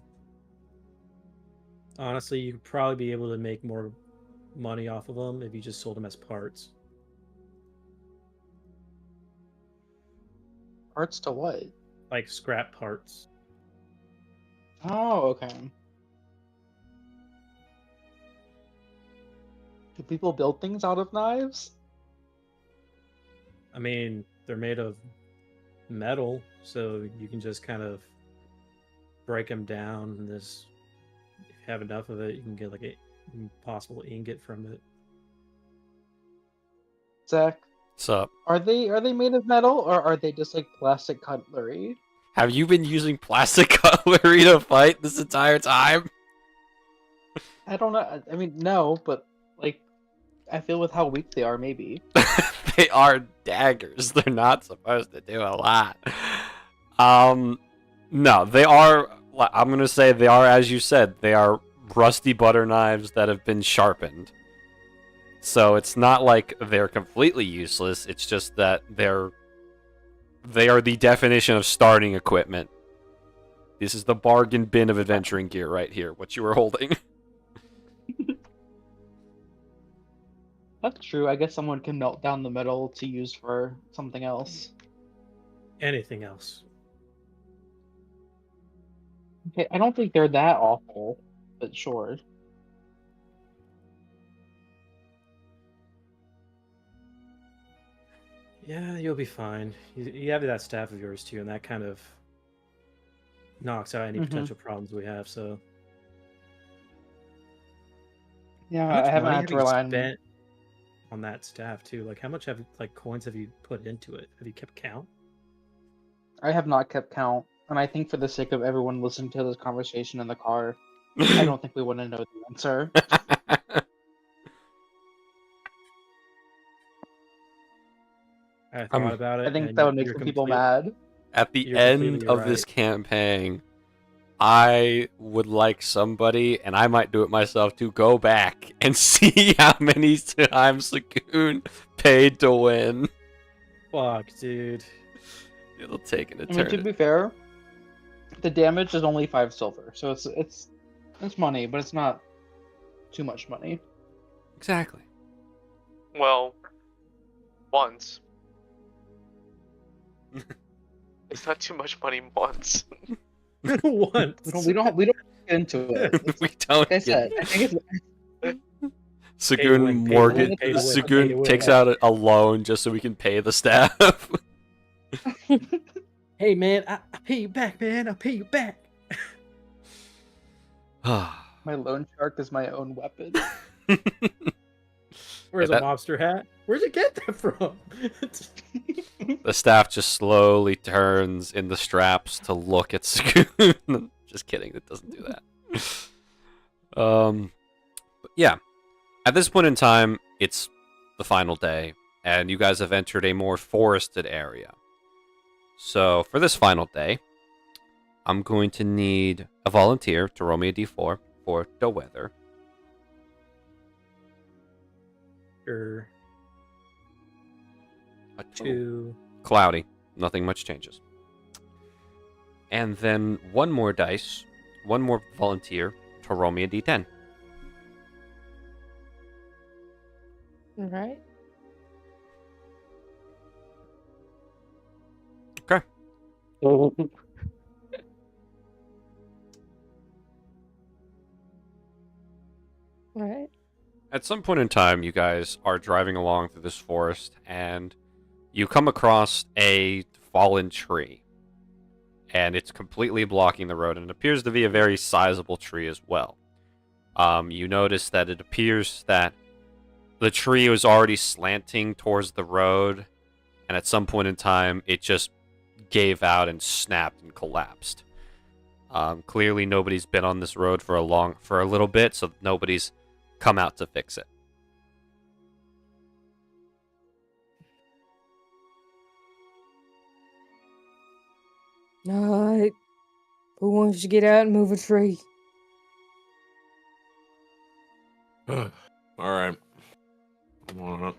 S4: Honestly, you could probably be able to make more money off of them if you just sold them as parts.
S8: Parts to what?
S4: Like scrap parts.
S8: Oh, okay. Do people build things out of knives?
S4: I mean, they're made of metal, so you can just kind of break them down. And if you have enough of it, you can get like a possible ingot from it.
S8: Zach,
S1: What's up?
S8: are they made of metal or are they just like plastic cutlery?
S1: Have you been using plastic cutlery to fight this entire time?
S8: I don't know. I mean, no, but like, I feel with how weak they are, maybe.
S1: They are daggers. They're not supposed to do a lot. No, they are. I'm gonna say they are, as you said, they are rusty butter knives that have been sharpened. So it's not like they're completely useless. It's just that they are the definition of starting equipment. This is the bargain bin of adventuring gear right here. What you were holding.
S8: That's true. I guess someone can melt down the metal to use for something else.
S4: Anything else?
S8: Okay, I don't think they're that awful, but sure.
S4: Yeah, you'll be fine. You have that staff of yours too, and that kind of knocks out any potential problems we have. So,
S8: Yeah,
S4: how much
S8: I haven't
S4: money
S8: had
S4: have
S8: to
S4: you
S8: rely on.
S4: spent on that staff too? Like, how much coins have you put into it? Have you kept count?
S8: I have not kept count. And I think for the sake of everyone listening to this conversation in the car, I don't think we want to know the answer.
S4: I thought about it.
S8: I think
S4: and
S8: that would make
S4: you're
S8: some people
S4: complete-
S8: mad.
S1: At the
S4: You're
S1: end
S4: completely
S1: of this
S4: right.
S1: campaign, I would like somebody, and I might do it myself, to go back and see how many times Lagoon paid to win.
S4: Fuck, dude.
S1: It'll take an
S8: I mean, to
S1: eternity.
S8: be fair, the damage is only 5 silver, so it's money, but it's not too much money.
S1: Exactly.
S3: Well, once. It's not too much money once.
S4: Once.
S8: We don't get into it.
S1: We don't.
S8: Like I said, I think it's
S1: Sagoon
S4: Pay to win,
S1: mortgage.
S4: pay to win, pay to
S1: Sagoon
S4: win.
S1: takes out a loan just so we can pay the staff.
S4: Hey, man, I pay you back, man. I'll pay you back.
S8: my loan shark is my own weapon.
S4: Where's
S1: Yeah,
S4: a mobster hat? Where'd you get that from?
S1: The staff just slowly turns in the straps to look at Sagoon. Just kidding, it doesn't do that. But yeah. At this point in time, it's the final day, and you guys have entered a more forested area. So for this final day, I'm going to need a volunteer to roll me a d4 for the weather.
S4: Sure.
S1: A
S4: 2.
S1: Cloudy. Nothing much changes. And then one more dice, one more volunteer to roll me a d10.
S9: All right.
S1: Okay.
S9: All right.
S1: At some point in time, you guys are driving along through this forest, and you come across a fallen tree. And it's completely blocking the road, and it appears to be a very sizable tree as well. You notice that it appears that the tree was already slanting towards the road, and at some point in time, it just gave out and snapped and collapsed. Clearly, nobody's been on this road for a little bit, so nobody's come out to fix it.
S9: All right. Who wants to get out and move a tree?
S2: All right. Come on up.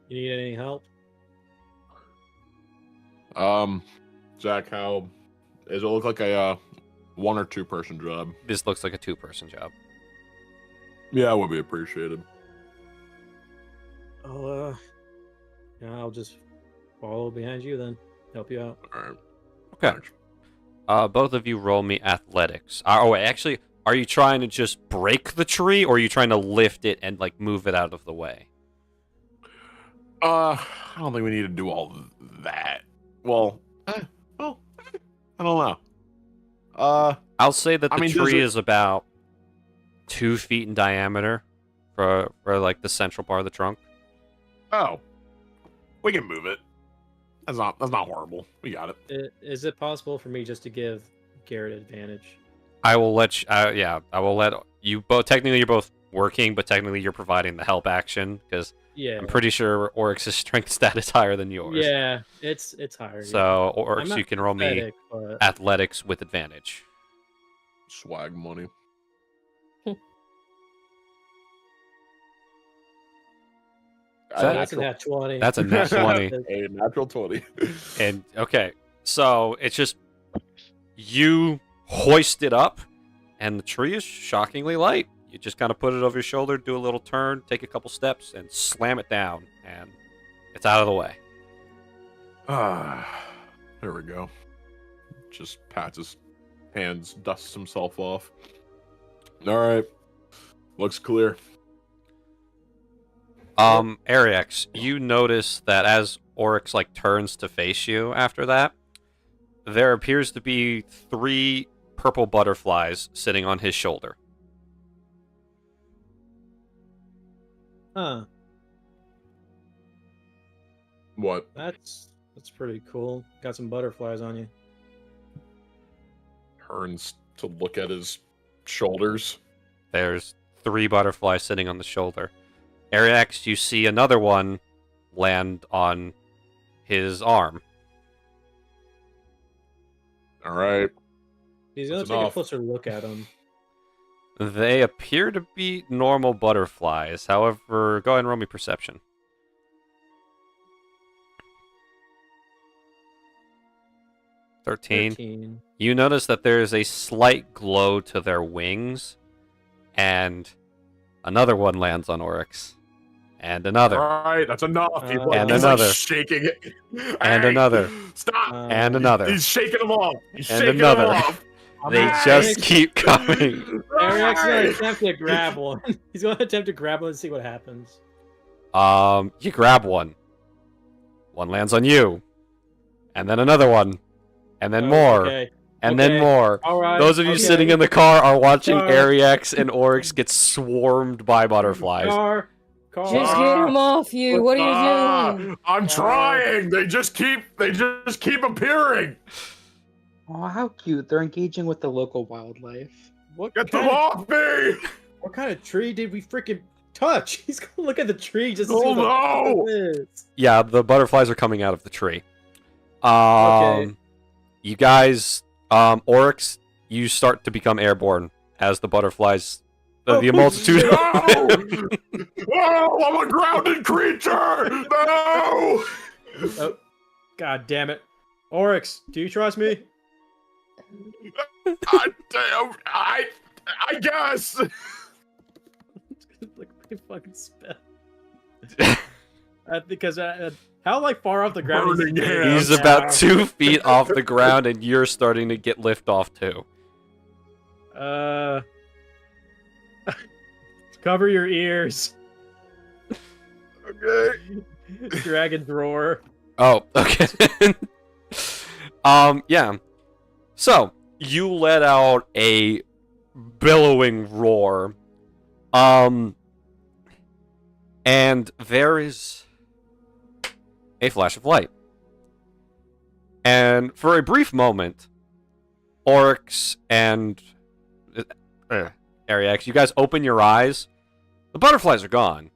S4: You need any help?
S2: Zach, how does it look like a 1 or 2 person job?
S1: This looks like a 2-person job.
S2: Yeah, would be appreciated.
S4: I'll just follow behind you then. Help you out.
S2: All right.
S1: Okay.
S2: Thanks.
S1: Both of you roll me athletics. Wait, actually, are you trying to just break the tree, or are you trying to lift it and like move it out of the way?
S2: I don't think we need to do all that. Well, I don't know.
S1: I'll say that the
S2: does
S1: tree
S2: it-
S1: is about 2 feet in diameter for like the central part of the trunk.
S2: Oh, we can move it. That's not horrible. We got it.
S4: Is it possible for me just to give Garrett advantage?
S1: I will let you. I will let you both. Technically, you're both working, but technically, you're providing the help action because
S4: Yeah.
S1: I'm pretty sure Oryx's strength stat is higher than yours.
S4: Yeah, it's higher.
S1: So,
S4: I'm
S1: Oryx,
S4: not
S1: you can roll me
S4: pathetic, but
S1: athletics with advantage.
S2: Swag money.
S4: that's a nat 20.
S1: That's a nat 20.
S2: A natural 20.
S1: And okay, so it's just you hoist it up, and the tree is shockingly light. You just kind of put it over your shoulder, do a little turn, take a couple steps, and slam it down, and it's out of the way.
S2: There we go. Just pats his hands, dusts himself off. All right. Looks clear.
S1: Ariex, you notice that as Oryx like turns to face you after that, there appears to be 3 purple butterflies sitting on his shoulder.
S4: Huh.
S2: What?
S4: That's That's pretty cool. Got some butterflies on you.
S2: Turns to look at his shoulders.
S1: There's 3 butterflies sitting on the shoulder. Ariax, you see another one land on his arm.
S2: All right.
S4: He's gonna
S2: That's
S4: take
S2: enough.
S4: a closer look at him.
S1: They appear to be normal butterflies. However, go ahead and roll me perception. 13. You notice that there is a slight glow to their wings, and another one lands on Oryx, and another.
S2: All right, that's enough.
S1: And
S2: he's
S1: another.
S2: Like shaking it.
S1: And
S2: Hey,
S1: another.
S2: Stop.
S1: And another.
S2: He's shaking them off. He's
S1: And
S2: shaking
S1: another.
S2: them off.
S1: They
S2: Hey.
S1: just keep coming.
S4: Eric's gonna attempt to grab one. He's gonna attempt to grab one and see what happens.
S1: You grab one. One lands on you. And then another one. And then more.
S4: Okay.
S1: And then more.
S4: All right.
S1: Those of you sitting in the car are watching Ariax and Oryx get swarmed by butterflies.
S4: Car.
S9: Just get him off you. What are you doing?
S2: I'm trying. They just keep appearing.
S8: Oh, how cute! They're engaging with the local wildlife.
S2: Get them off me!
S4: What kind of tree did we freaking touch? He's gonna look at the tree just to
S2: Oh,
S4: see what
S2: no!
S4: it is.
S1: Yeah, the butterflies are coming out of the tree.
S4: Okay.
S1: You guys, Oryx, you start to become airborne as the butterflies, the multitude.
S2: No! Oh, I'm a grounded creature! No!
S4: Oh, God damn it. Oryx, do you trust me?
S2: I guess.
S4: Look at my fucking spell. Because how far off the ground
S2: Burning
S4: is he?
S2: hands.
S1: He's about 2 feet off the ground, and you're starting to get lift off too.
S4: Cover your ears.
S2: Okay.
S4: Dragon's roar.
S1: Oh, okay. Yeah. So, you let out a billowing roar. And there is a flash of light. And for a brief moment, Oryx and Ariax, you guys open your eyes. The butterflies are gone.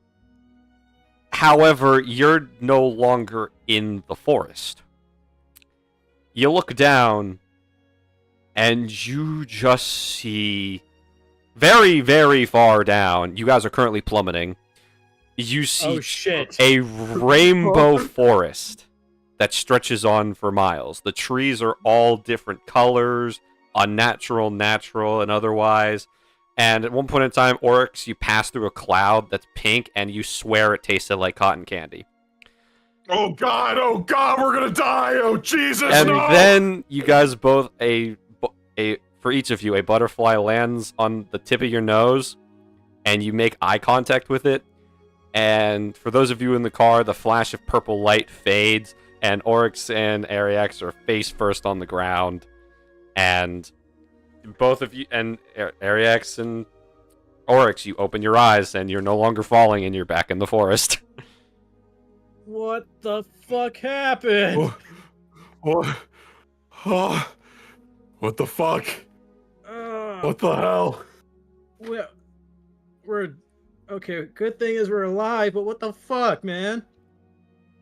S1: However, you're no longer in the forest. You look down, and you just see very, very far down. You guys are currently plummeting. You see a rainbow forest that stretches on for miles. The trees are all different colors, unnatural, natural, and otherwise. And at one point in time, Oryx, you pass through a cloud that's pink, and you swear it tasted like cotton candy.
S2: Oh God, we're gonna die! Oh Jesus!
S1: And
S2: no!
S1: then you guys both for each of you, a butterfly lands on the tip of your nose, and you make eye contact with it. And for those of you in the car, the flash of purple light fades, and Oryx and Ariax are face first on the ground. And both of you, and Ariax and Oryx, you open your eyes, and you're no longer falling, and you're back in the forest.
S4: What the fuck happened?
S2: What the fuck? What the hell?
S4: We're okay. Good thing is we're alive, but what the fuck, man?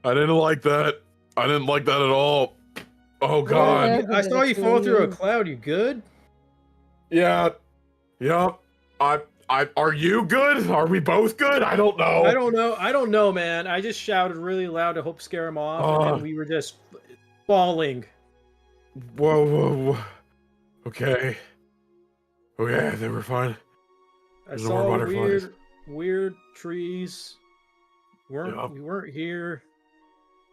S2: I didn't like that. I didn't like that at all. Oh God.
S4: I saw you fall through a cloud. You good?
S2: Yeah. Are you good? Are we both good? I don't know.
S4: I don't know, man. I just shouted really loud to hope scare him off, and then we were just falling.
S2: Whoa. Okay. Okay, they were fine.
S4: I
S2: There's more
S4: saw
S2: butterflies.
S4: weird trees. We weren't here.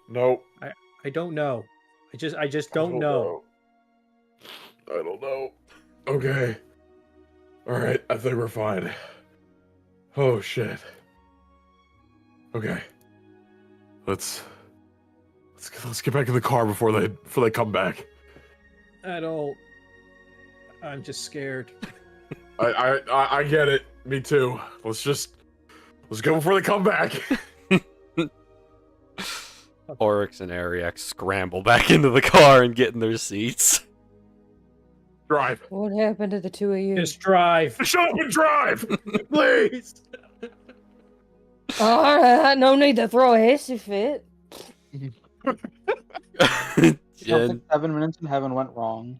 S2: Nope.
S4: I don't know. I just don't know.
S2: I don't know. Okay. All right, I think we're fine. Oh shit. Okay. Let's get back in the car before they come back.
S4: I'm just scared.
S2: I get it. Me too. Let's go before they come back.
S1: Oryx and Ariak scramble back into the car and get in their seats.
S2: Drive.
S9: What happened to the two of you?
S4: Just drive.
S2: Shut up and drive, please.
S9: All right, no need to throw a hissy fit.
S1: Jen,
S8: 7 minutes in heaven went wrong.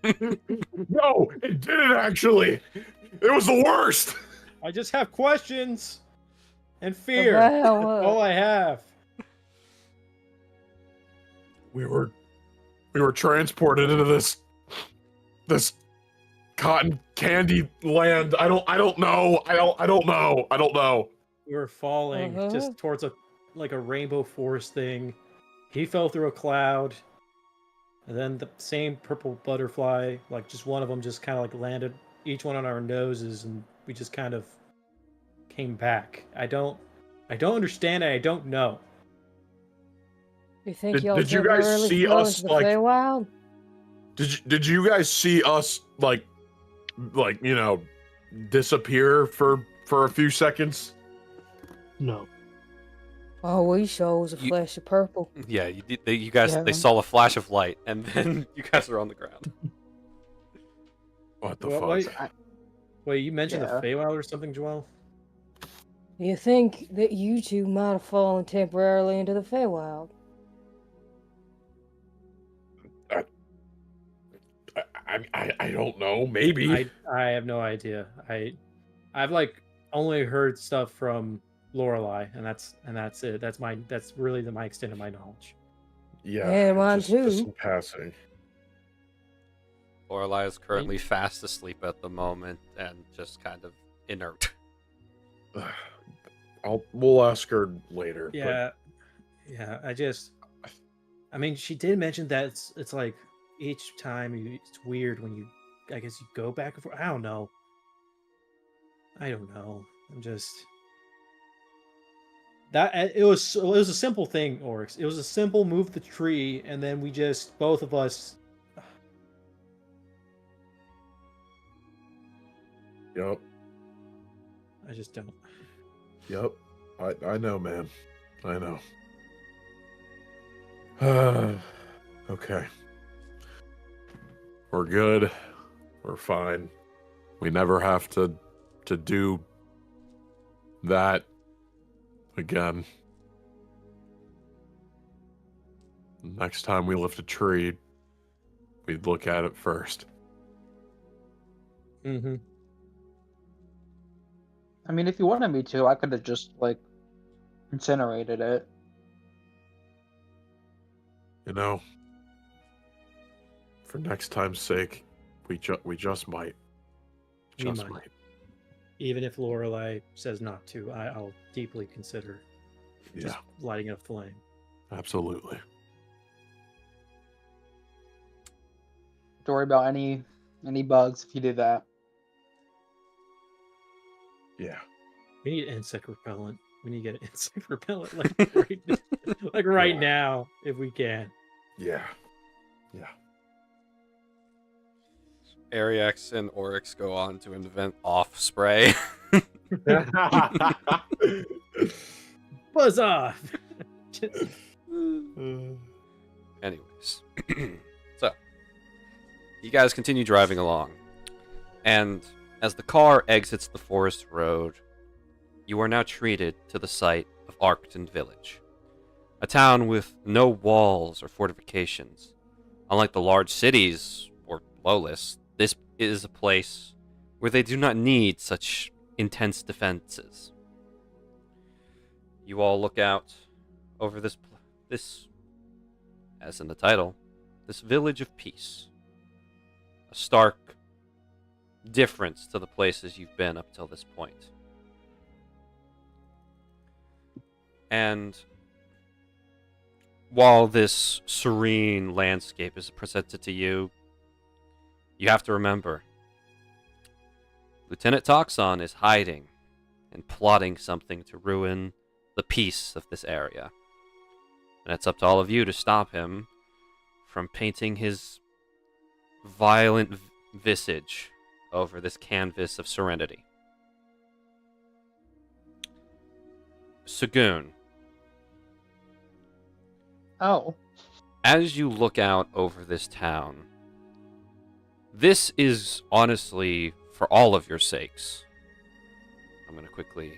S2: No, it didn't actually. It was the worst.
S4: I just have questions and fear.
S9: About
S4: That's
S9: what?
S4: all I have.
S2: We were transported into this cotton candy land. I don't know. I don't know.
S4: We were falling just towards a rainbow forest thing. He fell through a cloud, and then the same purple butterfly, like just one of them, just kind of like landed each one on our noses, and we just kind of came back. I don't understand. I don't know.
S9: You think
S2: Did
S9: y'all
S2: you
S9: took
S2: guys
S9: early
S2: see
S9: flow
S2: us,
S9: into the
S2: like-
S9: Feywild?
S2: Did you guys see us like disappear for a few seconds?
S6: No.
S9: Oh, we sure was a
S1: You-
S9: flash of purple.
S1: yeah, you guys,
S8: Yeah.
S1: they saw a flash of light, and then you guys are on the ground.
S2: What the
S4: Wait,
S2: fuck?
S4: wait, you mentioned
S8: Yeah.
S4: the Feywild or something, Joel?
S9: You think that you two might have fallen temporarily into the Feywild?
S2: I don't know. Maybe.
S4: I have no idea. I've like only heard stuff from Lorelai, and that's it. That's really my extent of my knowledge.
S9: Yeah, mine
S2: just
S9: too.
S2: in passing.
S1: Lorelai is currently fast asleep at the moment and just kind of inert.
S2: We'll ask her later.
S4: Yeah, yeah. I mean, she did mention that it's like each time it's weird when I guess you go back and forth. I don't know. I'm just that it was a simple thing, Oryx. It was a simple move the tree, and then we just both of us.
S2: Yep.
S4: I just don't.
S2: Yep. I know, man. I know. Okay. We're good. We're fine. We never have to do that again. Next time we lift a tree, we'd look at it first.
S4: Mm-hmm.
S8: I mean, if you wanted me to, I could have just incinerated it.
S2: You know, for next time's sake, we just might.
S4: We
S2: Just
S4: might.
S2: might.
S4: Even if Lorelai says not to, I'll deeply consider just lighting a flame.
S2: Absolutely.
S8: Don't worry about any bugs if you do that.
S2: Yeah.
S4: We need insect repellent. We need to get insect repellent right now if we can.
S2: Yeah. Yeah.
S1: Ariax and Oryx go on to invent off spray.
S4: Buzz off.
S1: Anyways, so you guys continue driving along, and as the car exits the forest road, you are now treated to the site of Arcton Village, a town with no walls or fortifications. Unlike the large cities or Lowless, this is a place where they do not need such intense defenses. You all look out over this, as in the title, this village of peace. A stark difference to the places you've been up till this point. And while this serene landscape is presented to you, you have to remember, Lieutenant Toxon is hiding and plotting something to ruin the peace of this area. And it's up to all of you to stop him from painting his violent visage over this canvas of serenity. Sagoon,
S8: Oh.
S1: As you look out over this town, this is honestly, for all of your sakes, I'm going to quickly,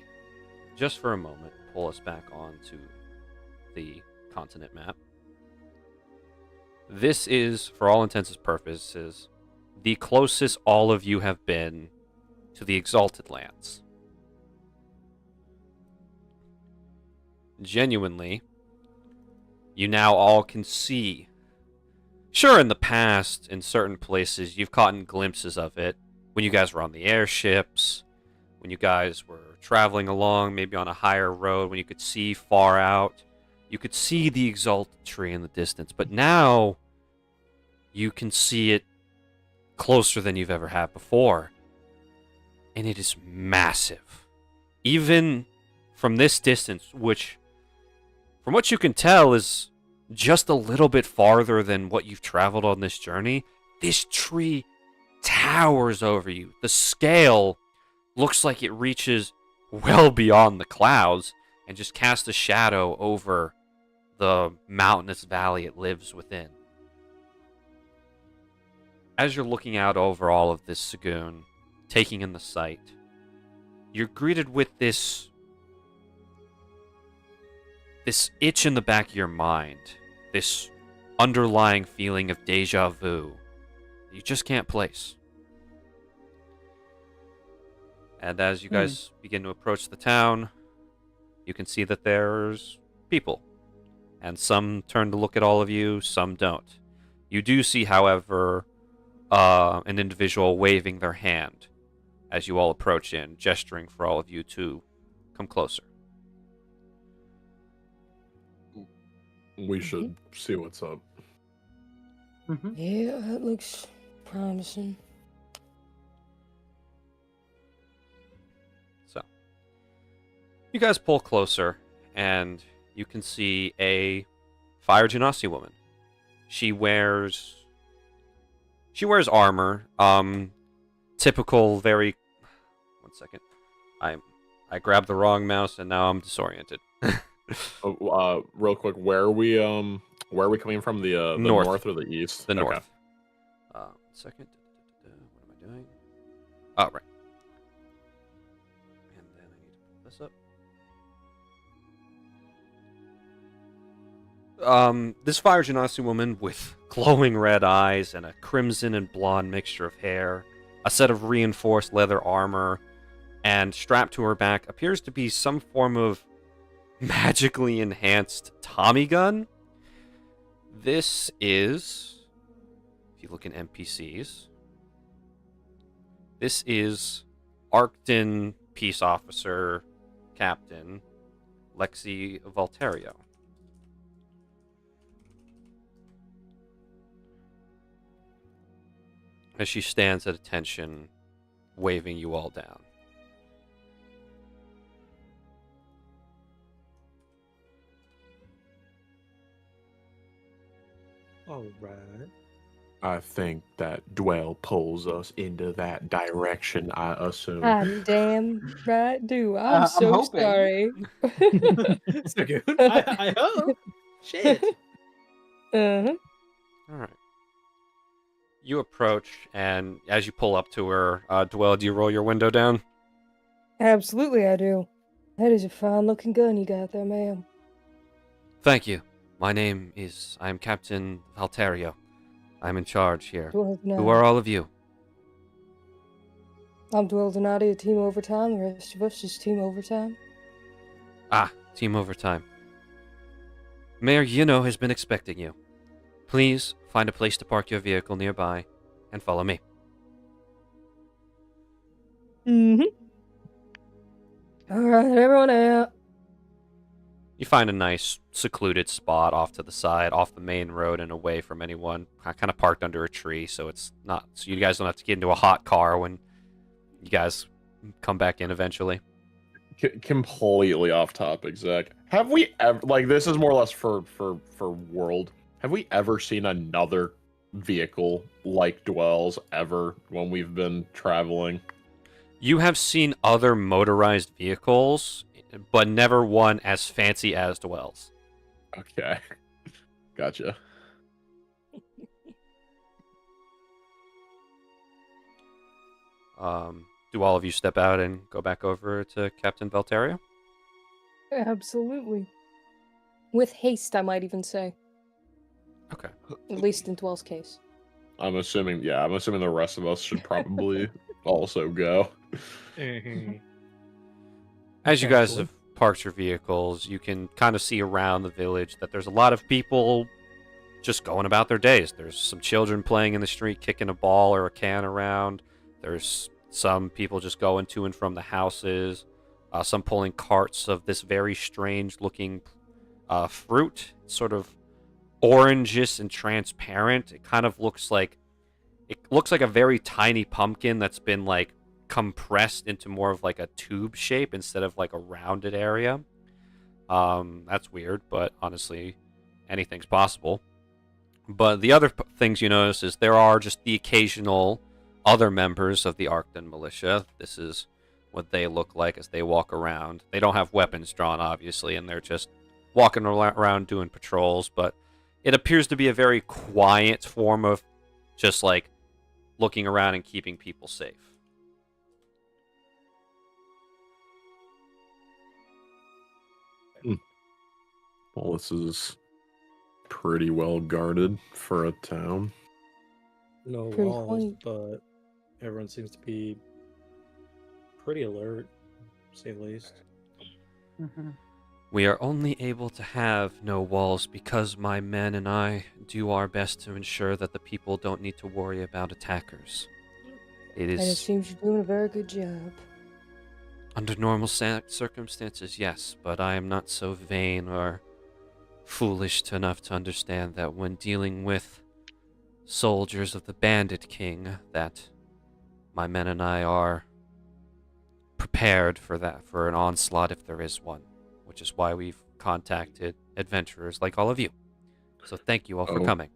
S1: just for a moment, pull us back onto the continent map. This is, for all intents and purposes, the closest all of you have been to the Exalted Lands. Genuinely, you now all can see. Sure, in the past, in certain places, you've caught glimpses of it. When you guys were on the airships, when you guys were traveling along, maybe on a higher road, when you could see far out, you could see the Exalted Tree in the distance. But now, you can see it closer than you've ever had before. And it is massive. Even from this distance, which, from what you can tell, is just a little bit farther than what you've traveled on this journey, this tree towers over you. The scale looks like it reaches well beyond the clouds and just casts a shadow over the mountainous valley it lives within. As you're looking out over all of this Sagoon, taking in the sight, you're greeted with this itch in the back of your mind, this underlying feeling of deja vu you just can't place. And as you guys begin to approach the town, you can see that there's people. And some turn to look at all of you, some don't. You do see, however, an individual waving their hand as you all approach in, gesturing for all of you to come closer.
S2: We should see what's up.
S9: Yeah, that looks promising.
S1: So, you guys pull closer, and you can see a Fire Genasi woman. She wears armor. Typical, very. One second. I grabbed the wrong mouse, and now I'm disoriented.
S2: Real quick, where are we coming from? The north or the east?
S1: The north. Second. What am I doing? Oh, right. And then I need to pull this up. This Fire Genasi woman with glowing red eyes and a crimson and blonde mixture of hair, a set of reinforced leather armor, and strapped to her back appears to be some form of magically enhanced Tommy gun. This is, if you look in NPCs, this is Arcton Peace Officer Captain Lexi Valterio. As she stands at attention, waving you all down.
S10: All right.
S2: I think that Dwell pulls us into that direction, I assume.
S9: I'm damn right do. I'm so
S8: hoping.
S9: sorry.
S10: So good. I hope. Shit.
S9: Uh-huh.
S1: All right. You approach, and as you pull up to her, Dwell, do you roll your window down?
S9: Absolutely, I do. That is a fine-looking gun you got there, ma'am.
S1: Thank you. My name is... I am Captain Valterio. I'm in charge here. Who are all of you?
S9: I'm Dwell Donati of Team Overtime. The rest of us is Team Overtime.
S1: Ah, Team Overtime. Mayor Yino has been expecting you. Please find a place to park your vehicle nearby and follow me.
S9: Mm-hmm. All right, everyone out.
S1: You find a nice, secluded spot off to the side, off the main road and away from anyone. Kind of parked under a tree, so it's not... So you guys don't have to get into a hot car when you guys come back in eventually.
S2: Completely off topic, Zach. Have we ever... Like, this is more or less for world. Have we ever seen another vehicle like Dwell's ever when we've been traveling?
S1: You have seen other motorized vehicles, but never one as fancy as Dwell's.
S2: Okay. Gotcha.
S1: Do all of you step out and go back over to Captain Valteria?
S9: Absolutely. With haste, I might even say.
S1: Okay.
S9: At least in Dwell's case.
S2: I'm assuming the rest of us should probably also go.
S1: As you guys have parked your vehicles, you can kind of see around the village that there's a lot of people just going about their days. There's some children playing in the street, kicking a ball or a can around. There's some people just going to and from the houses. Some pulling carts of this very strange-looking fruit, sort of orangish and transparent. It kind of looks like a very tiny pumpkin that's been like compressed into more of like a tube shape instead of like a rounded area. That's weird, but honestly, anything's possible. But the other things you notice is there are just the occasional other members of the Arcton militia. This is what they look like as they walk around. They don't have weapons drawn, obviously, and they're just walking around doing patrols, but it appears to be a very quiet form of just like looking around and keeping people safe.
S2: Well, this is pretty well guarded for a town.
S10: No
S9: Pretty
S10: walls,
S9: quaint.
S10: but everyone seems to be pretty alert, to say the least.
S1: We are only able to have no walls because my men and I do our best to ensure that the people don't need to worry about attackers. It
S9: And it
S1: is
S9: seems you're doing a very good job.
S1: under normal circumstances, yes, but I am not so vain or foolish enough to understand that when dealing with soldiers of the Bandit King, that my men and I are prepared for that, for an onslaught if there is one, which is why we've contacted adventurers like all of you. So thank you all for coming.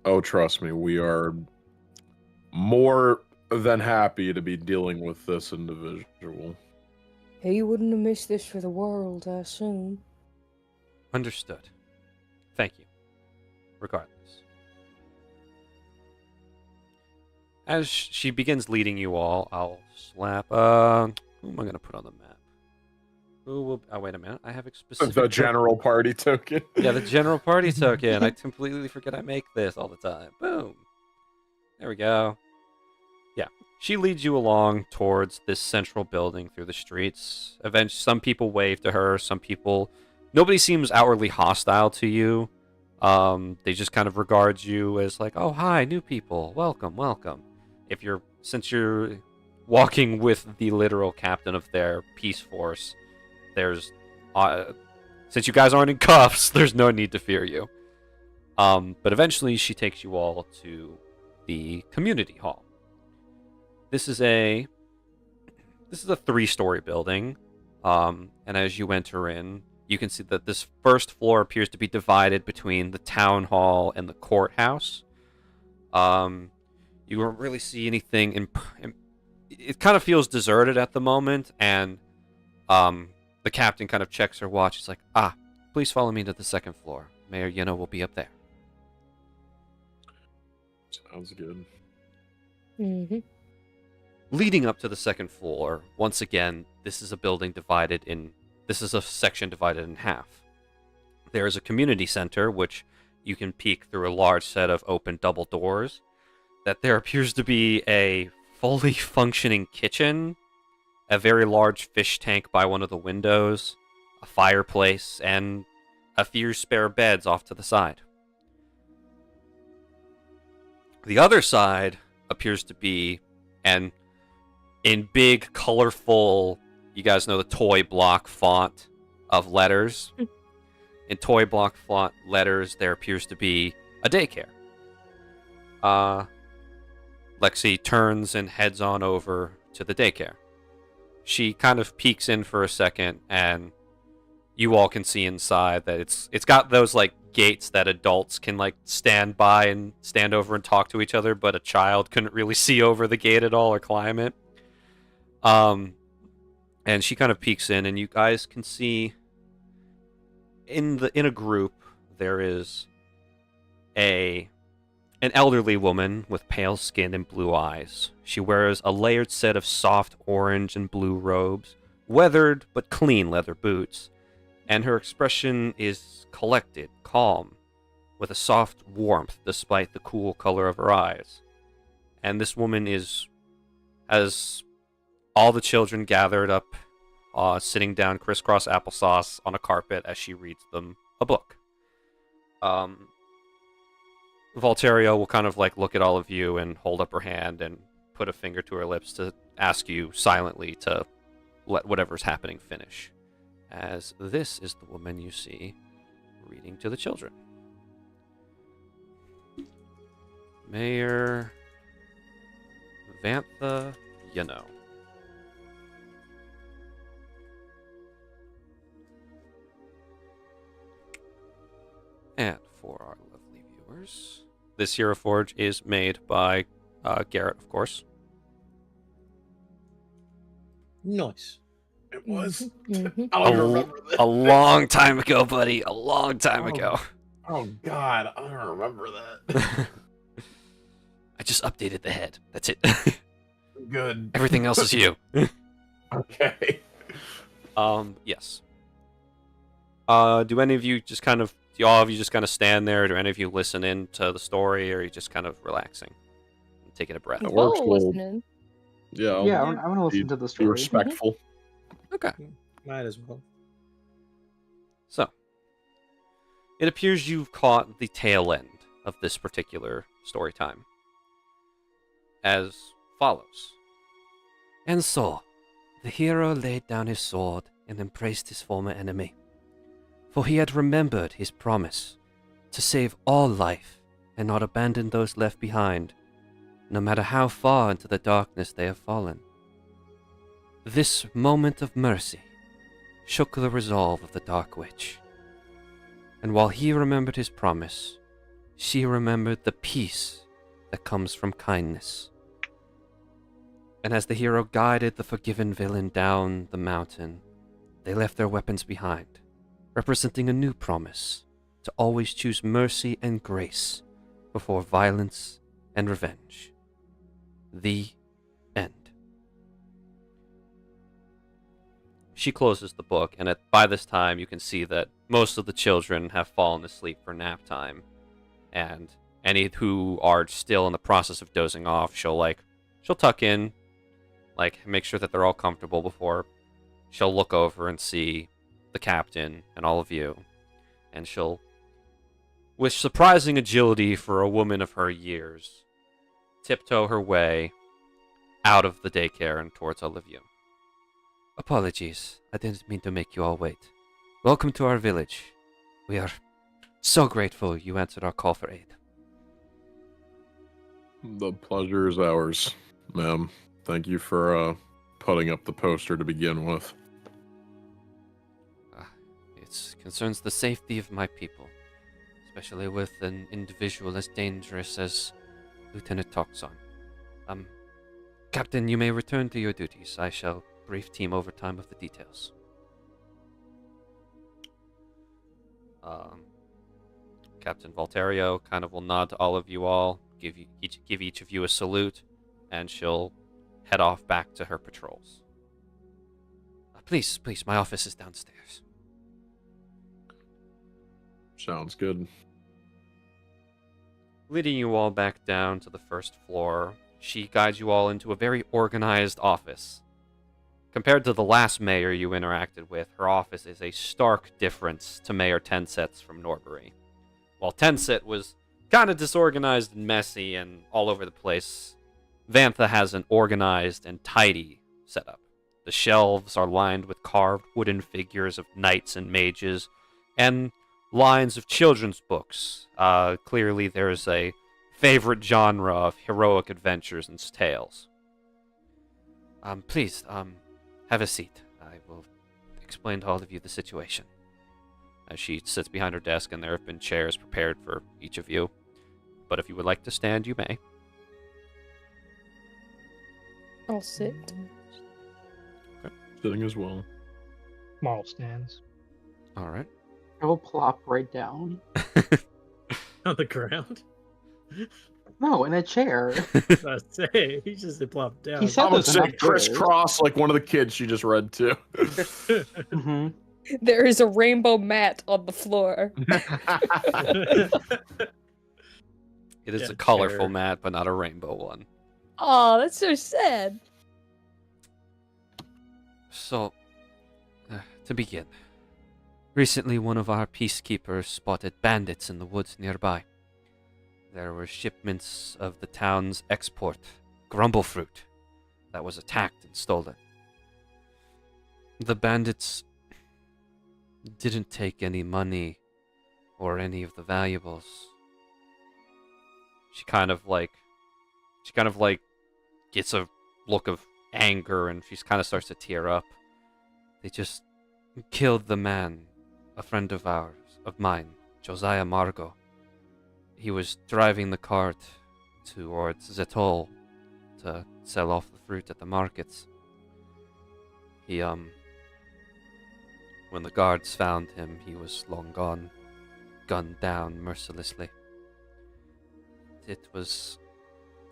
S2: Oh, trust me, we are more than happy to be dealing with this individual.
S9: Hey, you wouldn't have missed this for the world, I assume.
S1: Understood. Thank you. Regardless. As she begins leading you all, I'll slap, who am I going to put on the map? Who will, oh, wait a minute, I have a specific...
S2: The general party token.
S1: Yeah, the general party token. I completely forget I make this all the time. Boom. There we go. Yeah. She leads you along towards this central building through the streets. Eventually, some people wave to her, some people... Nobody seems outwardly hostile to you. They just kind of regard you as like, oh, hi, new people. Welcome, welcome. Since you're walking with the literal captain of their peace force, there's... since you guys aren't in cuffs, there's no need to fear you. But eventually she takes you all to the community hall. This is a 3-story building. And as you enter in, you can see that this first floor appears to be divided between the town hall and the courthouse. You don't really see anything it kind of feels deserted at the moment, and the captain kind of checks her watch. He's like, please follow me to the second floor. Mayor Yeno will be up there.
S2: Sounds good.
S9: Mm-hmm.
S1: Leading up to the second floor, once again, this is a section divided in half. There is a community center, which you can peek through a large set of open double doors. That there appears to be a fully functioning kitchen, a very large fish tank by one of the windows, a fireplace, and a few spare beds off to the side. The other side appears to be, and in big, colorful, you guys know the toy block font of letters. In toy block font letters, there appears to be a daycare. Lexi turns and heads on over to the daycare. She kind of peeks in for a second, and you all can see inside that it's got those like gates that adults can like stand by and stand over and talk to each other, but a child couldn't really see over the gate at all or climb it. And she kind of peeks in, and you guys can see in a group there is an elderly woman with pale skin and blue eyes. She wears a layered set of soft orange and blue robes, weathered but clean leather boots, and her expression is collected, calm, with a soft warmth despite the cool color of her eyes. And this woman has all the children gathered up, sitting down crisscross applesauce on a carpet as she reads them a book. Voltario will kind of like look at all of you and hold up her hand and put a finger to her lips to ask you silently to let whatever's happening finish. As this is the woman you see reading to the children. Mayor Vantha Yano. And for our lovely viewers, this Hero Forge is made by Garrett, of course.
S10: Nice.
S2: It was.
S9: Mhm.
S2: I don't even remember this.
S1: A long time ago, buddy. A long time ago.
S2: Oh God, I don't remember that.
S1: I just updated the head. That's it.
S2: Good.
S1: Everything else is you.
S2: Okay.
S1: Yes. Do any of you just kind of, do all of you just kind of stand there? Do any of you listen in to the story, or are you just kind of relaxing and taking a breath?
S2: That works
S9: Oh,
S2: well.
S9: listening.
S2: Yeah.
S8: I want to listen to the
S2: Be
S8: story.
S2: respectful.
S1: Okay.
S10: Might as well.
S1: So, it appears you've caught the tail end of this particular story time. As follows. And so, the hero laid down his sword and embraced his former enemy, for he had remembered his promise to save all life and not abandon those left behind, no matter how far into the darkness they have fallen. This moment of mercy shook the resolve of the Dark Witch, and while he remembered his promise, she remembered the peace that comes from kindness. And as the hero guided the forgiven villain down the mountain, they left their weapons behind, representing a new promise to always choose mercy and grace before violence and revenge. The end. She closes the book, and by this time you can see that most of the children have fallen asleep for nap time, and any who are still in the process of dozing off, she'll tuck in, make sure that they're all comfortable before she'll look over and see the captain and all of you, and she'll, with surprising agility for a woman of her years, tiptoe her way out of the daycare and towards all of you. Apologies, I didn't mean to make you all wait. Welcome to our village. We are so grateful you answered our call for aid.
S2: The pleasure is ours, ma'am. Thank you for putting up the poster to begin with.
S1: It concerns the safety of my people, especially with an individual as dangerous as Lieutenant Toxon. Captain, you may return to your duties. I shall brief team overtime of the details. Captain Voltario kind of will nod to all of you all, give each of you a salute, and she'll head off back to her patrols. Please, my office is downstairs.
S2: Sounds good.
S1: Leading you all back down to the first floor, she guides you all into a very organized office. Compared to the last mayor you interacted with, her office is a stark difference to Mayor Tenset's from Norbury. While Tenset was kind of disorganized and messy and all over the place, Vantha has an organized and tidy setup. The shelves are lined with carved wooden figures of knights and mages, and lines of children's books. Clearly there's a favorite genre of heroic adventures and tales. Please, have a seat. I will explain to all of you the situation. As she sits behind her desk, and there have been chairs prepared for each of you. But if you would like to stand, you may.
S9: I'll sit.
S2: Okay. Sitting as well.
S7: Marl stands.
S1: All right.
S8: I will plop right down.
S4: On the ground?
S8: No, in a chair.
S4: I say he just plopped down.
S8: He said
S2: I would
S8: there's
S2: say
S8: enough chairs.
S2: crisscross like one of the kids she just read to.
S8: Hmm.
S5: There is a rainbow mat on the floor.
S1: It is
S4: Yeah,
S1: a colorful
S4: chair.
S1: mat, but not a rainbow one.
S5: Oh, that's so sad.
S1: So, to begin, recently one of our peacekeepers spotted bandits in the woods nearby. There were shipments of the town's export, grumble fruit, that was attacked and stolen. The bandits didn't take any money or any of the valuables. She kind of like gets a look of anger, and she kind of starts to tear up. They just killed the man, a friend of mine, Josiah Margot. He was driving the cart towards Zetol to sell off the fruit at the markets. When the guards found him, he was long gone, gunned down mercilessly. It was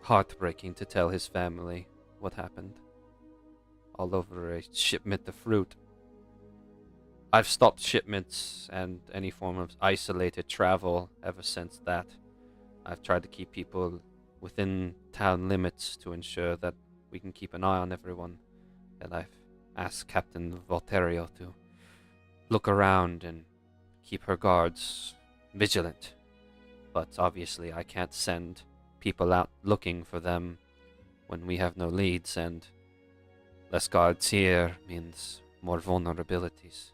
S1: heartbreaking to tell his family what happened. All over a shipment of fruit. I've stopped shipments and any form of isolated travel ever since that. I've tried to keep people within town limits to ensure that we can keep an eye on everyone. And I've asked Captain Volterio to look around and keep her guards vigilant. But obviously I can't send people out looking for them when we have no leads, and less guards here means more vulnerabilities.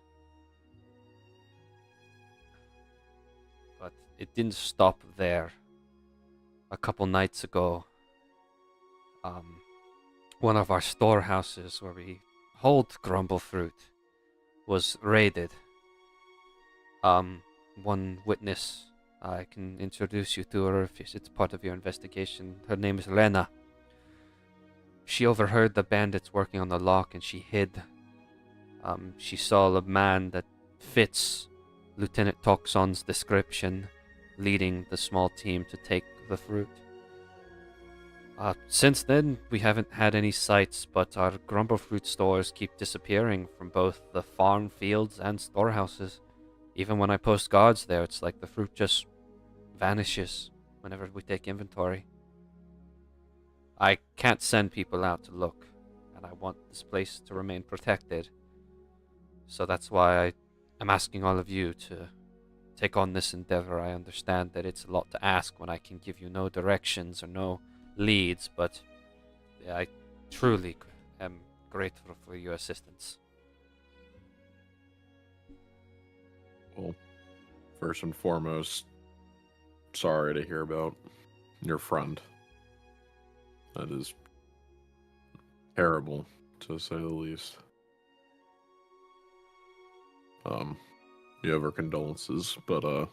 S1: But it didn't stop there. A couple nights ago, one of our storehouses where we hold grumble fruit was raided. One witness, I can introduce you to her if it's part of your investigation. Her name is Lena. She overheard the bandits working on the lock and she hid. She saw a man that fits Lieutenant Toxon's description, leading the small team to take the fruit. Since then, we haven't had any sights, but our grumble fruit stores keep disappearing from both the farm fields and storehouses. Even when I post guards there, it's like the fruit just vanishes whenever we take inventory. I can't send people out to look, and I want this place to remain protected. So that's why I'm asking all of you to take on this endeavor. I understand that it's a lot to ask when I can give you no directions or no leads, but I truly am grateful for your assistance.
S2: Well, first and foremost, sorry to hear about your friend. That is terrible, to say the least. You have our condolences, but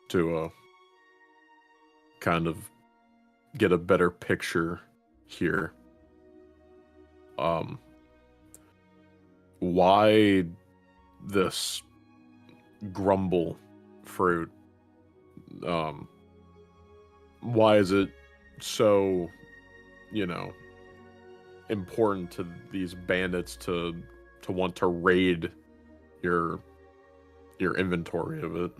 S2: to kind of get a better picture here, why this grumble fruit? Why is it so, important to these bandits to want to raid your inventory of it?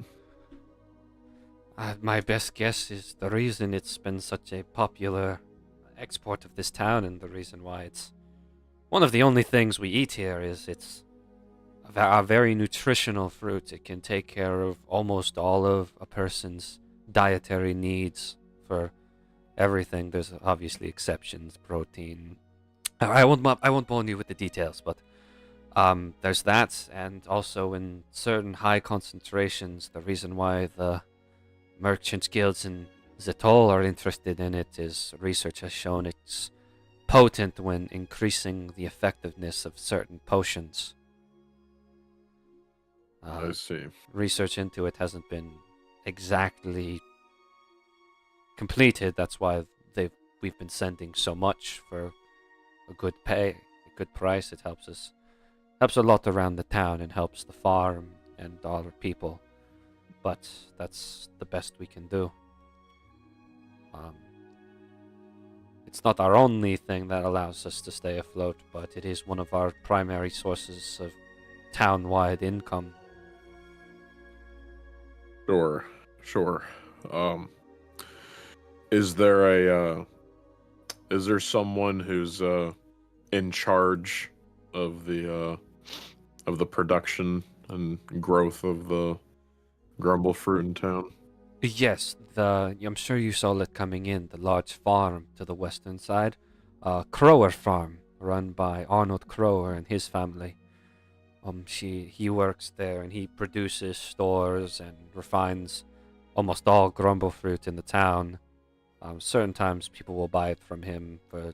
S1: My best guess is the reason it's been such a popular export of this town, and the reason why it's one of the only things we eat here is it's a very nutritional fruit. It can take care of almost all of a person's dietary needs for everything. There's obviously exceptions, protein. I won't bore you with the details, but there's that, and also in certain high concentrations, the reason why the merchants guilds in Zetol are interested in it is research has shown it's potent when increasing the effectiveness of certain potions.
S2: I see.
S1: Research into it hasn't been exactly completed. That's why we've been sending so much for a good price. It helps a lot around the town and helps the farm and all our people. but that's the best we can do. It's not our only thing that allows us to stay afloat, but it is one of our primary sources of town-wide income.
S2: Sure. Is there someone who's in charge of the production and growth of the grumble fruit in town?
S1: Yes, I'm sure you saw it coming in, the large farm to the western side. Crower Farm, run by Arnold Crower and his family. He works there and he produces, stores, and refines almost all grumble fruit in the town. Certain times people will buy it from him for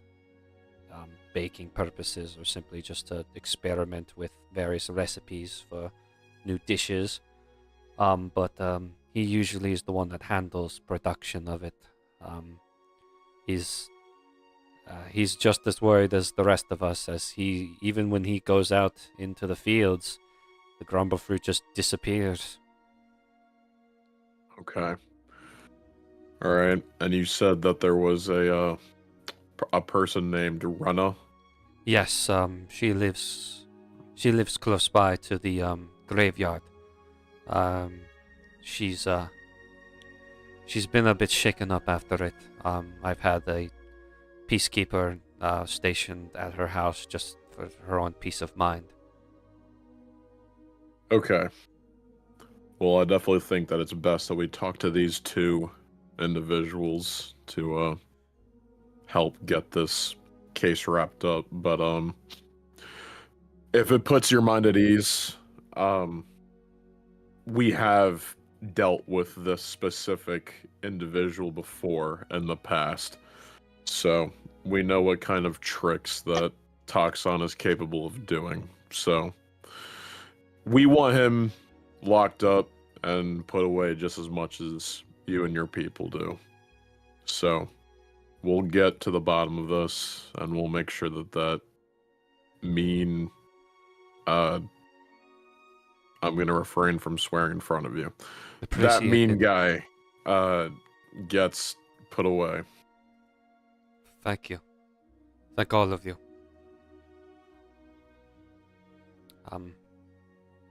S1: baking purposes or simply just to experiment with various recipes for new dishes. But he usually is the one that handles production of it. He's just as worried as the rest of us, as even when he goes out into the fields, the grumble fruit just disappears.
S2: Okay. All right. And you said that there was a person named Runna.
S1: Yes, she lives close by to the graveyard. She's been a bit shaken up after it. I've had a peacekeeper stationed at her house just for her own peace of mind.
S2: Okay. Well, I definitely think that it's best that we talk to these two individuals to help get this case wrapped up. But if it puts your mind at ease, we have dealt with this specific individual before in the past, so we know what kind of tricks that Toxon is capable of doing. So we want him locked up and put away just as much as you and your people do. So we'll get to the bottom of this, and we'll make sure that mean I'm going to refrain from swearing in front of you. That mean guy gets put away.
S1: Thank you. Thank all of you.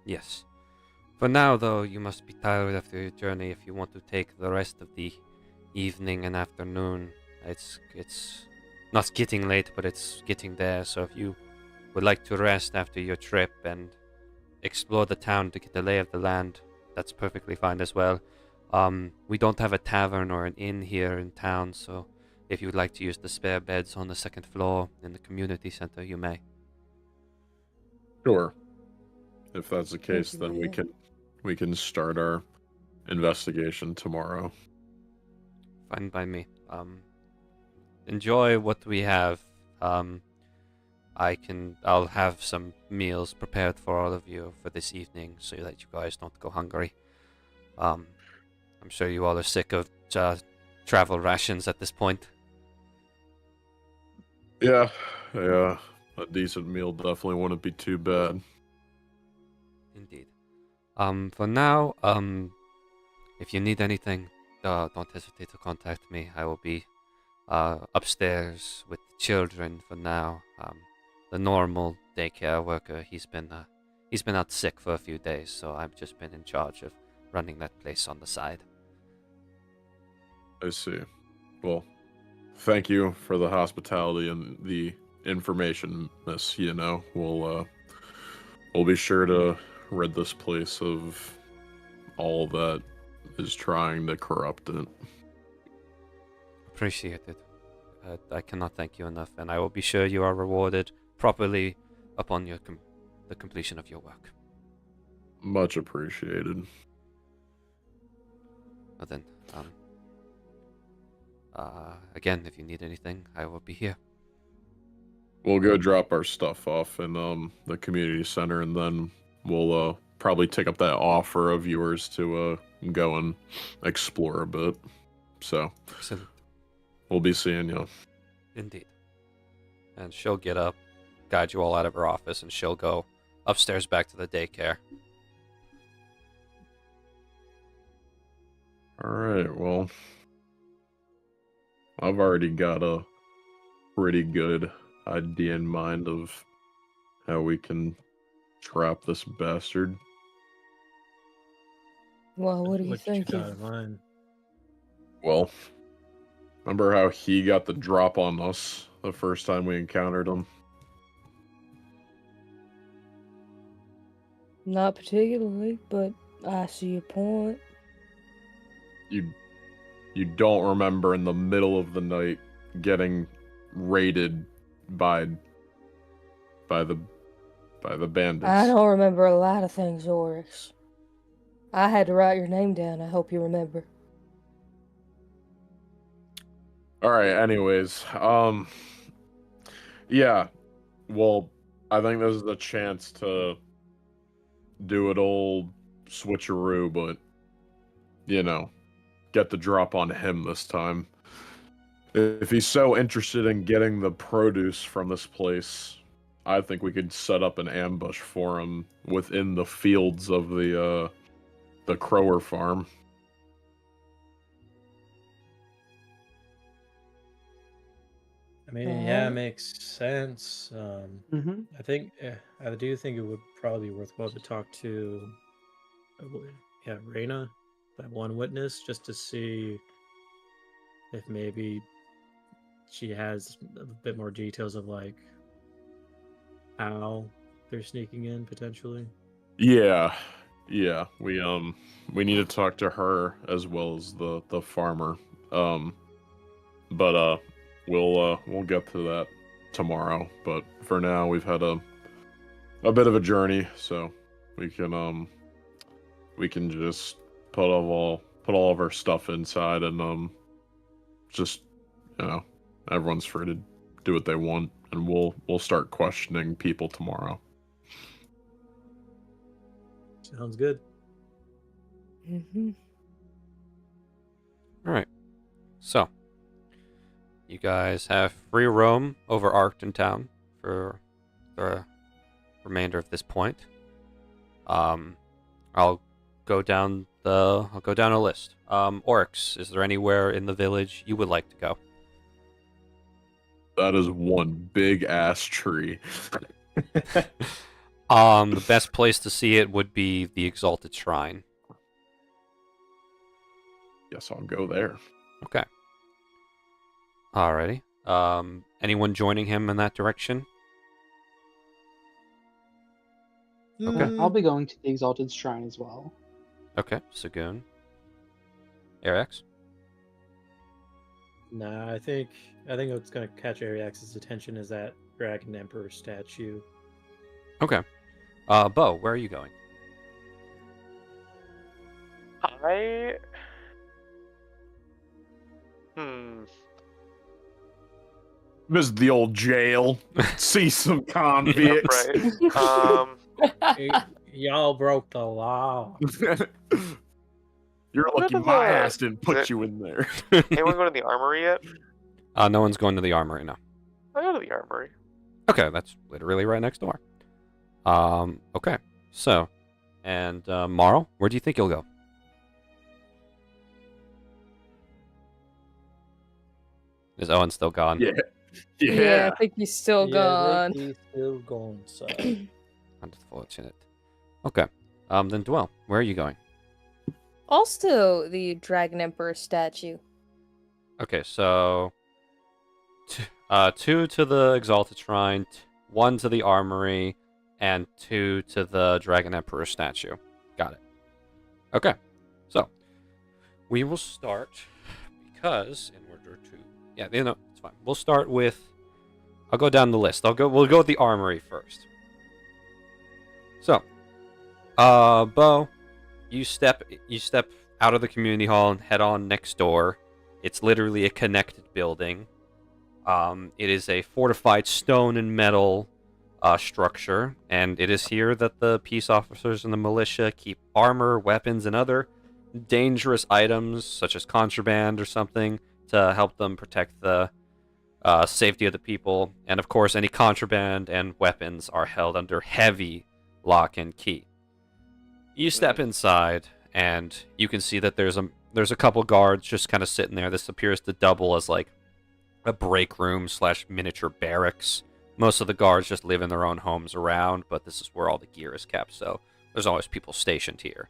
S1: Yes. For now, though, you must be tired after your journey if you want to take the rest of the evening and afternoon. It's not getting late, but it's getting there, so if you would like to rest after your trip and explore the town to get the lay of the land, that's perfectly fine as well. We don't have a tavern or an inn here in town, so if you would like to use the spare beds on the second floor in the community center, you may.
S2: Sure. If that's the case,
S9: you,
S2: then
S9: Maya.
S2: we can start our investigation tomorrow.
S1: Fine by me. Enjoy what we have. I'll have some meals prepared for all of you for this evening so that you guys don't go hungry. I'm sure you all are sick of travel rations at this point.
S2: Yeah. A decent meal definitely wouldn't be too bad.
S1: Indeed. For now, if you need anything, don't hesitate to contact me. I will be upstairs with the children for now. The normal daycare worker, he's been out sick for a few days, so I've just been in charge of running that place on the side.
S2: I see. Well, thank you for the hospitality and the information, miss. We'll be sure to rid this place of all that is trying to corrupt it.
S1: Appreciate it. I cannot thank you enough, and I will be sure you are rewarded properly upon the completion of your work.
S2: Much appreciated.
S1: Well then, again, if you need anything, I will be here.
S2: We'll go drop our stuff off in the community center, and then we'll probably take up that offer of yours to go and explore a bit. So,
S1: Excellent.
S2: We'll be seeing you.
S1: Indeed. And she'll get up, guide you all out of her office, and she'll go upstairs back to the daycare.
S2: Alright, well, I've already got a pretty good idea in mind of how we can trap this bastard.
S9: Well, what do you
S4: What you
S9: think?
S4: got in mind?
S2: Well, remember how he got the drop on us the first time we encountered him?
S9: Not particularly, but I see your point.
S2: You don't remember in the middle of the night getting raided by the bandits.
S9: I don't remember a lot of things, Oryx. I had to write your name down. I hope you remember.
S2: All right, anyways, yeah. Well, I think this is a chance to do it old switcheroo, but get the drop on him this time. If he's so interested in getting the produce from this place, I think we could set up an ambush for him within the fields of the Crower farm.
S4: I mean, yeah, it makes sense. I think, I do think it would probably be worthwhile to talk to, Reyna, that one witness, just to see if maybe she has a bit more details of like how they're sneaking in potentially.
S2: Yeah. We need to talk to her as well as the farmer. But we'll get to that tomorrow. But for now, we've had a bit of a journey, so we can just put all of our stuff inside and just everyone's free to do what they want, and we'll start questioning people tomorrow.
S4: Sounds good.
S9: Mm-hmm.
S1: All right. So, you guys have free roam over Arcton Town for the remainder of this point. I'll go down a list. Oryx, is there anywhere in the village you would like to go?
S2: That is one big ass tree.
S1: The best place to see it would be the Exalted Shrine.
S2: Guess I'll go there.
S1: Okay. Alrighty. Anyone joining him in that direction? Okay.
S8: I'll be going to the Exalted Shrine as well.
S1: Okay. Sagoon. Arax?
S4: Nah, I think what's gonna catch Ariax's attention is that Dragon Emperor statue.
S1: Okay. Bo, where are you going?
S2: This is the old jail. See some convicts.
S3: Yeah, right.
S4: Y'all broke the law.
S2: You're lucky my ass didn't put you in there.
S3: Anyone go to the armory yet?
S1: No one's going to the armory, no.
S3: I go to the armory.
S1: Okay, that's literally right next door. Okay. So, and Marl, where do you think you'll go? Is Owen still gone?
S2: Yeah.
S9: I think he's still gone.
S4: He's still gone, son.
S1: Unfortunate. Okay. Then Dwell, where are you going?
S5: Also, the Dragon Emperor statue.
S1: Okay, so 2 to the Exalted Shrine, 1 to the Armory, and 2 to the Dragon Emperor statue. Got it. Okay, so we will start because in order to it's fine. We'll start with. I'll go down the list. We'll go with the Armory first. So, Bo, you step out of the community hall and head on next door. It's literally a connected building. It is a fortified stone and metal structure, and it is here that the peace officers and the militia keep armor, weapons, and other dangerous items, such as contraband or something, to help them protect the safety of the people. And of course, any contraband and weapons are held under heavy lock and key. You step inside, and you can see that there's There's a couple guards just kind of sitting there. This appears to double as like a break room / miniature barracks. Most of the guards just live in their own homes around, but this is where all the gear is kept, so there's always people stationed here.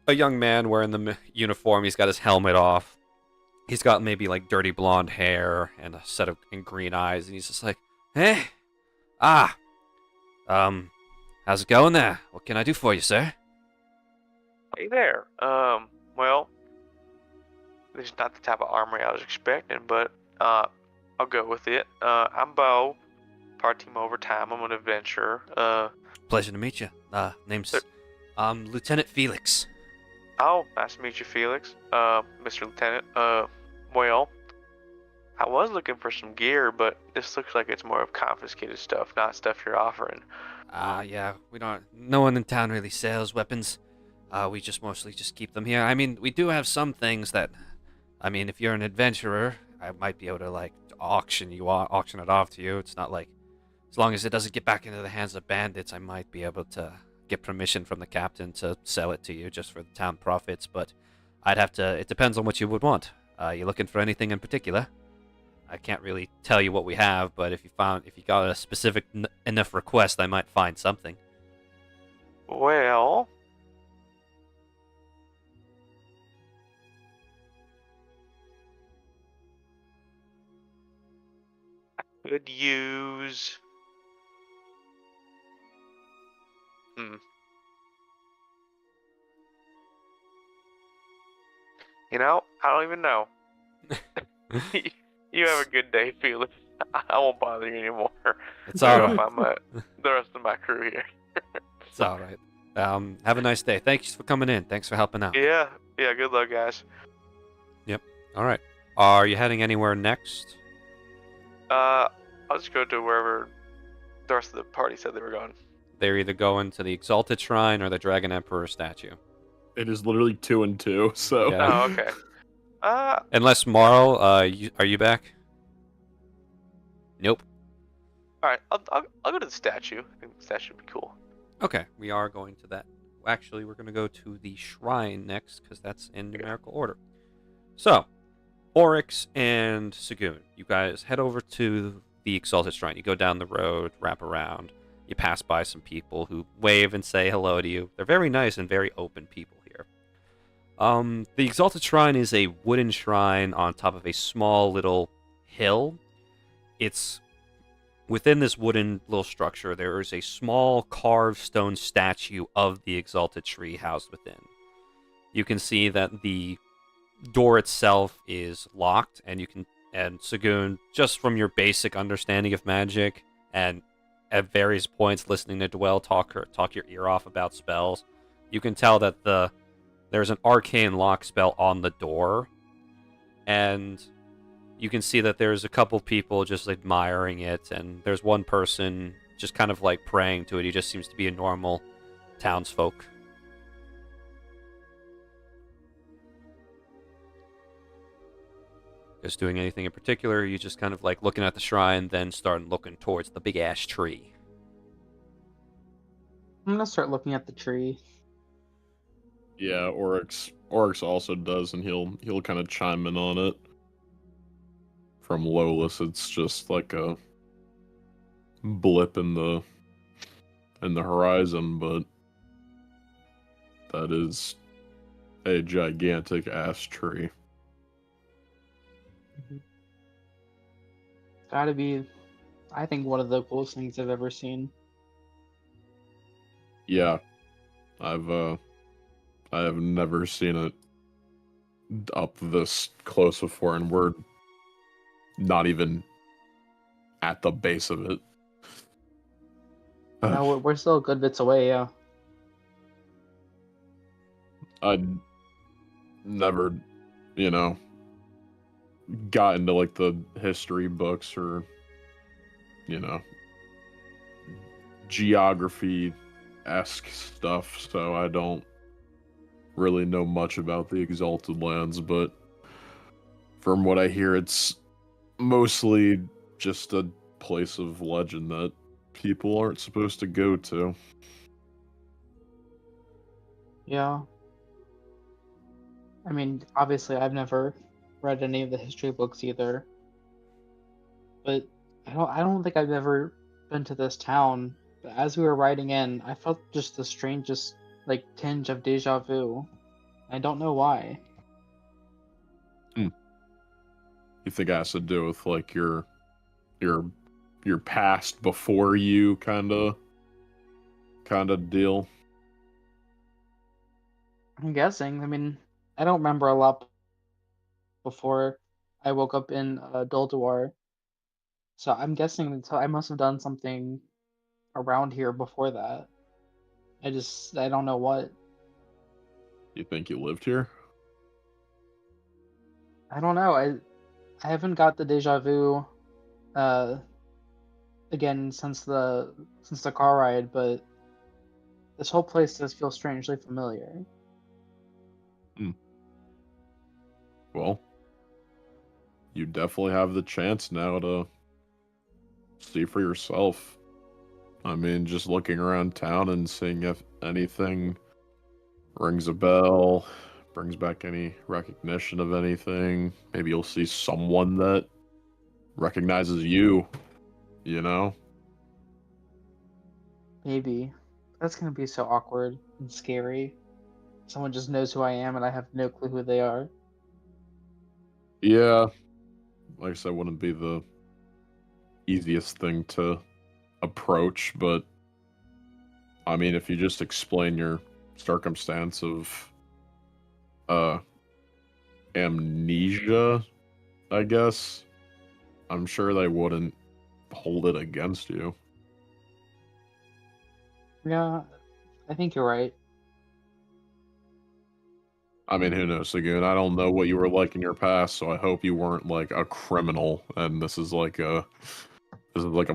S1: A young man wearing the uniform, he's got his helmet off. He's got maybe like dirty blonde hair and a set of green eyes, and he's just like, "Hey, how's it going there? What can I do for you, sir?"
S3: Hey there. Well, this is not the type of armory I was expecting, but I'll go with it. I'm Bo, part team overtime. I'm an adventurer.
S1: Pleasure to meet you. Name's Lieutenant Felix.
S3: Oh, nice to meet you, Felix. Mr. Lieutenant. Well, I was looking for some gear, but this looks like it's more of confiscated stuff, not stuff you're offering.
S1: Yeah, no one in town really sells weapons. We just mostly just keep them here. I mean, we do have some things that, I mean, if you're an adventurer, I might be able to, like, auction it off to you. It's not like, as long as it doesn't get back into the hands of bandits, I might be able to get permission from the captain to sell it to you just for the town profits, but it depends on what you would want. You looking for anything in particular? I can't really tell you what we have, but if you got a specific enough request, I might find something.
S3: Well, I could use... You know, I don't even know. You have a good day, Felix. I won't bother you anymore.
S1: It's all right.
S3: I'm the rest of my crew here.
S1: It's all right. Have a nice day. Thanks for coming in. Thanks for helping out.
S3: Yeah. Good luck, guys.
S1: Yep. All right. Are you heading anywhere next?
S3: I'll just go to wherever the rest of the party said they were going.
S1: They're either going to the Exalted Shrine or the Dragon Emperor statue.
S2: It is literally 2 and 2, so...
S1: Yeah.
S3: Oh, okay.
S1: Unless Marl, are you back? Nope.
S3: Alright, I'll go to the statue. I think the statue would be cool.
S1: Okay, we are going to that. Actually, we're going to go to the shrine next, because that's in numerical order. So, Oryx and Sagoon, you guys head over to the Exalted Shrine. You go down the road, wrap around. You pass by some people who wave and say hello to you. They're very nice and very open people here. The Exalted Shrine is a wooden shrine on top of a small little hill. It's within this wooden little structure. There is a small carved stone statue of the Exalted Tree housed within. You can see that the door itself is locked, and Sagoon, just from your basic understanding of magic and at various points listening to Dwell talk your ear off about spells, you can tell that there's an arcane lock spell on the door, and you can see that there's a couple people just admiring it, and there's one person just kind of like praying to it. He just seems to be a normal townsfolk. Just doing anything in particular, or you just kind of like looking at the shrine, then starting looking towards the big ash tree?
S8: I'm gonna start looking at the tree.
S2: Yeah, Oryx also does, and he'll kind of chime in on it. From Lowless, it's just like a blip in the horizon, but that is a gigantic ash tree.
S8: Gotta be, I think, one of the coolest things I've ever seen.
S2: Yeah, I have never seen it up this close before, and we're not even at the base of it.
S8: No, we're still good bits away, yeah.
S2: I'd never, got into like the history books or, geography-esque stuff, so I don't really know much about the Exalted Lands, but from what I hear, it's mostly just a place of legend that people aren't supposed to go to.
S8: Yeah. I mean, obviously, I've never read any of the history books either, but I don't think I've ever been to this town. But as we were riding in, I felt just the strangest, like, tinge of deja vu. I don't know why.
S2: You think it has to do with like your past before you kind of deal?
S8: I'm guessing. I mean, I don't remember a lot before I woke up in Dolduar, so I'm guessing that I must have done something around here before that. I don't know what.
S2: You think you lived here?
S8: I don't know. I haven't got the deja vu uh again since the car ride, but this whole place does feel strangely familiar.
S2: Well, you definitely have the chance now to see for yourself. I mean, just looking around town and seeing if anything rings a bell, brings back any recognition of anything. Maybe you'll see someone that recognizes you, you know?
S8: Maybe. That's gonna be so awkward and scary. Someone just knows who I am and I have no clue who they are.
S2: Yeah, like I said, wouldn't be the easiest thing to approach, but I mean, if you just explain your circumstance of amnesia, I guess, I'm sure they wouldn't hold it against you.
S8: Yeah, I think you're right.
S2: I mean, who knows, Sagoon? I don't know what you were like in your past, so I hope you weren't like a criminal and this is like a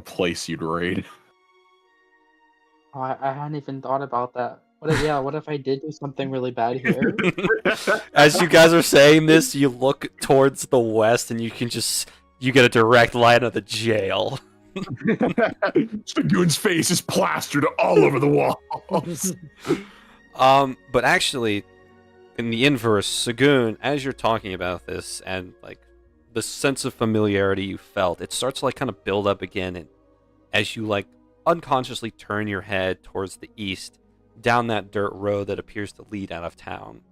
S2: place you'd raid.
S8: Oh, I hadn't even thought about that. What if I did do something really bad here?
S1: As you guys are saying this, you look towards the west and you get a direct line of the jail.
S2: Sagoon's face is plastered all over the walls.
S1: But actually, in the inverse, Sagoon, as you're talking about this and like the sense of familiarity you felt, it starts to like kind of build up again, and as you like unconsciously turn your head towards the east down that dirt road that appears to lead out of town.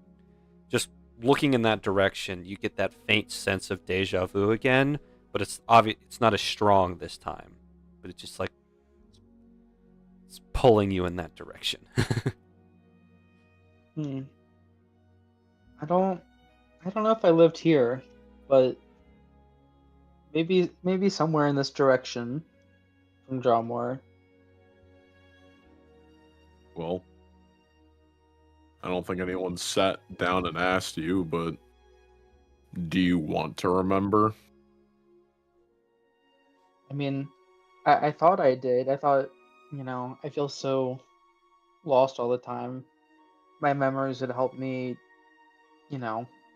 S1: Just looking in that direction, you get that faint sense of deja vu again, but it's obvious it's not as strong this time. But it's just like it's pulling you in that direction.
S8: I don't know if I lived here, but maybe somewhere in this direction from Dromore.
S2: Well, I don't think anyone sat down and asked you, but do you want to remember?
S8: I mean, I thought I did. I thought, I feel so lost all the time. My memories would help me,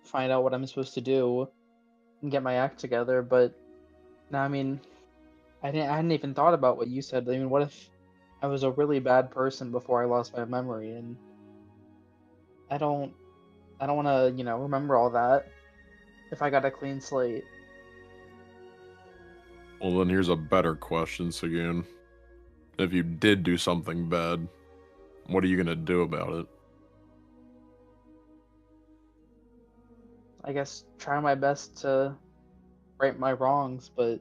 S8: find out what I'm supposed to do and get my act together. But now, I mean, I hadn't even thought about what you said. I mean, what if I was a really bad person before I lost my memory? And I don't want to, remember all that if I got a clean slate.
S2: Well, then here's a better question, Sagoon. If you did do something bad, what are you gonna do about it?
S8: I guess try my best to right my wrongs, but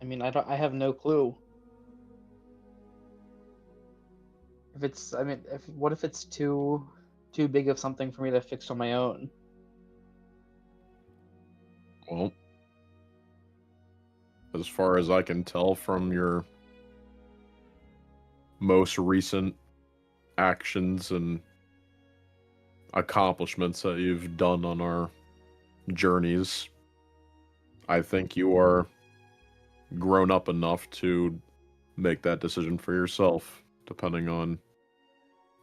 S8: I mean, I have no clue. What if it's too big of something for me to fix on my own?
S2: Well, as far as I can tell from your most recent actions and accomplishments that you've done on our journeys, I think you are grown up enough to make that decision for yourself, depending on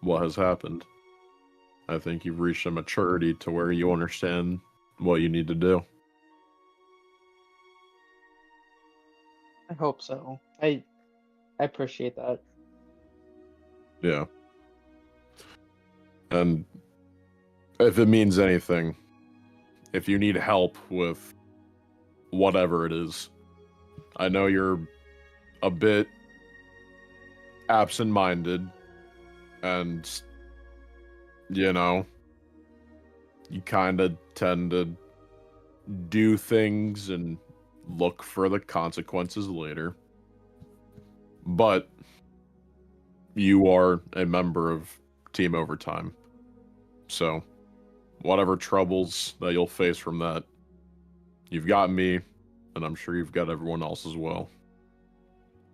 S2: what has happened. I think you've reached a maturity to where you understand what you need to do.
S8: I hope so. I appreciate that.
S2: Yeah. And if it means anything, if you need help with whatever it is, I know you're a bit absent-minded, and you know, you kind of tend to do things and look for the consequences later. But you are a member of Team Overtime. So, whatever troubles that you'll face from that, you've got me, and I'm sure you've got everyone else as well.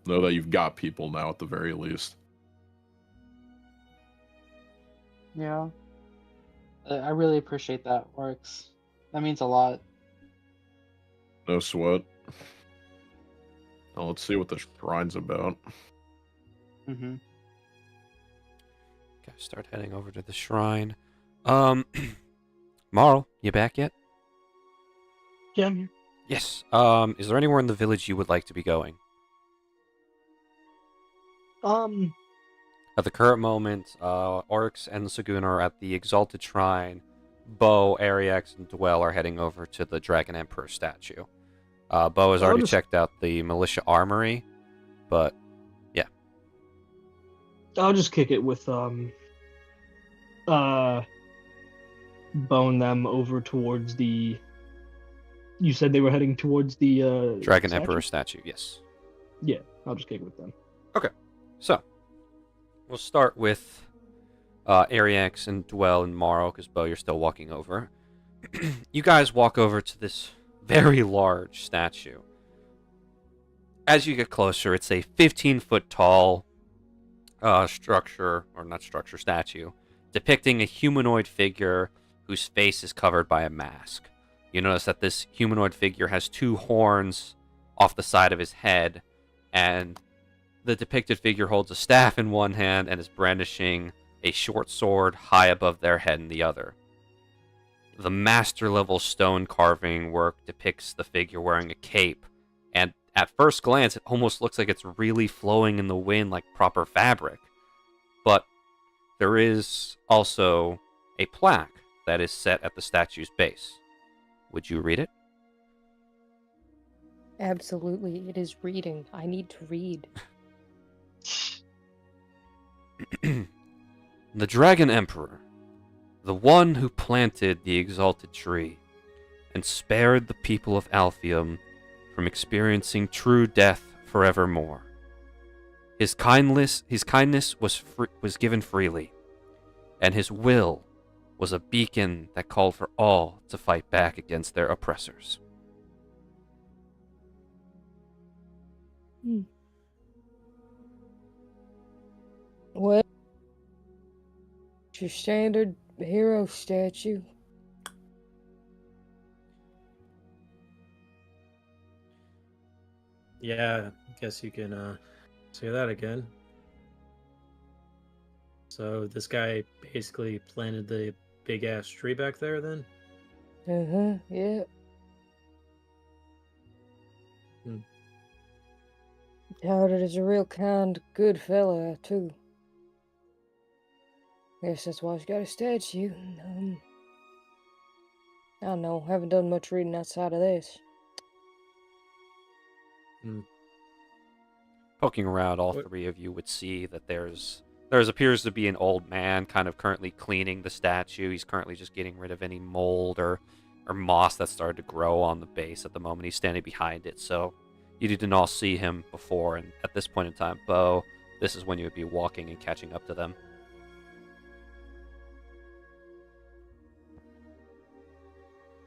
S2: Know that you've got people now at the very least.
S8: Yeah. I really appreciate that, Oryx. That means a lot.
S2: No sweat. Now let's see what the shrine's about.
S8: Mm-hmm.
S1: Okay, start heading over to the shrine. Marl, you back yet?
S7: Yeah, I'm here.
S1: Yes. Is there anywhere in the village you would like to be going? At the current moment, Oryx and Saguna are at the Exalted Shrine. Bo, Ariax, and Dwell are heading over to the Dragon Emperor statue. Bo has already checked out the Militia Armory, but yeah.
S7: I'll just kick it with bone them over towards the. You said they were heading towards the
S1: Dragon
S7: statue?
S1: Emperor statue, yes.
S7: Yeah, I'll just kick it with them.
S1: Okay, so we'll start with Ariax and Dwell and Morrow, because Bo, you're still walking over. You guys walk over to this very large statue. As you get closer, it's a 15-foot tall statue, depicting a humanoid figure whose face is covered by a mask. You notice that this humanoid figure has two horns off the side of his head, and the depicted figure holds a staff in one hand and is brandishing a short sword high above their head in the other. The master-level stone carving work depicts the figure wearing a cape, and at first glance, it almost looks like it's really flowing in the wind like proper fabric. But there is also a plaque that is set at the statue's base. Would you read it?
S9: Absolutely, it is reading. I need to read.
S1: The Dragon Emperor, the one who planted the exalted tree and spared the people of Alpheum from experiencing true death forevermore. His kindness was given freely, and his will was a beacon that called for all to fight back against their oppressors.
S9: Well, it's your standard hero statue.
S10: Yeah, I guess you can say that again. So this guy basically planted the big ass tree back there then?
S9: Yeah. Touted as a real kind, good fella, too. Guess that's why he's got a statue. I don't know, haven't done much reading outside of this.
S1: Poking around, all three of you would see that there appears to be an old man kind of currently cleaning the statue. He's currently just getting rid of any mold or moss that started to grow on the base at the moment. He's standing behind it, so you didn't all see him before, and at this point in time, Bo, this is when you would be walking and catching up to them.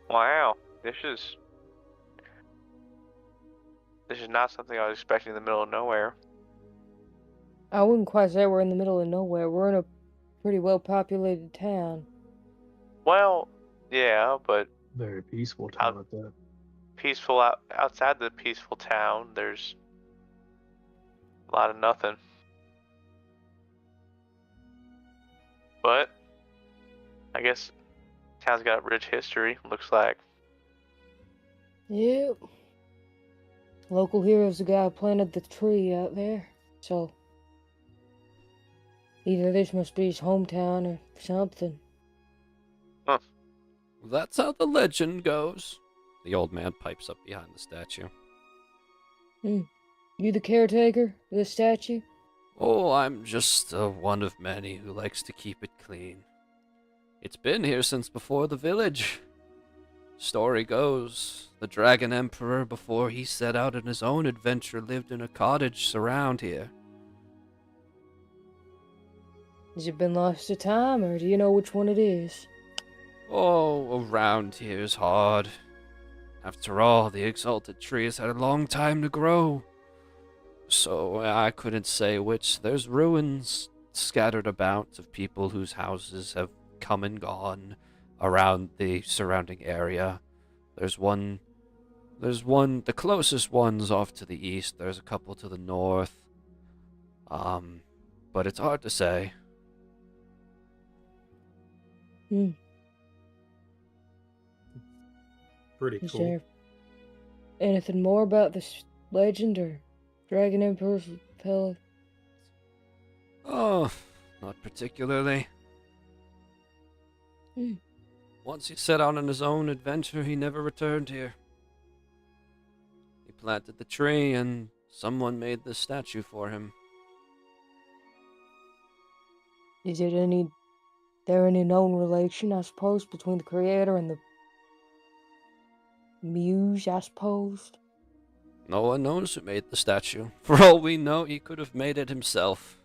S3: Wow, this is not something I was expecting in the middle of nowhere.
S9: I wouldn't quite say we're in the middle of nowhere. We're in a pretty well-populated town.
S3: Well, yeah, but
S6: Very peaceful town at that.
S3: peaceful outside the peaceful town, there's a lot of nothing. But I guess town's got a rich history, looks like.
S9: Yep. Local hero's the guy who planted the tree out there, so either this must be his hometown or something.
S3: Huh.
S1: That's how the legend goes. The old man pipes up behind the statue.
S9: You the caretaker of the statue?
S1: Oh, I'm just one of many who likes to keep it clean. It's been here since before the village. Story goes, the Dragon Emperor, before he set out on his own adventure, lived in a cottage around here.
S9: Has it been lost to time, or do you know which one it is?
S1: Oh, around here's hard. After all, the exalted tree has had a long time to grow. So I couldn't say which. There's ruins scattered about of people whose houses have come and gone around the surrounding area. There's one, the closest one's off to the east. There's a couple to the north. But it's hard to say.
S10: Pretty
S9: Is
S10: cool.
S9: there anything more about this legend or Dragon Emperor's fella?
S1: Oh, not particularly. Once he set out on his own adventure, he never returned here. He planted the tree, and someone made this statue for him.
S9: Is there any known relation, I suppose, between the creator and the muse, I suppose?
S1: No one knows who made the statue. For all we know, he could have made it himself.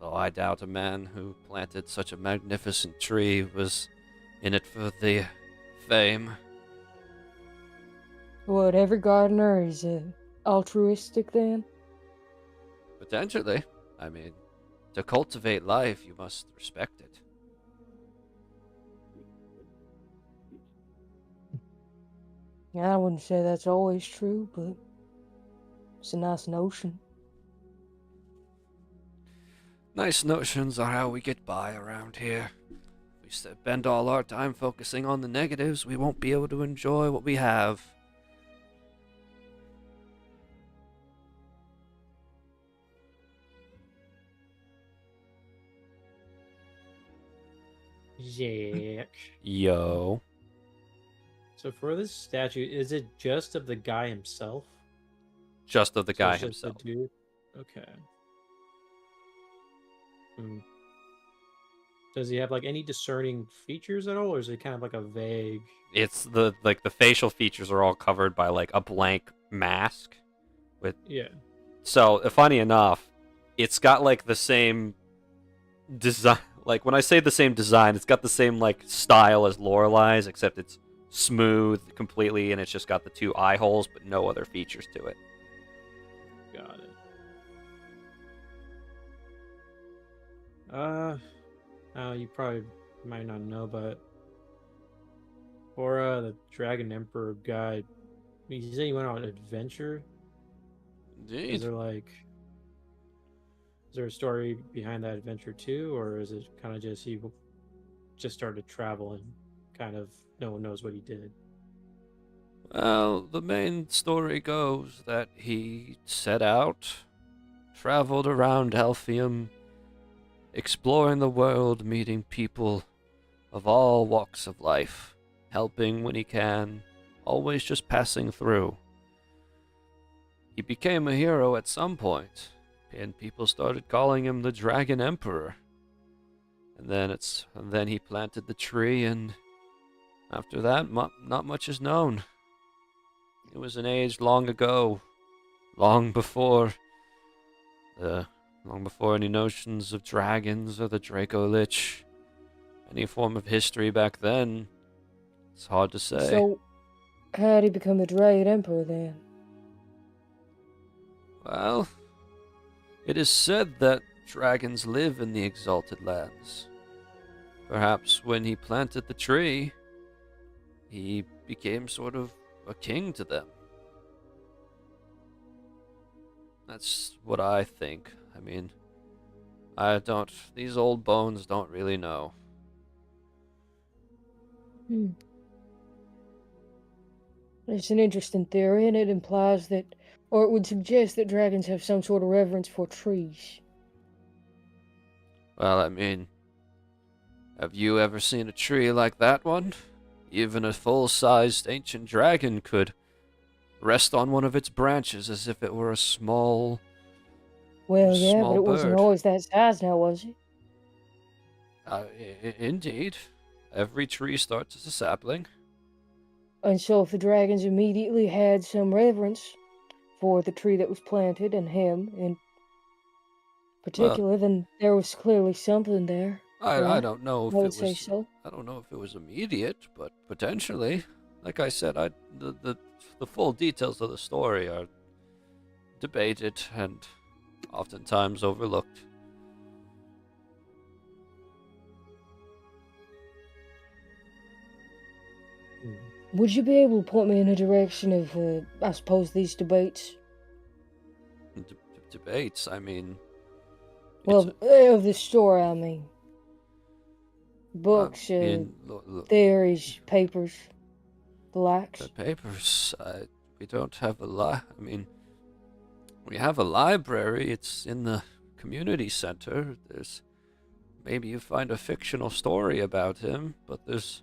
S1: Though I doubt a man who planted such a magnificent tree was in it for the fame.
S9: What, every gardener is altruistic then?
S1: Potentially. I mean, to cultivate life, you must respect it.
S9: Yeah, I wouldn't say that's always true, but it's a nice notion.
S1: Nice notions are how we get by around here. If we spend all our time focusing on the negatives, we won't be able to enjoy what we have.
S10: Jack.
S1: Yo.
S10: So for this statue, is it just of the guy himself?
S1: Just of the
S10: So
S1: guy
S10: it's just the
S1: himself.
S10: dude? Okay. Does he have like any discerning features at all, or is it kind of like a vague?
S1: It's the facial features are all covered by like a blank mask with
S10: Yeah.
S1: So, funny enough, it's got like the same design. Like when I say the same design, it's got the same like style as Lorelai's, except it's smooth completely, and it's just got the two eye holes, but no other features to it.
S10: Got it. You probably might not know, but for the Dragon Emperor guy, you said you went on an adventure.
S1: Indeed.
S10: Is there a story behind that adventure too, or is it kind of just he just started traveling, kind of no one knows what he did?
S1: Well, the main story goes that he set out, traveled around Alphium, exploring the world, meeting people of all walks of life, helping when he can, always just passing through. He became a hero at some point, and people started calling him the Dragon Emperor. And then he planted the tree, and after that, not much is known. It was an age long ago, long before any notions of dragons or the Draco Lich, any form of history back then. It's hard to say.
S9: So, how did he become the Dragon Emperor then?
S1: Well, it is said that dragons live in the Exalted Lands. Perhaps when he planted the tree, he became sort of a king to them. That's what I think. I mean, these old bones don't really know.
S9: It's an interesting theory, and it implies that, or it would suggest that dragons have some sort of reverence for trees.
S1: Well, I mean, have you ever seen a tree like that one? Even a full-sized ancient dragon could rest on one of its branches as if it were a small
S9: Well, yeah, but
S1: small
S9: it wasn't
S1: bird.
S9: always that size now, was it?
S1: Indeed. Every tree starts as a sapling.
S9: And so if the dragons immediately had some reverence for the tree that was planted and him in particular, then there was clearly something there.
S1: I don't know if
S9: I
S1: it
S9: would
S1: was.
S9: say so.
S1: I don't know if it was immediate, but potentially. Like I said, the full details of the story are debated and oftentimes overlooked.
S9: Would you be able to point me in a direction of, I suppose, these debates?
S1: Debates. I mean,
S9: Well, of the story, I mean. Books, theories, papers, the likes.
S1: the papers. We don't have I mean, we have a library. It's in the community center. Maybe you find a fictional story about him, but there's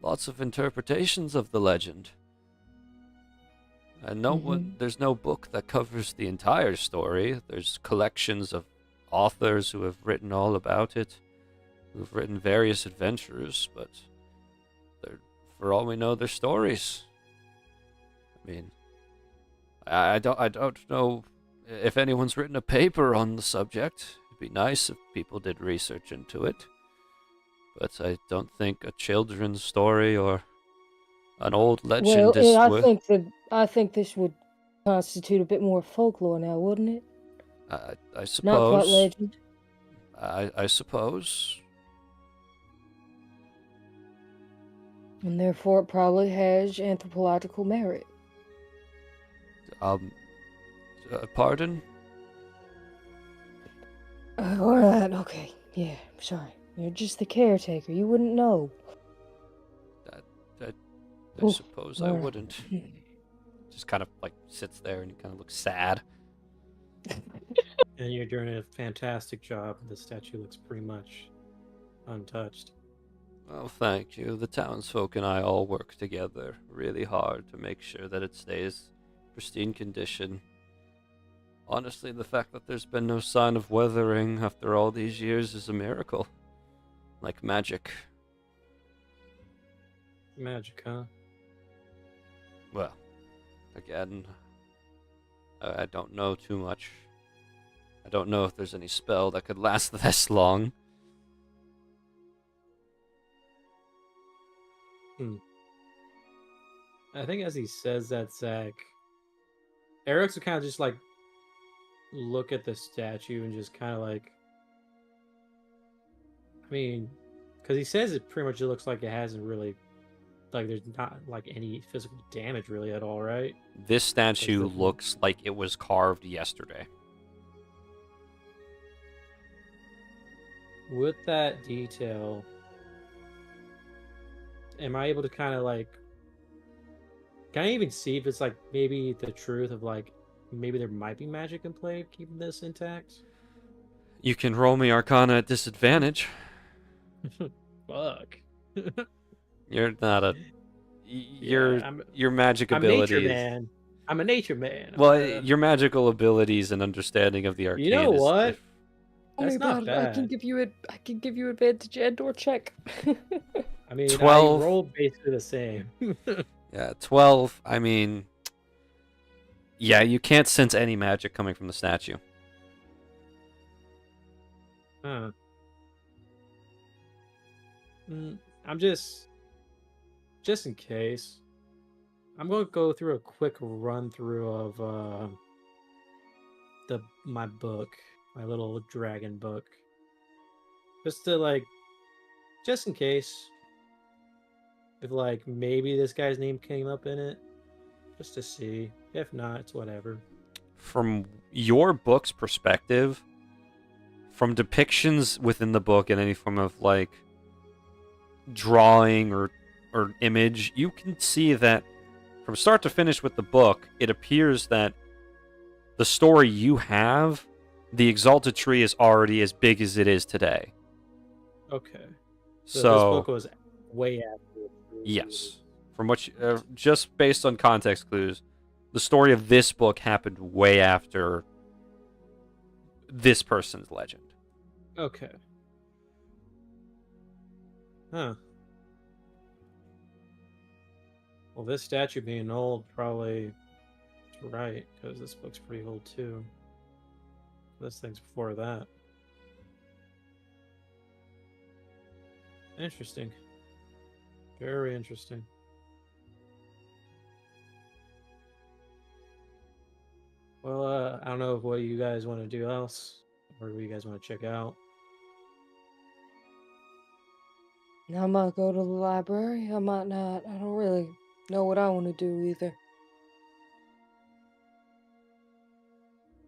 S1: lots of interpretations of the legend. And there's no book that covers the entire story. There's collections of authors who have written all about it, who've written various adventures, but for all we know, they're stories. I mean, I don't know if anyone's written a paper on the subject. It'd be nice if people did research into it. But I don't think a children's story or an old legend is worth...
S9: I think this would constitute a bit more folklore now, wouldn't it?
S1: I suppose.
S9: Not quite legend.
S1: I suppose.
S9: And therefore it probably has anthropological merit.
S1: Pardon?
S9: Alright, okay. Yeah, sorry. You're just the caretaker. You wouldn't know.
S1: I suppose I wouldn't. Just kind of like sits there and he kind of looks sad.
S10: And you're doing a fantastic job. The statue looks pretty much untouched.
S1: Well, thank you. The townsfolk and I all work together really hard to make sure that it stays pristine condition. Honestly, the fact that there's been no sign of weathering after all these years is a miracle. Like magic.
S10: Magic, huh?
S1: Well, again, I don't know too much. I don't know if there's any spell that could last this long.
S10: I think as he says that, Zach, Eric's kind of just like look at the statue and just kind of like, I mean, because he says it pretty much looks like it hasn't really, like there's not like any physical damage really at all, right?
S1: This statue looks like it was carved yesterday.
S10: With that detail, am I able to kind of like, can I even see if it's like maybe the truth of like, maybe there might be magic in play keeping this intact?
S1: You can roll me Arcana at disadvantage.
S10: Fuck.
S1: You're not a... Your magic abilities...
S10: I'm nature man. I'm a nature man.
S1: Well, your magical abilities and understanding of the arcane.
S10: You know what?
S5: That's not bad. I can give you advantage and/or check.
S10: I mean,
S1: 12.
S10: I rolled basically the same.
S1: Yeah, 12. I mean, yeah, you can't sense any magic coming from the statue.
S10: Huh. I'm just in case. I'm going to go through a quick run through of my book, my little dragon book, just to like, just in case, if like maybe this guy's name came up in it, just to see. If not, it's whatever.
S1: From your book's perspective, from depictions within the book and any form of like drawing or image, you can see that from start to finish with the book, it appears that the story you have the Exalted Tree is already as big as it is today.
S10: Okay.
S1: So
S10: this book was way after.
S1: yes, from what just based on context clues, the story of this book happened way after this person's legend.
S10: Okay. Huh. Well, this statue being old probably is right, because this book's pretty old too. This thing's before that. Interesting. Very interesting. Well, I don't know what you guys want to do else, or what you guys want to check out.
S9: I might go to the library. I might not. I don't really know what I want to do either.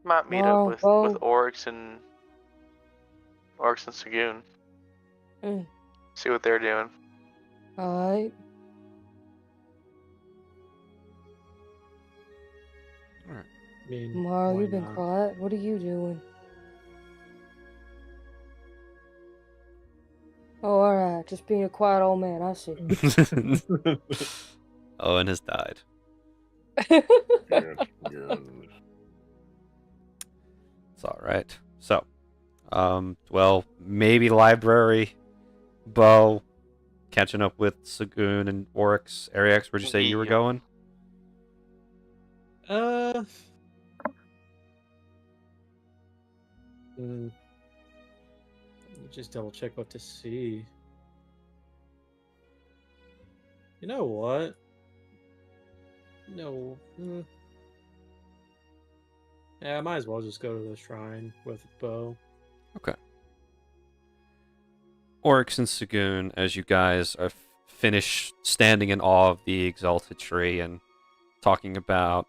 S3: Might meet
S9: Oh,
S3: up with
S9: well.
S3: Oryx and Sagoon.
S9: Mm.
S3: See what they're doing.
S9: Alright.
S10: I mean,
S9: Mara,
S10: why
S9: you've been
S10: not?
S9: quiet. What are you doing? Oh, alright. Just being a quiet old man. I see.
S1: Owen has died.
S2: Good.
S1: It's all right. So, well, maybe library, Bo, catching up with Sagoon and Oryx. Ariax, where'd you say you were
S3: Yeah.
S1: going?
S10: Let me just double check what to see. You know what? No. Yeah, I might as well just go to the shrine with Bo.
S1: Okay. Oryx and Sagoon, as you guys are finished standing in awe of the Exalted Tree and talking about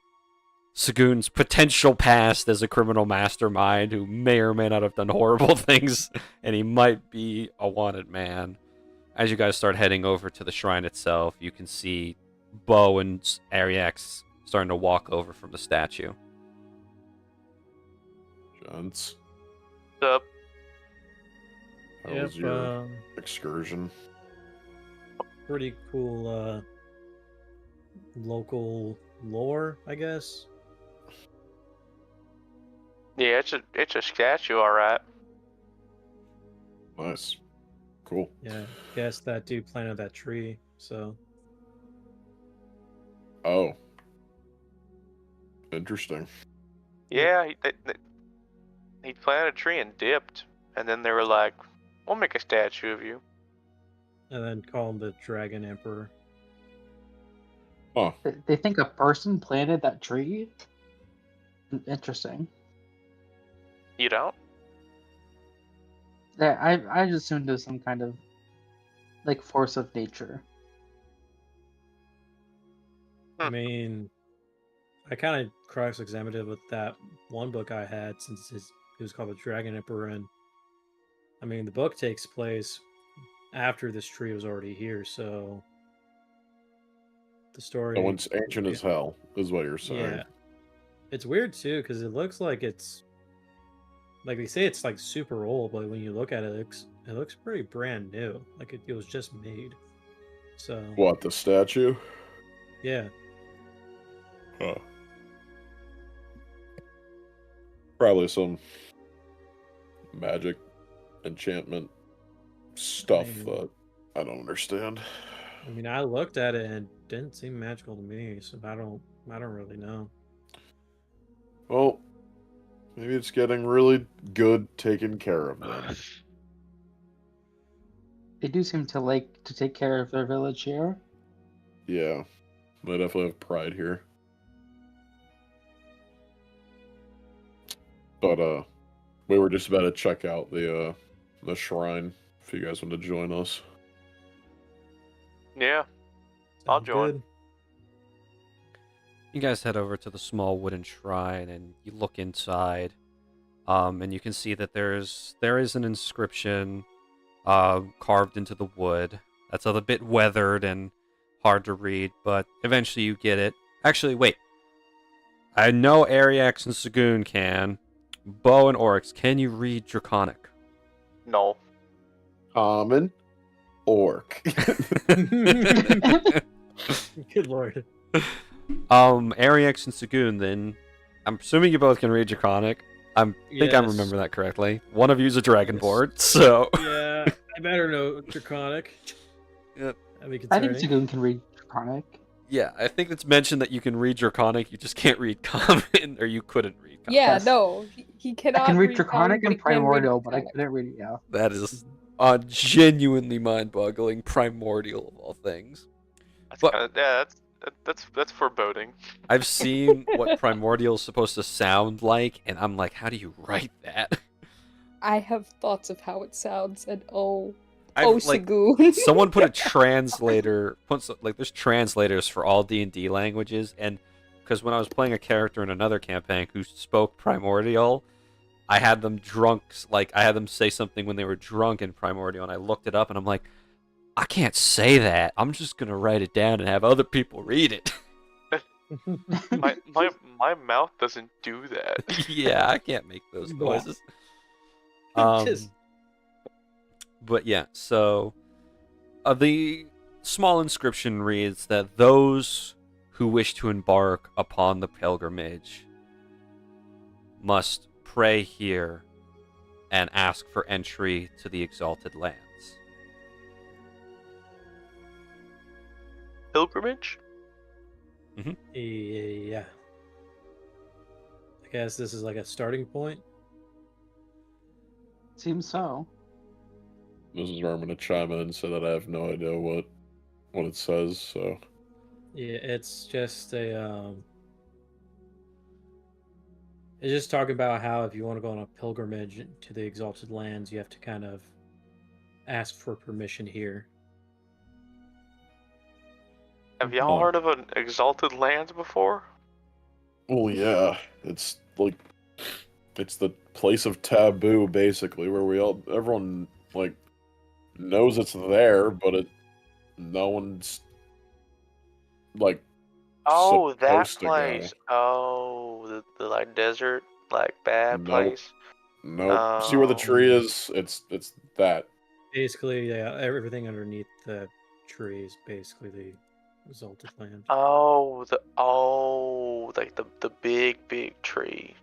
S1: Sagoon's potential past as a criminal mastermind who may or may not have done horrible things, and he might be a wanted man. As you guys start heading over to the shrine itself, you can see Bo and Ariax starting to walk over from the statue.
S2: Gents,
S3: What's up?
S2: how was your excursion?
S10: Pretty cool local lore, I guess.
S3: Yeah, it's a statue, all right.
S2: Nice. Cool.
S10: Yeah, guess that dude planted that tree, so
S2: Oh. Interesting.
S3: Yeah, he planted a tree and dipped, and then they were like, "We'll make a statue of you."
S10: and then call him the Dragon Emperor.
S2: Huh.
S8: They think a person planted that tree? Interesting.
S3: You don't?
S8: Yeah, I just assumed it was some kind of like force of nature.
S10: I mean, I kind of cross-examined it with that one book I had, since it was called the Dragon Emperor, and I mean, the book takes place after this tree was already here, so the story.
S2: That one's ancient as hell, is what you're saying.
S10: Yeah, it's weird too, because it looks like it's like they say it's like super old, but when you look at it, it looks pretty brand new, like it was just made. So
S2: What, the statue?
S10: yeah,
S2: Huh. Probably some magic enchantment stuff
S10: Maybe.
S2: that I don't understand.
S10: I mean, I looked at it and it didn't seem magical to me, so I don't really know.
S2: Well, maybe it's getting really good taken care of then.
S8: They do seem to like to take care of their village here.
S2: Yeah, they definitely have pride here. But we were just about to check out the shrine if you guys want to join us.
S3: Yeah. I'll
S10: Sounds
S3: join.
S10: good.
S1: You guys head over to the small wooden shrine and you look inside, and you can see that there is an inscription carved into the wood. That's a bit weathered and hard to read, but eventually you get it. Actually, wait. I know Ariax and Sagoon can. Bo and Oryx, can you read Draconic?
S3: No.
S2: Common orc.
S10: Good lord.
S1: Ariex and Sagoon, then. I'm assuming you both can read Draconic. I think I'm
S10: Yes.
S1: remembering that correctly. One of you is a Dragonborn,
S10: Yes.
S1: so...
S10: Yeah, I better know Draconic.
S1: Yep.
S10: That'd be
S8: I think
S10: concerning.
S8: Sagoon can read Draconic.
S1: Yeah, I think it's mentioned that you can read Draconic, you just can't read Common, or you couldn't read Common.
S5: Yeah,
S8: Yes.
S5: no, he cannot
S8: I can read
S5: read
S8: Draconic
S5: Common,
S8: and
S5: but he can read
S8: Primordial, but I
S5: Draconic.
S8: couldn't read it. Yeah.
S1: That is genuinely mind-boggling, primordial of all things.
S3: That's
S1: But-
S3: kind of yeah. That's foreboding.
S1: I've seen what primordial is supposed to sound like, and I'm like, how do you write that?
S5: I have thoughts of how it sounds, and
S1: I've, like,
S5: Sagoon.
S1: someone put a translator, there's translators for all D&D languages, and because when I was playing a character in another campaign who spoke primordial, I had them drunk, I had them say something when they were drunk in primordial, and I looked it up, and I'm like, I can't say that. I'm just gonna write it down and have other people read it.
S3: My mouth doesn't do that.
S1: Yeah, I can't make those noises.
S10: Just-
S1: But yeah, so the small inscription reads that those who wish to embark upon the pilgrimage must pray here and ask for entry to the exalted lands.
S3: Pilgrimage?
S10: Yeah. I guess this is like a starting point.
S8: Seems so.
S2: This is where I'm gonna chime in and say that I have no idea what it says. So
S10: Yeah, it's just it's just talking about how if you want to go on a pilgrimage to the exalted lands, you have to kind of ask for permission here.
S3: Have y'all
S2: Oh.
S3: heard of an exalted lands before?
S2: well, yeah, it's like it's the place of taboo, basically, where everyone like knows it's there, but no one's like.
S3: Oh, that
S2: supposed to go.
S3: place. Oh, the like desert, like bad
S2: Nope.
S3: place.
S2: Nope. See where the
S3: Oh.
S2: tree is? It's that.
S10: Basically, yeah, everything underneath the tree is basically the exalted land.
S3: Oh, like the big tree.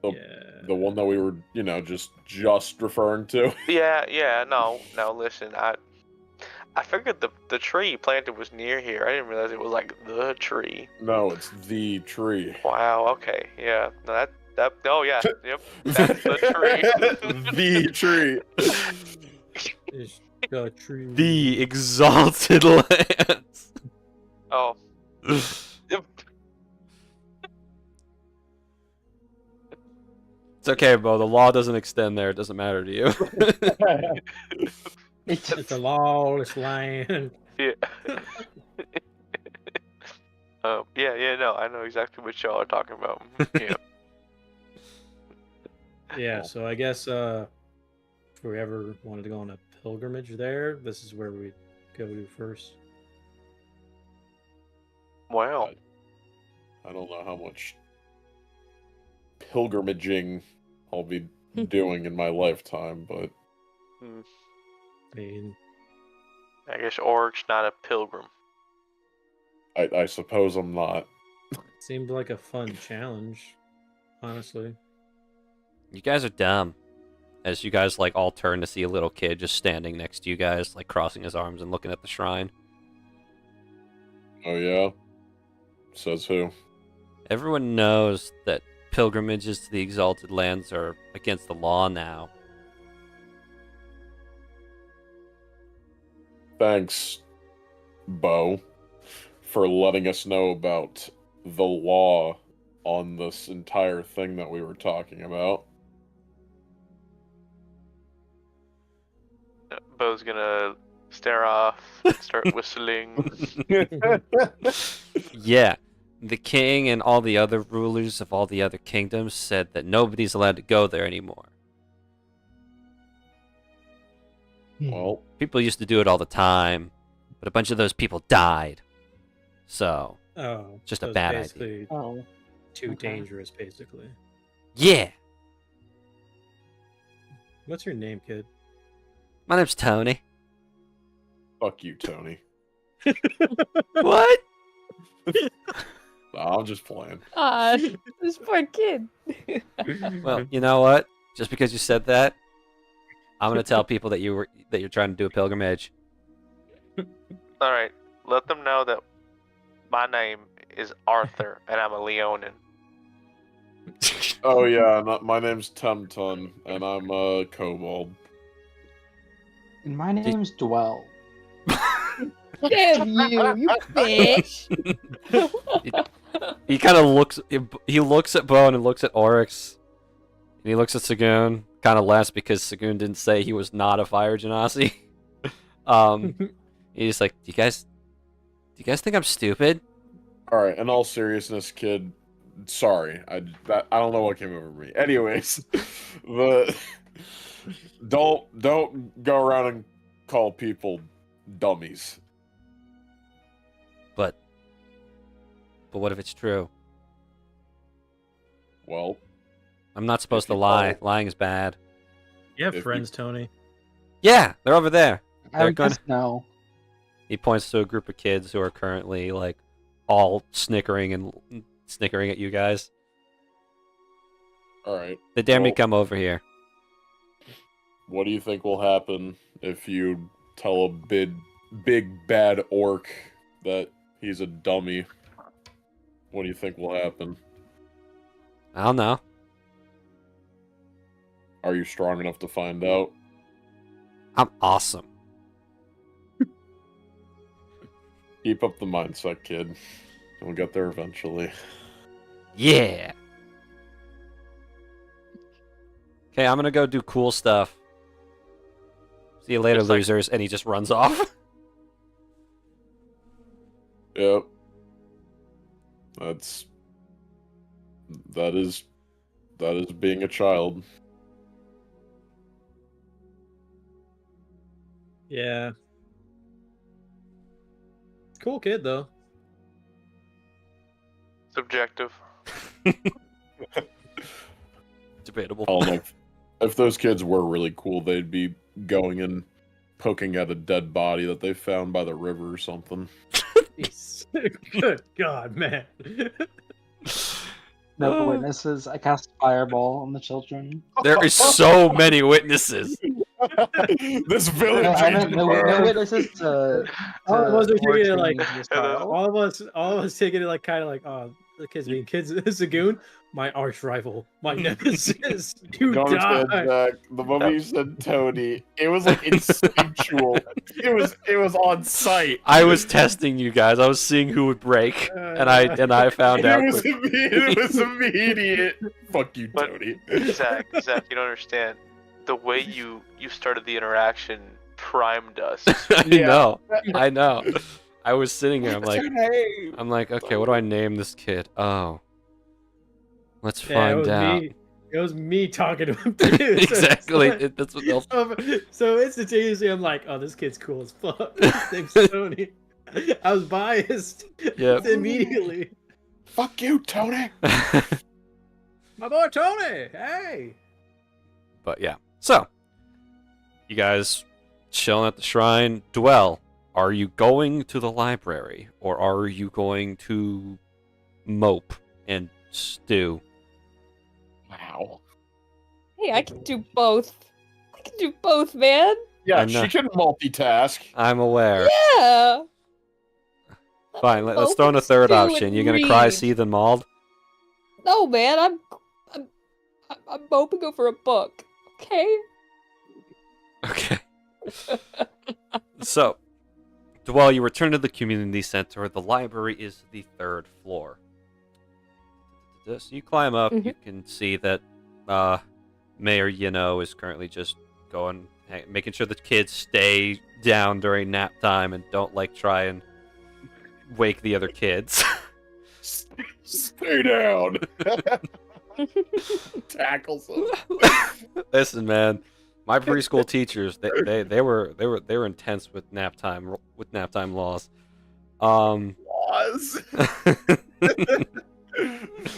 S2: The,
S10: Yeah.
S2: the one that we were, just referring to.
S3: Yeah. No. Listen, I figured the tree planted was near here. I didn't realize it was like the tree.
S2: No, it's the tree.
S3: Wow. Okay. Yeah. No, that. Oh yeah. Yep. That's the tree.
S2: The tree.
S10: It's the tree.
S1: The exalted lands.
S3: Oh. Yep.
S1: It's okay, Bo. The law doesn't extend there. It doesn't matter to you.
S10: It's a lawless land.
S3: Yeah. Yeah. No, I know exactly what y'all are talking about. Yeah.
S10: Yeah, so I guess if we ever wanted to go on a pilgrimage there, this is where we'd go to first.
S3: Wow.
S2: I don't know how much pilgrimaging I'll be doing in my lifetime, but
S10: I mean,
S3: I guess Oric's not a pilgrim.
S2: I suppose I'm not.
S10: it seemed like a fun challenge, honestly.
S1: You guys are dumb. As you guys all turn to see a little kid just standing next to you guys, crossing his arms and looking at the shrine.
S2: Oh yeah? Says who?
S1: Everyone knows that pilgrimages to the exalted lands are against the law now.
S2: Thanks, Bo, for letting us know about the law on this entire thing that we were talking about.
S3: Bo's gonna stare off, start whistling.
S1: Yeah, the king and all the other rulers of all the other kingdoms said that nobody's allowed to go there anymore.
S2: Well,
S1: People used to do it all the time, but a bunch of those people died. So,
S10: Oh,
S1: Just a
S10: so it's
S1: bad idea.
S10: basically
S8: Oh.
S10: Too
S8: Okay.
S10: dangerous, basically.
S1: yeah.
S10: What's your name, kid?
S1: My name's Tony.
S2: Fuck you, Tony.
S1: What?
S2: I'm just playing.
S5: This poor kid.
S1: Well, you know what? Just because you said that, I'm gonna tell people that you're trying to do a pilgrimage.
S3: All right, let them know that my name is Arthur and I'm a Leonin.
S2: Oh yeah, my name's Temton, and I'm a kobold.
S8: And my name's Dwell.
S5: Damn you bitch!
S1: He kind of looks. He looks at Bone and looks at Oryx, and he looks at Sagoon. Kind of less because Sagoon didn't say he was not a fire genasi. He's like, do you guys think I'm stupid?
S2: All right, in all seriousness, kid. Sorry, I don't know what came over me. Anyways, don't go around and call people dummies.
S1: But what if it's true?
S2: Well,
S1: I'm not supposed
S2: if
S1: to
S2: you
S1: lie.
S2: call-
S1: Lying is bad.
S10: You have
S2: If
S10: friends, Tony.
S1: Yeah, they're over there.
S8: I
S1: They're
S8: would
S1: gonna-
S8: guess no.
S1: He points to a group of kids who are currently like all snickering at you guys.
S2: all right.
S1: They dare me
S2: Well-
S1: come over here.
S2: What do you think will happen if you tell a big bad orc that he's a dummy? What do you think will happen?
S1: I don't know.
S2: Are you strong enough to find out?
S1: I'm awesome.
S2: Keep up the mindset, kid. We'll get there eventually.
S1: Yeah. Okay, I'm gonna go do cool stuff. See you later,
S3: Just like-
S1: losers. And he just runs off.
S2: Yep. That is being a child.
S10: Yeah. Cool kid though.
S3: Subjective.
S1: Debatable.
S2: I don't know if those kids were really cool, they'd be going and poking at a dead body that they found by the river or something.
S10: Good God, man.
S8: No witnesses. I cast fireball on the children.
S1: There are so many witnesses.
S2: This village
S8: I
S2: is
S8: meant no
S2: burned.
S8: witnesses to
S10: All of us are taking it like
S8: Orchard this trial.
S10: all of us taking it like kind of like, oh, the kids being kids. Zagoon, my arch rival, my nemesis. You
S2: Don't
S10: die.
S2: said Jack. The moment you said Tony, it was like instinctual. it was on sight.
S1: I was testing you guys. I was seeing who would break, and I found out.
S2: It was immediate. Fuck you,
S3: But-
S2: Tony.
S3: Zach, you don't understand. The way you started the interaction primed us.
S1: I know. I was sitting here. I'm like, okay, what do I name this kid? Oh, let's find out.
S10: It was me talking to him too. So it's
S1: Exactly.
S10: like-
S1: That's what they'll.
S10: so instantaneously, I'm like, oh, this kid's cool as fuck. His name's Tony. I was biased.
S1: Yep.
S10: Immediately.
S2: Fuck you, Tony.
S10: My boy Tony. Hey.
S1: But yeah. So, you guys chilling at the shrine. Dwell, are you going to the library or are you going to mope and stew?
S2: Wow.
S5: Hey, I can do both. I can do both, man.
S2: Yeah,
S1: I know.
S2: she can multitask.
S1: I'm aware.
S5: Yeah.
S1: Fine, let's
S5: Mope
S1: throw in a
S5: and
S1: third
S5: stew
S1: option.
S5: and
S1: You're gonna cry,
S5: read.
S1: seethe, and mauled?
S5: No, man. I'm moping over a book. Okay.
S1: Okay. So, Dwell, you return to the community center. The library is the 3rd floor. So you climb up. You can see that Mayor Yino is currently just making sure the kids stay down during nap time and don't try and wake the other kids.
S2: Stay down. Tackles them.
S1: Listen, man, my preschool teachers they were intense with nap time laws.
S2: Laws.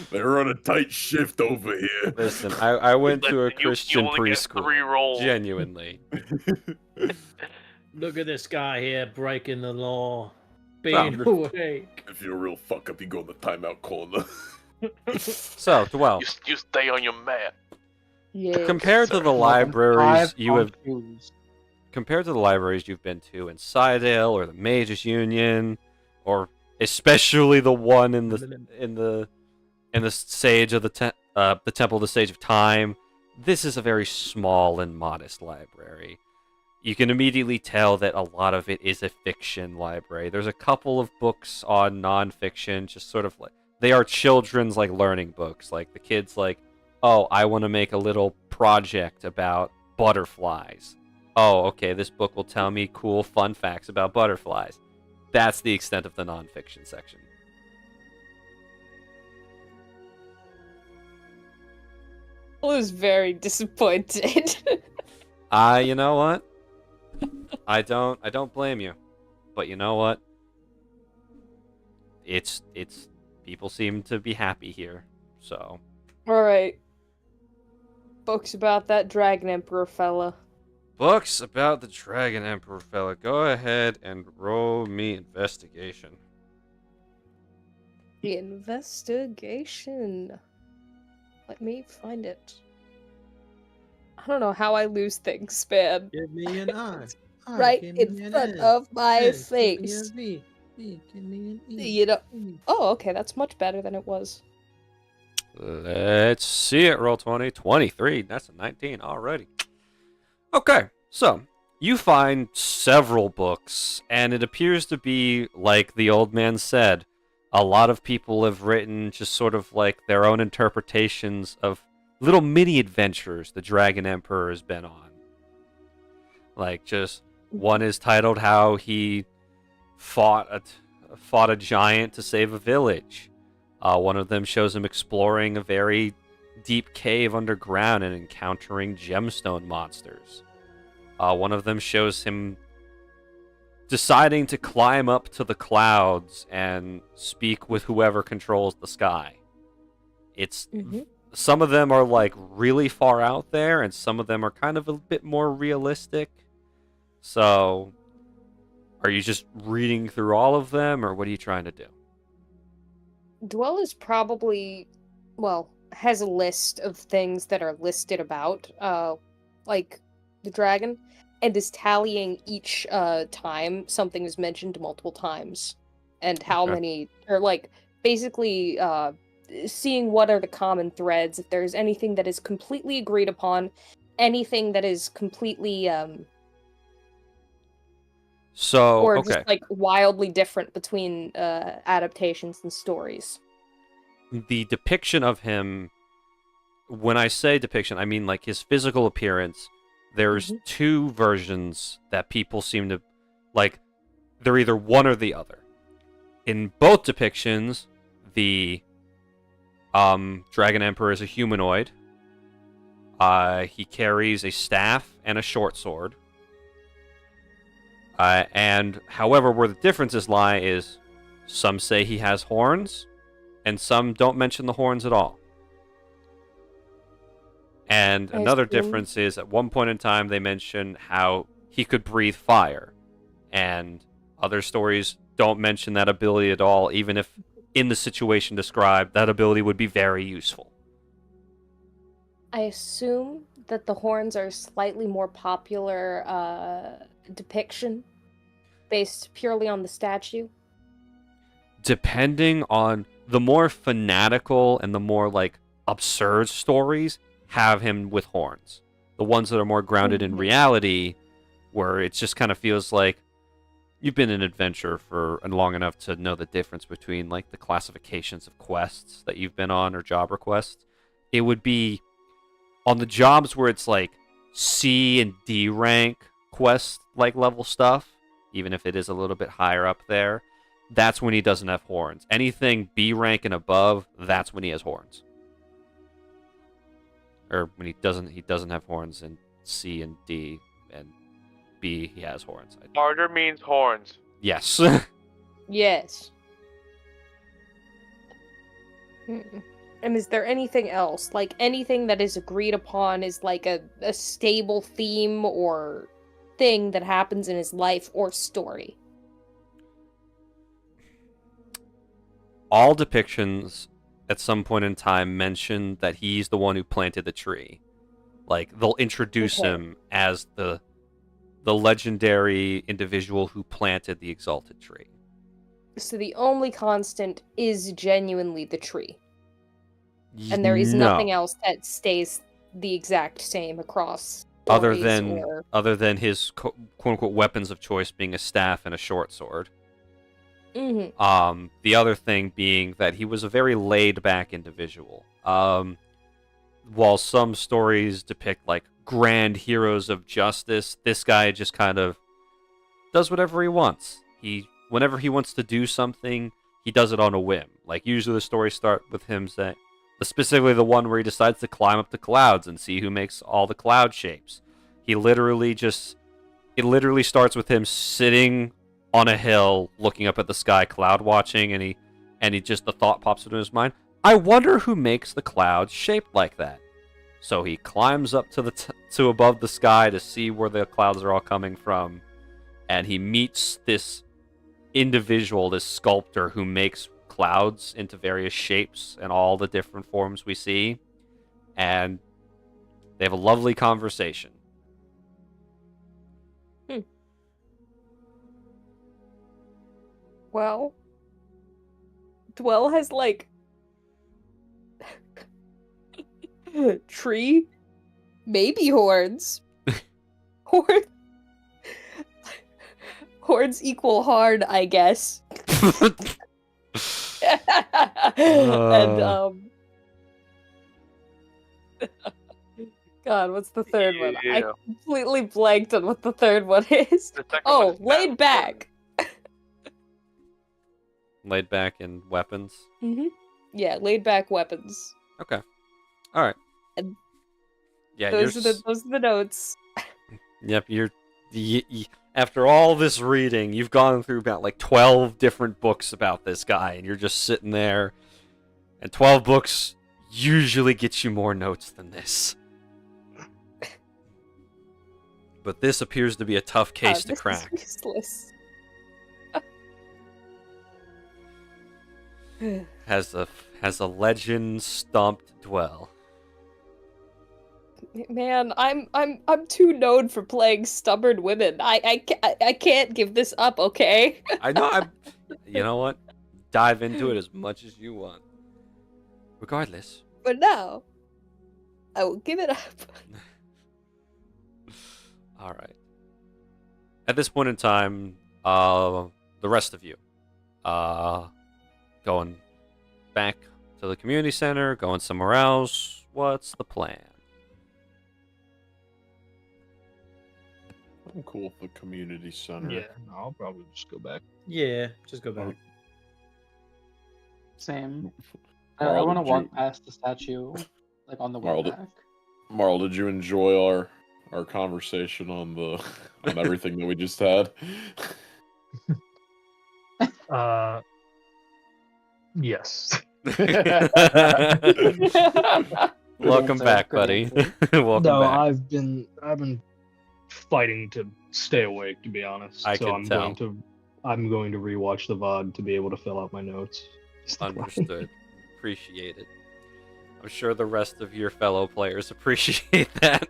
S2: They're on a tight shift over here.
S1: Listen, I went to a
S3: Listen, you
S1: Christian
S3: only get
S1: preschool.
S3: 3 rolls.
S1: Genuinely.
S10: Look at this guy here breaking the law.
S1: Being
S10: awake.
S2: If you're a real fuck up, you go in the timeout corner.
S1: So, Dwell,
S3: You stay on your mat.
S5: Yeah.
S1: compared to
S3: sir.
S1: the libraries you have
S8: Shoes.
S1: compared to the libraries you've been to in Sidale or the Mages Union, or especially the one in the Sage of the Temple of the Sage of Time, this is a very small and modest library. You can immediately tell that a lot of it is a fiction library. There's a couple of books on nonfiction, just sort of like they are children's like learning books. Like the kids like, oh, I want to make a little project about butterflies. Oh, okay, this book will tell me cool, fun facts about butterflies. That's the extent of the nonfiction section.
S5: I was very disappointed.
S1: You know what? I don't blame you. But you know what? It's people seem to be happy here. So,
S5: Alright. Books about that Dragon Emperor fella.
S1: books about the Dragon Emperor fella. Go ahead and roll me investigation.
S5: The investigation. Let me find it. I don't know how I lose things, man.
S10: Give me an eye.
S5: Right in front of my face.
S10: Give me a V. Give me an E.
S5: You know. Oh, okay, that's much better than it was.
S1: Let's see it. Roll 20. 23. That's a 19 already. Okay, so you find several books, and it appears to be, like the old man said, a lot of people have written just sort of like their own interpretations of little mini adventures the Dragon Emperor has been on. Like, just one is titled how he fought a giant to save a village. One of them shows him exploring a very deep cave underground and encountering gemstone monsters. One of them shows him deciding to climb up to the clouds and speak with whoever controls the sky. It's some of them are like really far out there, and some of them are kind of a bit more realistic. So, are you just reading through all of them, or what are you trying to do?
S5: Dwell is probably, well, has a list of things that are listed about, like the dragon, and is tallying each time something is mentioned multiple times, and how many, or like basically seeing what are the common threads, if there's anything that is completely agreed upon, anything that is completely or
S1: okay.
S5: just like wildly different between adaptations and stories.
S1: The depiction of him, when I say depiction, I mean like his physical appearance. There's two versions that people seem to like. They're either one or the other. In both depictions, the Dragon Emperor is a humanoid. He carries a staff and a short sword. And however, where the differences lie is some say he has horns, and some don't mention the horns at all. And another difference is at one point in time they mention how he could breathe fire, and other stories don't mention that ability at all, even if in the situation described that ability would be very useful.
S5: I assume that the horns are slightly more popular depiction based purely on the statue.
S1: Depending on the more fanatical and the more like absurd stories have him with horns. The ones that are more grounded in reality, where it just kind of feels like you've been an adventurer for long enough to know the difference between like the classifications of quests that you've been on or job requests. It would be on the jobs where it's like C and D rank quest like level stuff, even if it is a little bit higher up there, that's when he doesn't have horns. Anything B rank and above, that's when he has horns. Or when he doesn't have horns in C and D, and B he has horns.
S3: Harder means horns.
S1: Yes.
S5: Yes. And is there anything else? Like, anything that is agreed upon is like a stable theme or thing that happens in his life or story?
S1: All depictions at some point in time mention that he's the one who planted the tree. Like, they'll introduce him as the legendary individual who planted the exalted tree.
S5: So the only constant is genuinely the tree. And there is nothing else that stays the exact same across
S1: other than his quote unquote weapons of choice being a staff and a short sword.
S5: Mm-hmm.
S1: The other thing being that he was a very laid back individual. While some stories depict like grand heroes of justice, this guy just kind of does whatever he wants. Whenever he wants to do something, he does it on a whim. Like, usually the stories start with him saying, specifically the one where he decides to climb up the clouds and see who makes all the cloud shapes. It literally starts with him sitting on a hill, looking up at the sky, cloud watching, and he just, the thought pops into his mind, I wonder who makes the clouds shaped like that. So he climbs up to above the sky to see where the clouds are all coming from, and he meets this individual, this sculptor who makes clouds into various shapes and all the different forms we see, and they have a lovely conversation.
S5: Well, Dwell has like tree, maybe horns. Horns equal hard, I guess. And God, what's the third one? I completely blanked on what the third one is. Oh, laid back.
S1: Laid back in weapons.
S5: Mm-hmm. Yeah, laid back weapons.
S1: Okay. All right.
S5: And
S1: yeah,
S5: those are the notes.
S1: Yep, after all this reading, you've gone through about like 12 different books about this guy, and you're just sitting there. And 12 books usually get you more notes than this. But this appears to be a tough case to crack.
S5: Is useless.
S1: Has a legend stomped Dwell.
S5: Man, I'm too known for playing stubborn women. I can't give this up, okay?
S1: I know. You know what? Dive into it as much as you want. Regardless.
S5: But now, I will give it up.
S1: All right. At this point in time, the rest of you, going back to the community center, going somewhere else. What's the plan?
S2: I'm cool with the community center.
S6: Yeah, no, I'll probably just go back.
S10: Yeah, just go back.
S8: Same. I want to walk past the statue, like on the way back.
S2: Marl, did you enjoy our conversation on everything that we just had?
S6: Yes.
S1: Welcome back, buddy. Welcome back.
S6: I've been fighting to stay awake, to be honest.
S1: I'm
S6: going to rewatch the VOD to be able to fill out my notes.
S1: Understood. Appreciate it. I'm sure the rest of your fellow players appreciate that.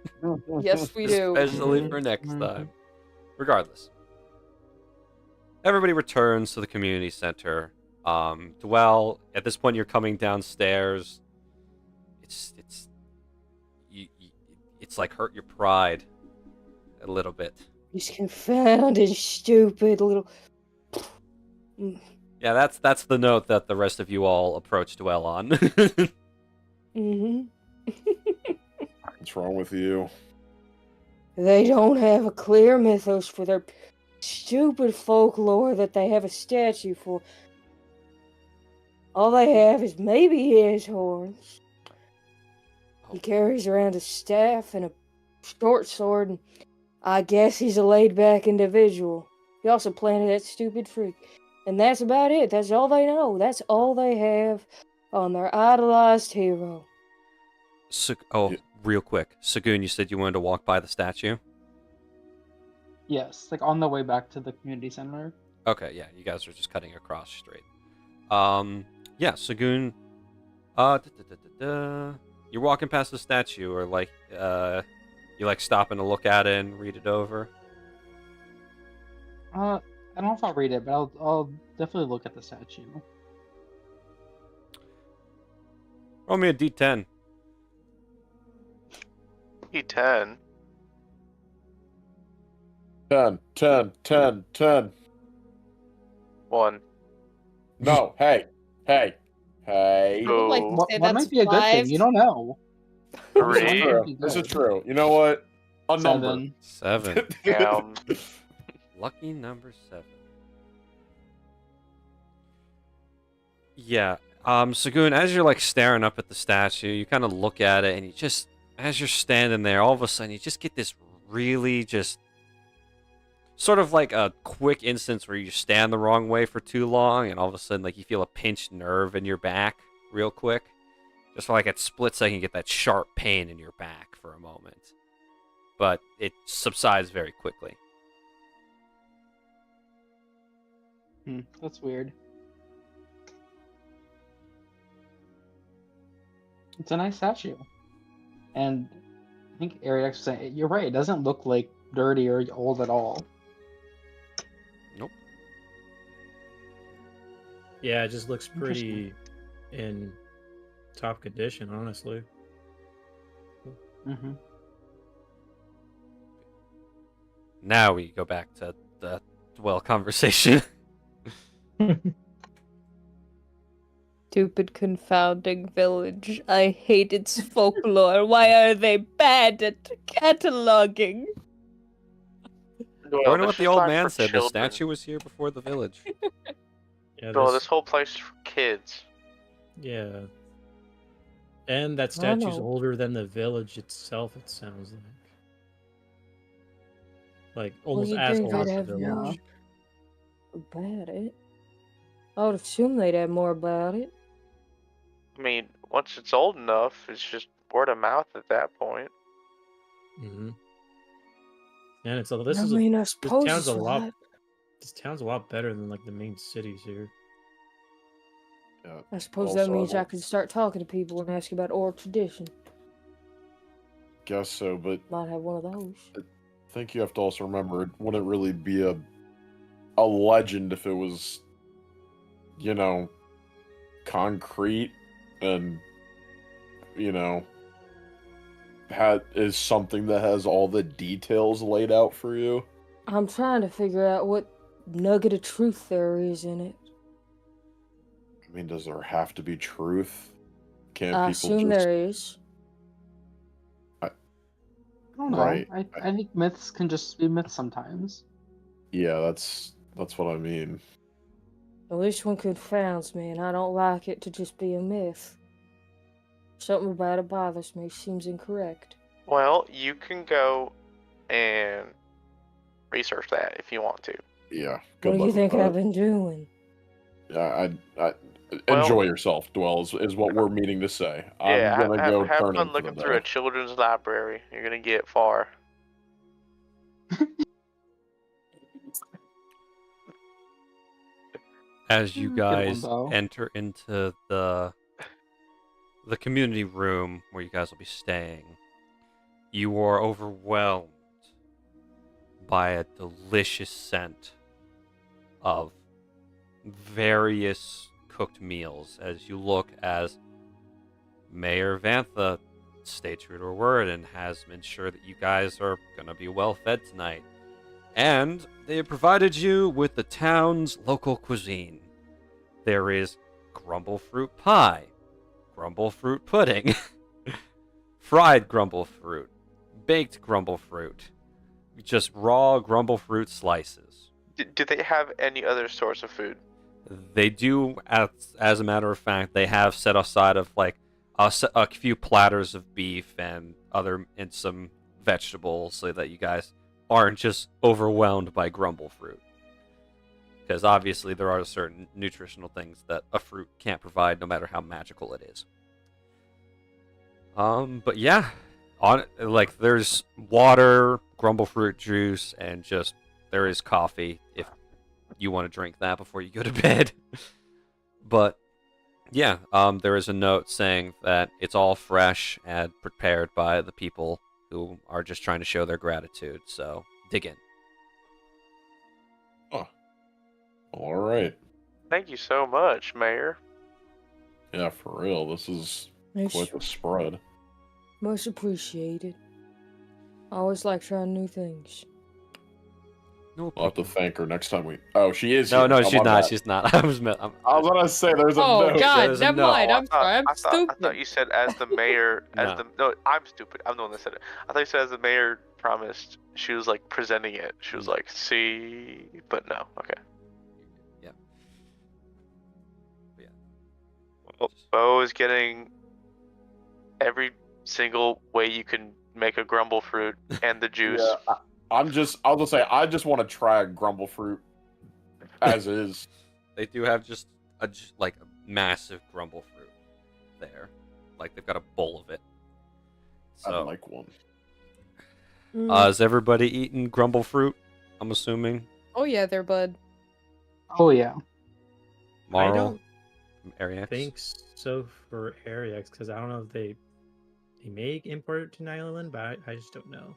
S5: Yes, we do.
S1: Especially for next time. Regardless. Everybody returns to the community center. Dwell, at this point you're coming downstairs. It's like hurt your pride a little bit.
S9: These confounded, stupid little.
S1: Yeah, that's the note that the rest of you all approach Dwell on.
S9: Mm-hmm.
S2: What's wrong with you?
S9: They don't have a clear mythos for their stupid folklore that they have a statue for. All they have is maybe his horns. He carries around a staff and a short sword, and I guess he's a laid-back individual. He also planted that stupid tree. And that's about it. That's all they know. That's all they have. on their idolized hero.
S1: Real quick. Sagoon, you said you wanted to walk by the statue?
S8: Yes, like on the way back to the community center.
S1: Okay, yeah, you guys are just cutting across straight. Yeah, Sagoon, you're walking past the statue, or like, you like stopping to look at it and read it over?
S8: I don't know if I'll read it, but I'll definitely look at the statue.
S1: Roll me a d10.
S3: E10.
S2: 10.
S3: 1.
S2: No, hey.
S3: Oh.
S5: Like,
S8: What
S5: say
S8: might
S5: that's
S8: be a good
S5: 5.
S8: thing? You don't know.
S3: 3.
S2: This is true. You know what? A number.
S8: 7.
S1: 7. Lucky number 7. Yeah. Sagoon, as you're like staring up at the statue, you kind of look at it, and you just, as you're standing there, all of a sudden you just get this really just sort of like a quick instance where you stand the wrong way for too long, and all of a sudden like you feel a pinched nerve in your back real quick. Just for like a split second, you get that sharp pain in your back for a moment. But it subsides very quickly.
S8: That's weird. It's a nice statue. And I think Ariax was saying, you're right, it doesn't look like dirty or old at all.
S1: Nope.
S4: Yeah, it just looks pretty in top condition, honestly.
S8: Mm-hmm.
S1: Now we go back to the dwell conversation.
S5: Stupid confounding village. I hate its folklore. Why are they bad at cataloging?
S3: Well,
S1: I know
S3: this
S1: what the
S3: is
S1: old
S3: not
S1: man
S3: for
S1: said. The
S3: children.
S1: statue was here before the village.
S4: Yeah,
S3: No, this whole place is for kids.
S4: yeah. And that
S9: I
S4: statue's
S9: know.
S4: older than the village itself, it sounds like. Like, almost
S9: you'd
S4: as
S9: think
S4: old
S9: they'd
S4: as the
S9: have
S4: village.
S9: more about it. I would assume they'd have more about it.
S3: I mean, once it's old enough, it's just word of mouth at that point.
S4: Mm-hmm. And it's a,
S9: I suppose
S4: town's a
S9: it's
S4: lot.
S9: right.
S4: This town's a lot better than like the main cities here.
S2: Yeah.
S9: I suppose that
S2: Also,
S9: means I could start talking to people and ask about oral tradition.
S2: Guess so, but
S9: Might have one of those.
S2: I think you have to also remember it wouldn't really be a legend if it was, you know, concrete and, you know, is something that has all the details laid out for you.
S9: I'm trying to figure out what nugget of truth there is in it.
S2: I mean, does there have to be truth? Can't
S9: I
S2: people
S9: assume
S2: just...
S9: there is.
S8: I don't know.
S2: Right.
S8: I think myths can just be myths sometimes.
S2: Yeah, that's what I mean.
S9: Well, this one confounds me, and I don't like it to just be a myth. Something about it bothers me. Seems incorrect.
S3: Well, you can go and research that if you want to.
S2: Yeah.
S9: What
S2: Good
S9: do you
S2: luck
S9: think
S2: with
S9: I've
S2: that.
S9: been doing?
S2: I
S3: Well-
S2: enjoy yourself, Dwell, is what we're meaning to say.
S3: Yeah,
S2: I'm gonna go
S3: have
S2: turn in
S3: fun
S2: for
S3: looking
S2: the
S3: through a
S2: day.
S3: children's library. You're gonna get far.
S1: As you
S8: Good one,
S1: guys
S8: Bo.
S1: enter into the community room where you guys will be staying, you are overwhelmed by a delicious scent of various cooked meals as you look as Mayor Vantha stayed true to her word and has ensured that you guys are going to be well fed tonight. And they have provided you with the town's local cuisine. There is grumble fruit pie, grumble fruit pudding, fried grumble fruit, baked grumble fruit, just raw grumble fruit slices.
S3: Do they have any other source of food?
S1: They do, as a matter of fact, they have set aside of like a few platters of beef and some vegetables so that you guys aren't just overwhelmed by grumble fruit. because obviously there are certain nutritional things that a fruit can't provide, no matter how magical it is. But yeah, there's water, grumble fruit juice, and just there is coffee if you want to drink that before you go to bed. But yeah, there is a note saying that it's all fresh and prepared by the people who are just trying to show their gratitude. So dig in.
S2: Oh, all right.
S3: Thank you so much, Mayor.
S2: Yeah, for real. This is
S9: It's
S2: quite the spread.
S9: much appreciated. I always like trying new things.
S1: No,
S2: I'll have to thank her next time we. Oh, she is.
S1: no,
S2: here.
S1: no,
S2: Oh,
S1: she's
S2: my
S1: not.
S2: bad.
S1: She's not.
S2: I was gonna say there's a
S5: Oh
S2: note.
S5: God,
S1: There's a
S5: never
S1: note.
S5: mind. I'm
S3: Oh,
S5: sorry. I'm
S3: I
S5: stupid.
S3: thought you said as the mayor,
S1: No.
S3: I'm stupid. I'm the one that said it. I thought you said as the mayor promised. She was like presenting it. She was like, see, but no. Okay.
S1: Yeah. But yeah.
S3: Well, Bo is getting every single way you can make a grumble fruit and the juice.
S2: Yeah, I'll just say I just want to try a grumble fruit as is.
S1: They do have just a massive grumble fruit there. Like they've got a bowl of it.
S2: I'd
S1: So,
S2: like one.
S1: is everybody eating grumble fruit? I'm assuming.
S5: Oh yeah, there, bud.
S8: Oh yeah.
S1: Marl,
S10: I don't
S1: Ariax?
S10: think so for Ariax, because I don't know if they may import it to Nyland, but I just don't know.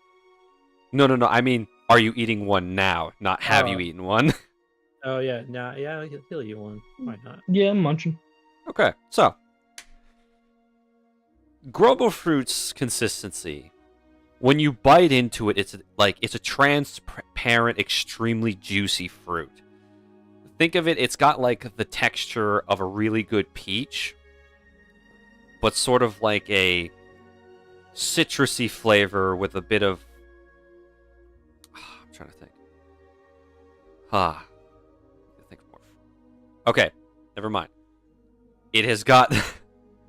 S1: No. I mean, are you eating one now? Not have you
S10: Oh.
S1: eaten one?
S10: Oh yeah, yeah, he'll eat one. Why not?
S7: Yeah, I'm munching.
S1: Okay, so grumble fruit's consistency. When you bite into it, it's a transparent, extremely juicy fruit. Think of it, it's got like the texture of a really good peach, but sort of like a citrusy flavor with a bit of I'm trying to think. Think more. Okay, never mind. It has got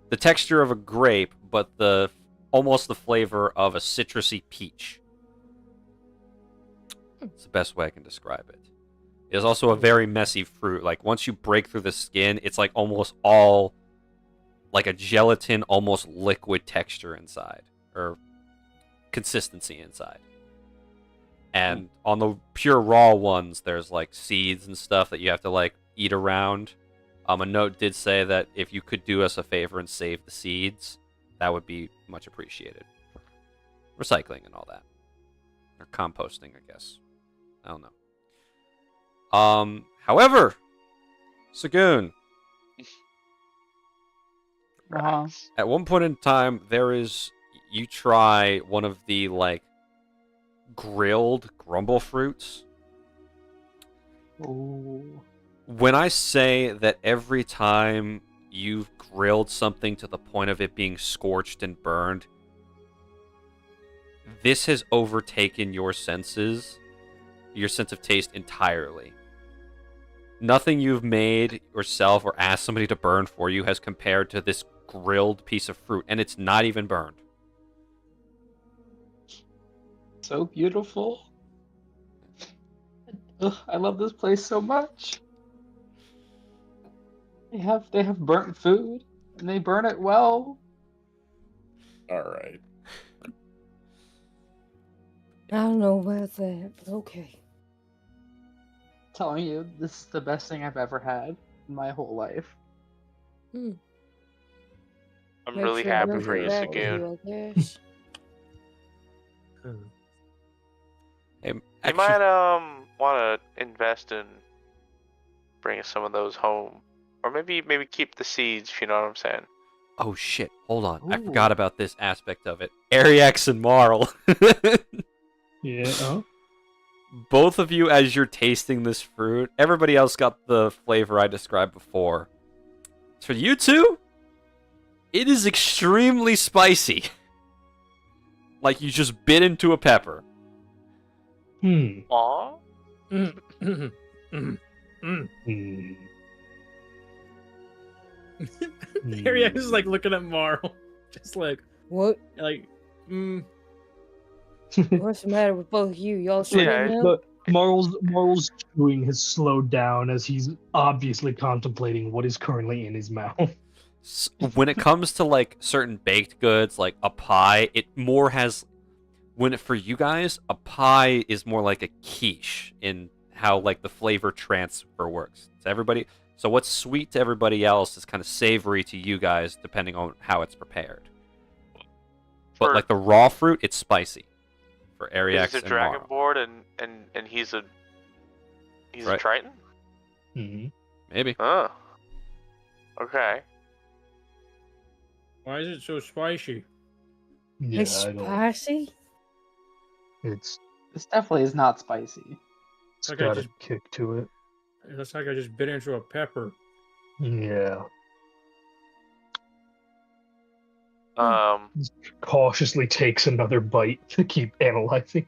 S1: the texture of a grape, but almost the flavor of a citrusy peach. It's the best way I can describe it. It is also a very messy fruit. Like once you break through the skin, it's like almost all like a gelatin, almost liquid texture inside, or consistency inside. And on the pure raw ones, there's like seeds and stuff that you have to like eat around. A note did say that if you could do us a favor and save the seeds, that would be much appreciated. Recycling and all that. Or composting, I guess. I don't know. However, Sagoon,
S8: Uh-huh.
S1: at one point in time, you try one of the like grilled grumble fruits.
S8: Ooh.
S1: When I say that every time you've grilled something to the point of it being scorched and burned, this has overtaken your sense of taste entirely. Nothing you've made yourself or asked somebody to burn for you has compared to this grilled piece of fruit, and it's not even burned.
S8: So beautiful. Ugh, I love this place so much. They have burnt food, and they burn it well.
S2: All right.
S9: I don't know about that, but okay.
S8: Telling you, this is the best thing I've ever had in my whole life.
S3: I'm
S9: Make
S3: really
S9: sure
S3: happy
S9: to
S3: for you,
S9: back with
S3: Sagoon.
S9: you, I guess.
S1: Hey,
S3: You
S1: actually,
S3: might want to invest in bringing some of those home, or maybe keep the seeds. If you know what I'm saying.
S1: oh shit! Hold on, I
S8: Ooh.
S1: forgot about this aspect of it. Ariax and Marl.
S7: Yeah.
S1: Both of you, as you're tasting this fruit, everybody else got the flavor I described before. For you two, it is extremely spicy. Like you just bit into a pepper.
S3: Aw.
S10: Ariax is like looking at Marl, just like,
S9: What?
S10: What's
S9: What's the matter with both of you? Y'all sitting
S3: Yeah,
S9: down?
S7: Look,
S6: Marl's chewing has slowed down as he's obviously contemplating what is currently in his mouth.
S1: When it comes to like certain baked goods, like a pie, it more has. For you guys, a pie is more like a quiche in how like the flavor transfer works to everybody. So what's sweet to everybody else is kind of savory to you guys, depending on how it's prepared. But like the raw fruit, it's spicy. For Ariax
S3: He's a
S1: and Marl.
S3: Dragonborn and he's a Triton?
S6: Mm-hmm.
S1: Maybe.
S3: Oh. Okay.
S4: Why is it so spicy?
S6: Yeah,
S9: It's spicy?
S6: It's
S8: This definitely is not spicy.
S6: got a kick to it.
S4: It looks like I just bit into a pepper.
S6: Yeah.
S3: Cautiously
S6: takes another bite to keep analyzing.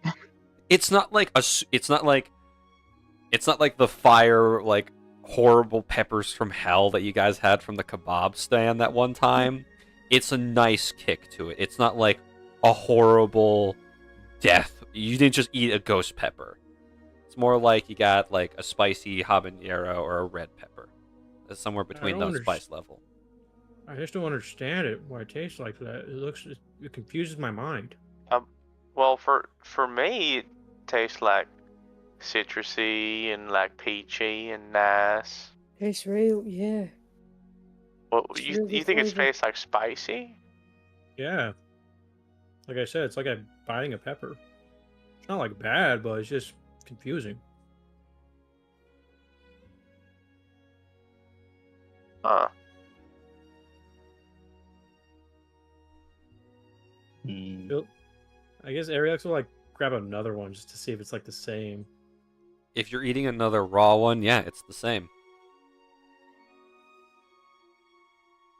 S1: It's not like the fire like horrible peppers from hell that you guys had from the kebab stand that one time. It's a nice kick to it. It's not like a horrible death. You didn't just eat a ghost pepper. It's more like you got like a spicy habanero or a red pepper. It's somewhere between those spice level.
S4: I just don't understand it. Why it tastes like that? It confuses my mind.
S3: Well, for me, it tastes like citrusy and like peachy and nice.
S9: It's real, yeah.
S3: Well,
S9: It's
S3: you
S9: really
S3: think it
S9: flavor.
S3: tastes like spicy?
S4: Yeah. Like I said, it's like I'm biting a pepper. It's not like bad, but it's just confusing.
S3: Huh.
S4: I guess Ariax will like grab another one just to see if it's like the same.
S1: If you're eating another raw one, yeah, it's the same.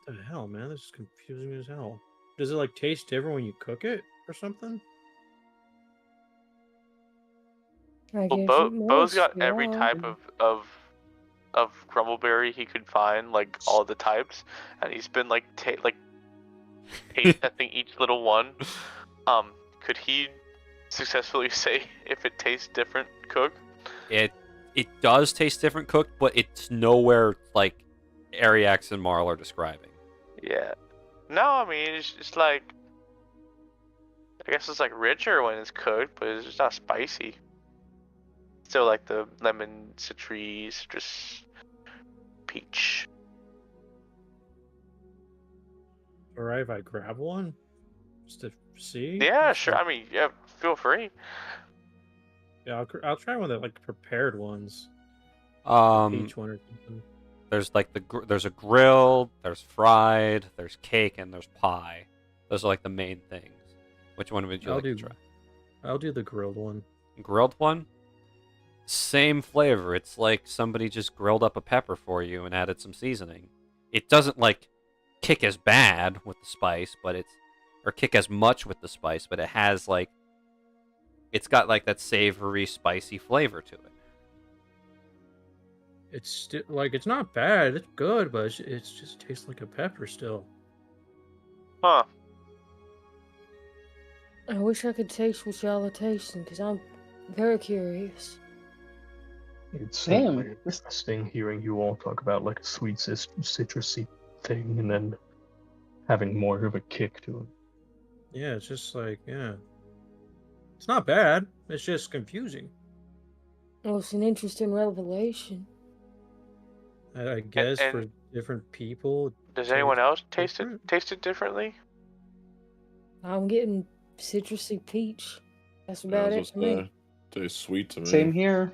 S4: What the hell, man? This is confusing as hell. Does it like taste different when you cook it or something?
S9: I
S3: Well,
S9: guess it
S3: Bo's
S9: must,
S3: got every
S9: yeah.
S3: type of crumbleberry he could find, like all the types, and he's been like taste testing each little one. Could he successfully say if it tastes different cooked?
S1: It does taste different cooked, but it's nowhere like Ariax and Marl are describing.
S3: Yeah. No, I mean it's like, I guess it's like richer when it's cooked, but it's just not spicy. Still like the lemon, citrus, peach.
S4: Alright, if I grab one? Just to see?
S3: Yeah,
S4: Just
S3: sure.
S4: to-
S3: I mean, yeah, feel free.
S4: Yeah, I'll try one of the like prepared ones. Peach one or something.
S1: There's like there's a grilled, there's fried, there's cake, and there's pie. Those are like the main things. Which one would you like to try?
S4: I'll do the grilled one.
S1: Grilled one? Same flavor. It's like somebody just grilled up a pepper for you and added some seasoning. It doesn't like kick as bad with the spice, or kick as much with the spice, but it has like, it's got like that savory, spicy flavor to it.
S4: It's still like it's not bad. It's good, but it just tastes like a pepper still.
S3: Huh.
S9: I wish I could taste what y'all are tasting, because I'm very curious.
S6: It's
S8: Same.
S6: interesting hearing you all talk about like a sweet citrusy thing and then having more of a kick to it.
S4: Yeah, it's just like, yeah. It's not bad. It's just confusing.
S9: Well, it's an interesting revelation.
S4: I guess
S3: and
S4: for different people.
S3: Does
S4: it
S3: anyone else
S4: tastes
S3: taste it differently?
S9: I'm getting citrusy peach. That's about it to me.
S2: Tastes sweet to me.
S8: Same here.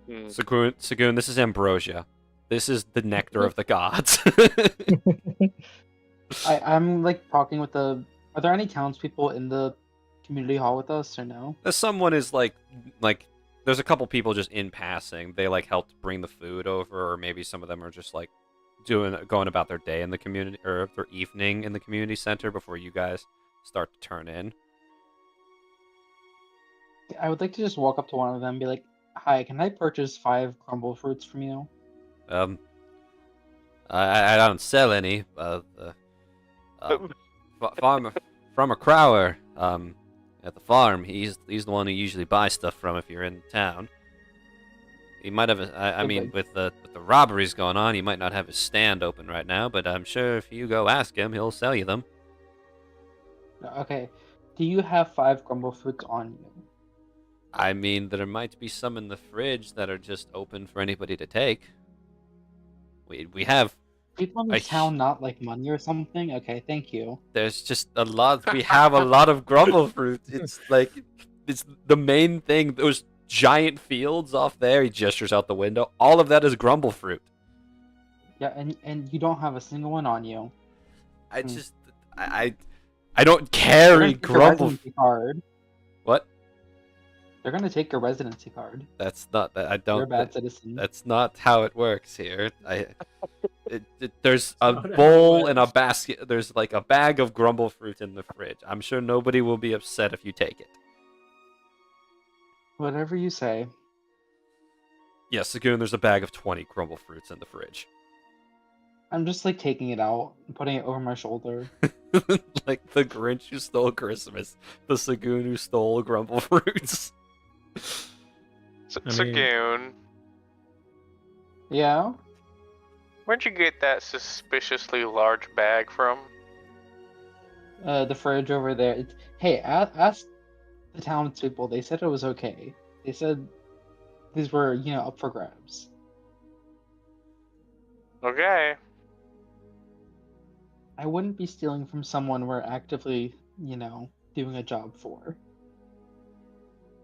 S1: Sagoon, this is ambrosia. This is the nectar of the gods.
S8: I'm like talking with the. Are there any townspeople in the community hall with us or no?
S1: Someone is like there's a couple people just in passing. They like helped bring the food over, or maybe some of them are just like going about their day in the community or their evening in the community center before you guys start to turn in.
S8: I would like to just walk up to one of them and be like, "Hi, can I purchase 5 crumble fruits from you?"
S1: I don't sell any. From a crower. at the farm. He's the one who usually buys stuff from if you're in town. He might have. I mean, with the robberies going on, he might not have his stand open right now. But I'm sure if you go ask him, he'll sell you them.
S8: Okay. Do you have 5 grumble fruits on you?
S1: I mean, there might be some in the fridge that are just open for anybody to take. We have.
S8: People in the town not like money or something? Okay, thank you.
S1: There's just a lot. We have a lot of grumble fruit. It's like, it's the main thing. Those giant fields off there. He gestures out the window. All of that is grumble fruit.
S8: Yeah, and you don't have a single one on you.
S1: I just, I don't carry grumble.
S8: Card.
S1: What?
S8: They're gonna take your residency card.
S1: That's not that. I don't.
S8: You're a bad citizen.
S1: That's not how it works here. There's a bowl and a basket. There's like a bag of grumble fruit in the fridge. I'm sure nobody will be upset if you take it.
S8: Whatever you say.
S1: Yes, Sagoon, there's a bag of 20 grumble fruits in the fridge.
S8: I'm just like taking it out and putting it over my shoulder.
S1: Like the Grinch who stole Christmas. The Sagoon who stole grumble fruits.
S3: Sagoon.
S8: Yeah?
S3: Where'd you get that suspiciously large bag from?
S8: The fridge over there. Hey, ask the townspeople. They said it was okay. They said these were, up for grabs.
S3: Okay.
S8: I wouldn't be stealing from someone we're actively, doing a job for.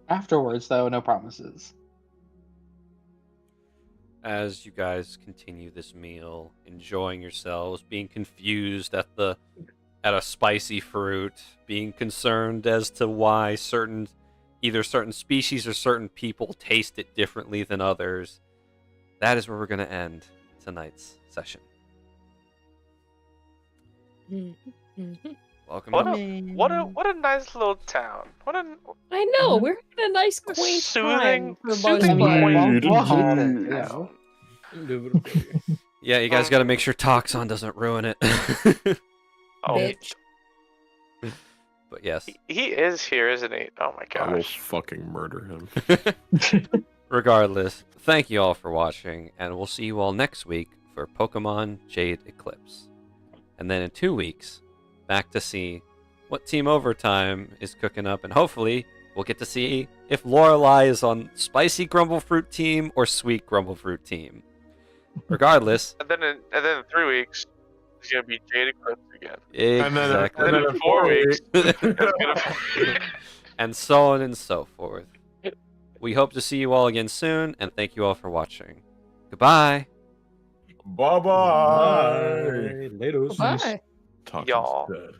S8: Afterwards, though, no promises.
S1: As you guys continue this meal, enjoying yourselves, being confused at a spicy fruit, being concerned as to why either certain species or certain people taste it differently than others, that is where we're going to end tonight's session. Welcome.
S3: What a nice little town.
S5: I know, we're having a nice quaint time for the most part.
S1: Yeah, you guys got to make sure Toxon doesn't ruin it.
S3: Oh,
S5: Bitch.
S1: But yes.
S3: He is here, isn't he? Oh my
S2: I will
S3: gosh.
S2: fucking murder him.
S1: Regardless, thank you all for watching, and we'll see you all next week for Pokemon Jade Eclipse. And then in 2 weeks, back to see what Team Overtime is cooking up, and hopefully we'll get to see if Lorelei is on Spicy Grumble Fruit team or Sweet Grumble Fruit team. Regardless.
S3: And then in 3 weeks, it's gonna be Jade Eclipse again.
S1: Exactly.
S3: And then in 4 weeks, it's gonna
S1: and so on and so forth. We hope to see you all again soon, and thank you all for watching. Goodbye.
S2: Bye-bye.
S10: Later.
S5: Bye.
S2: Toxin's
S3: Y'all.
S2: dead.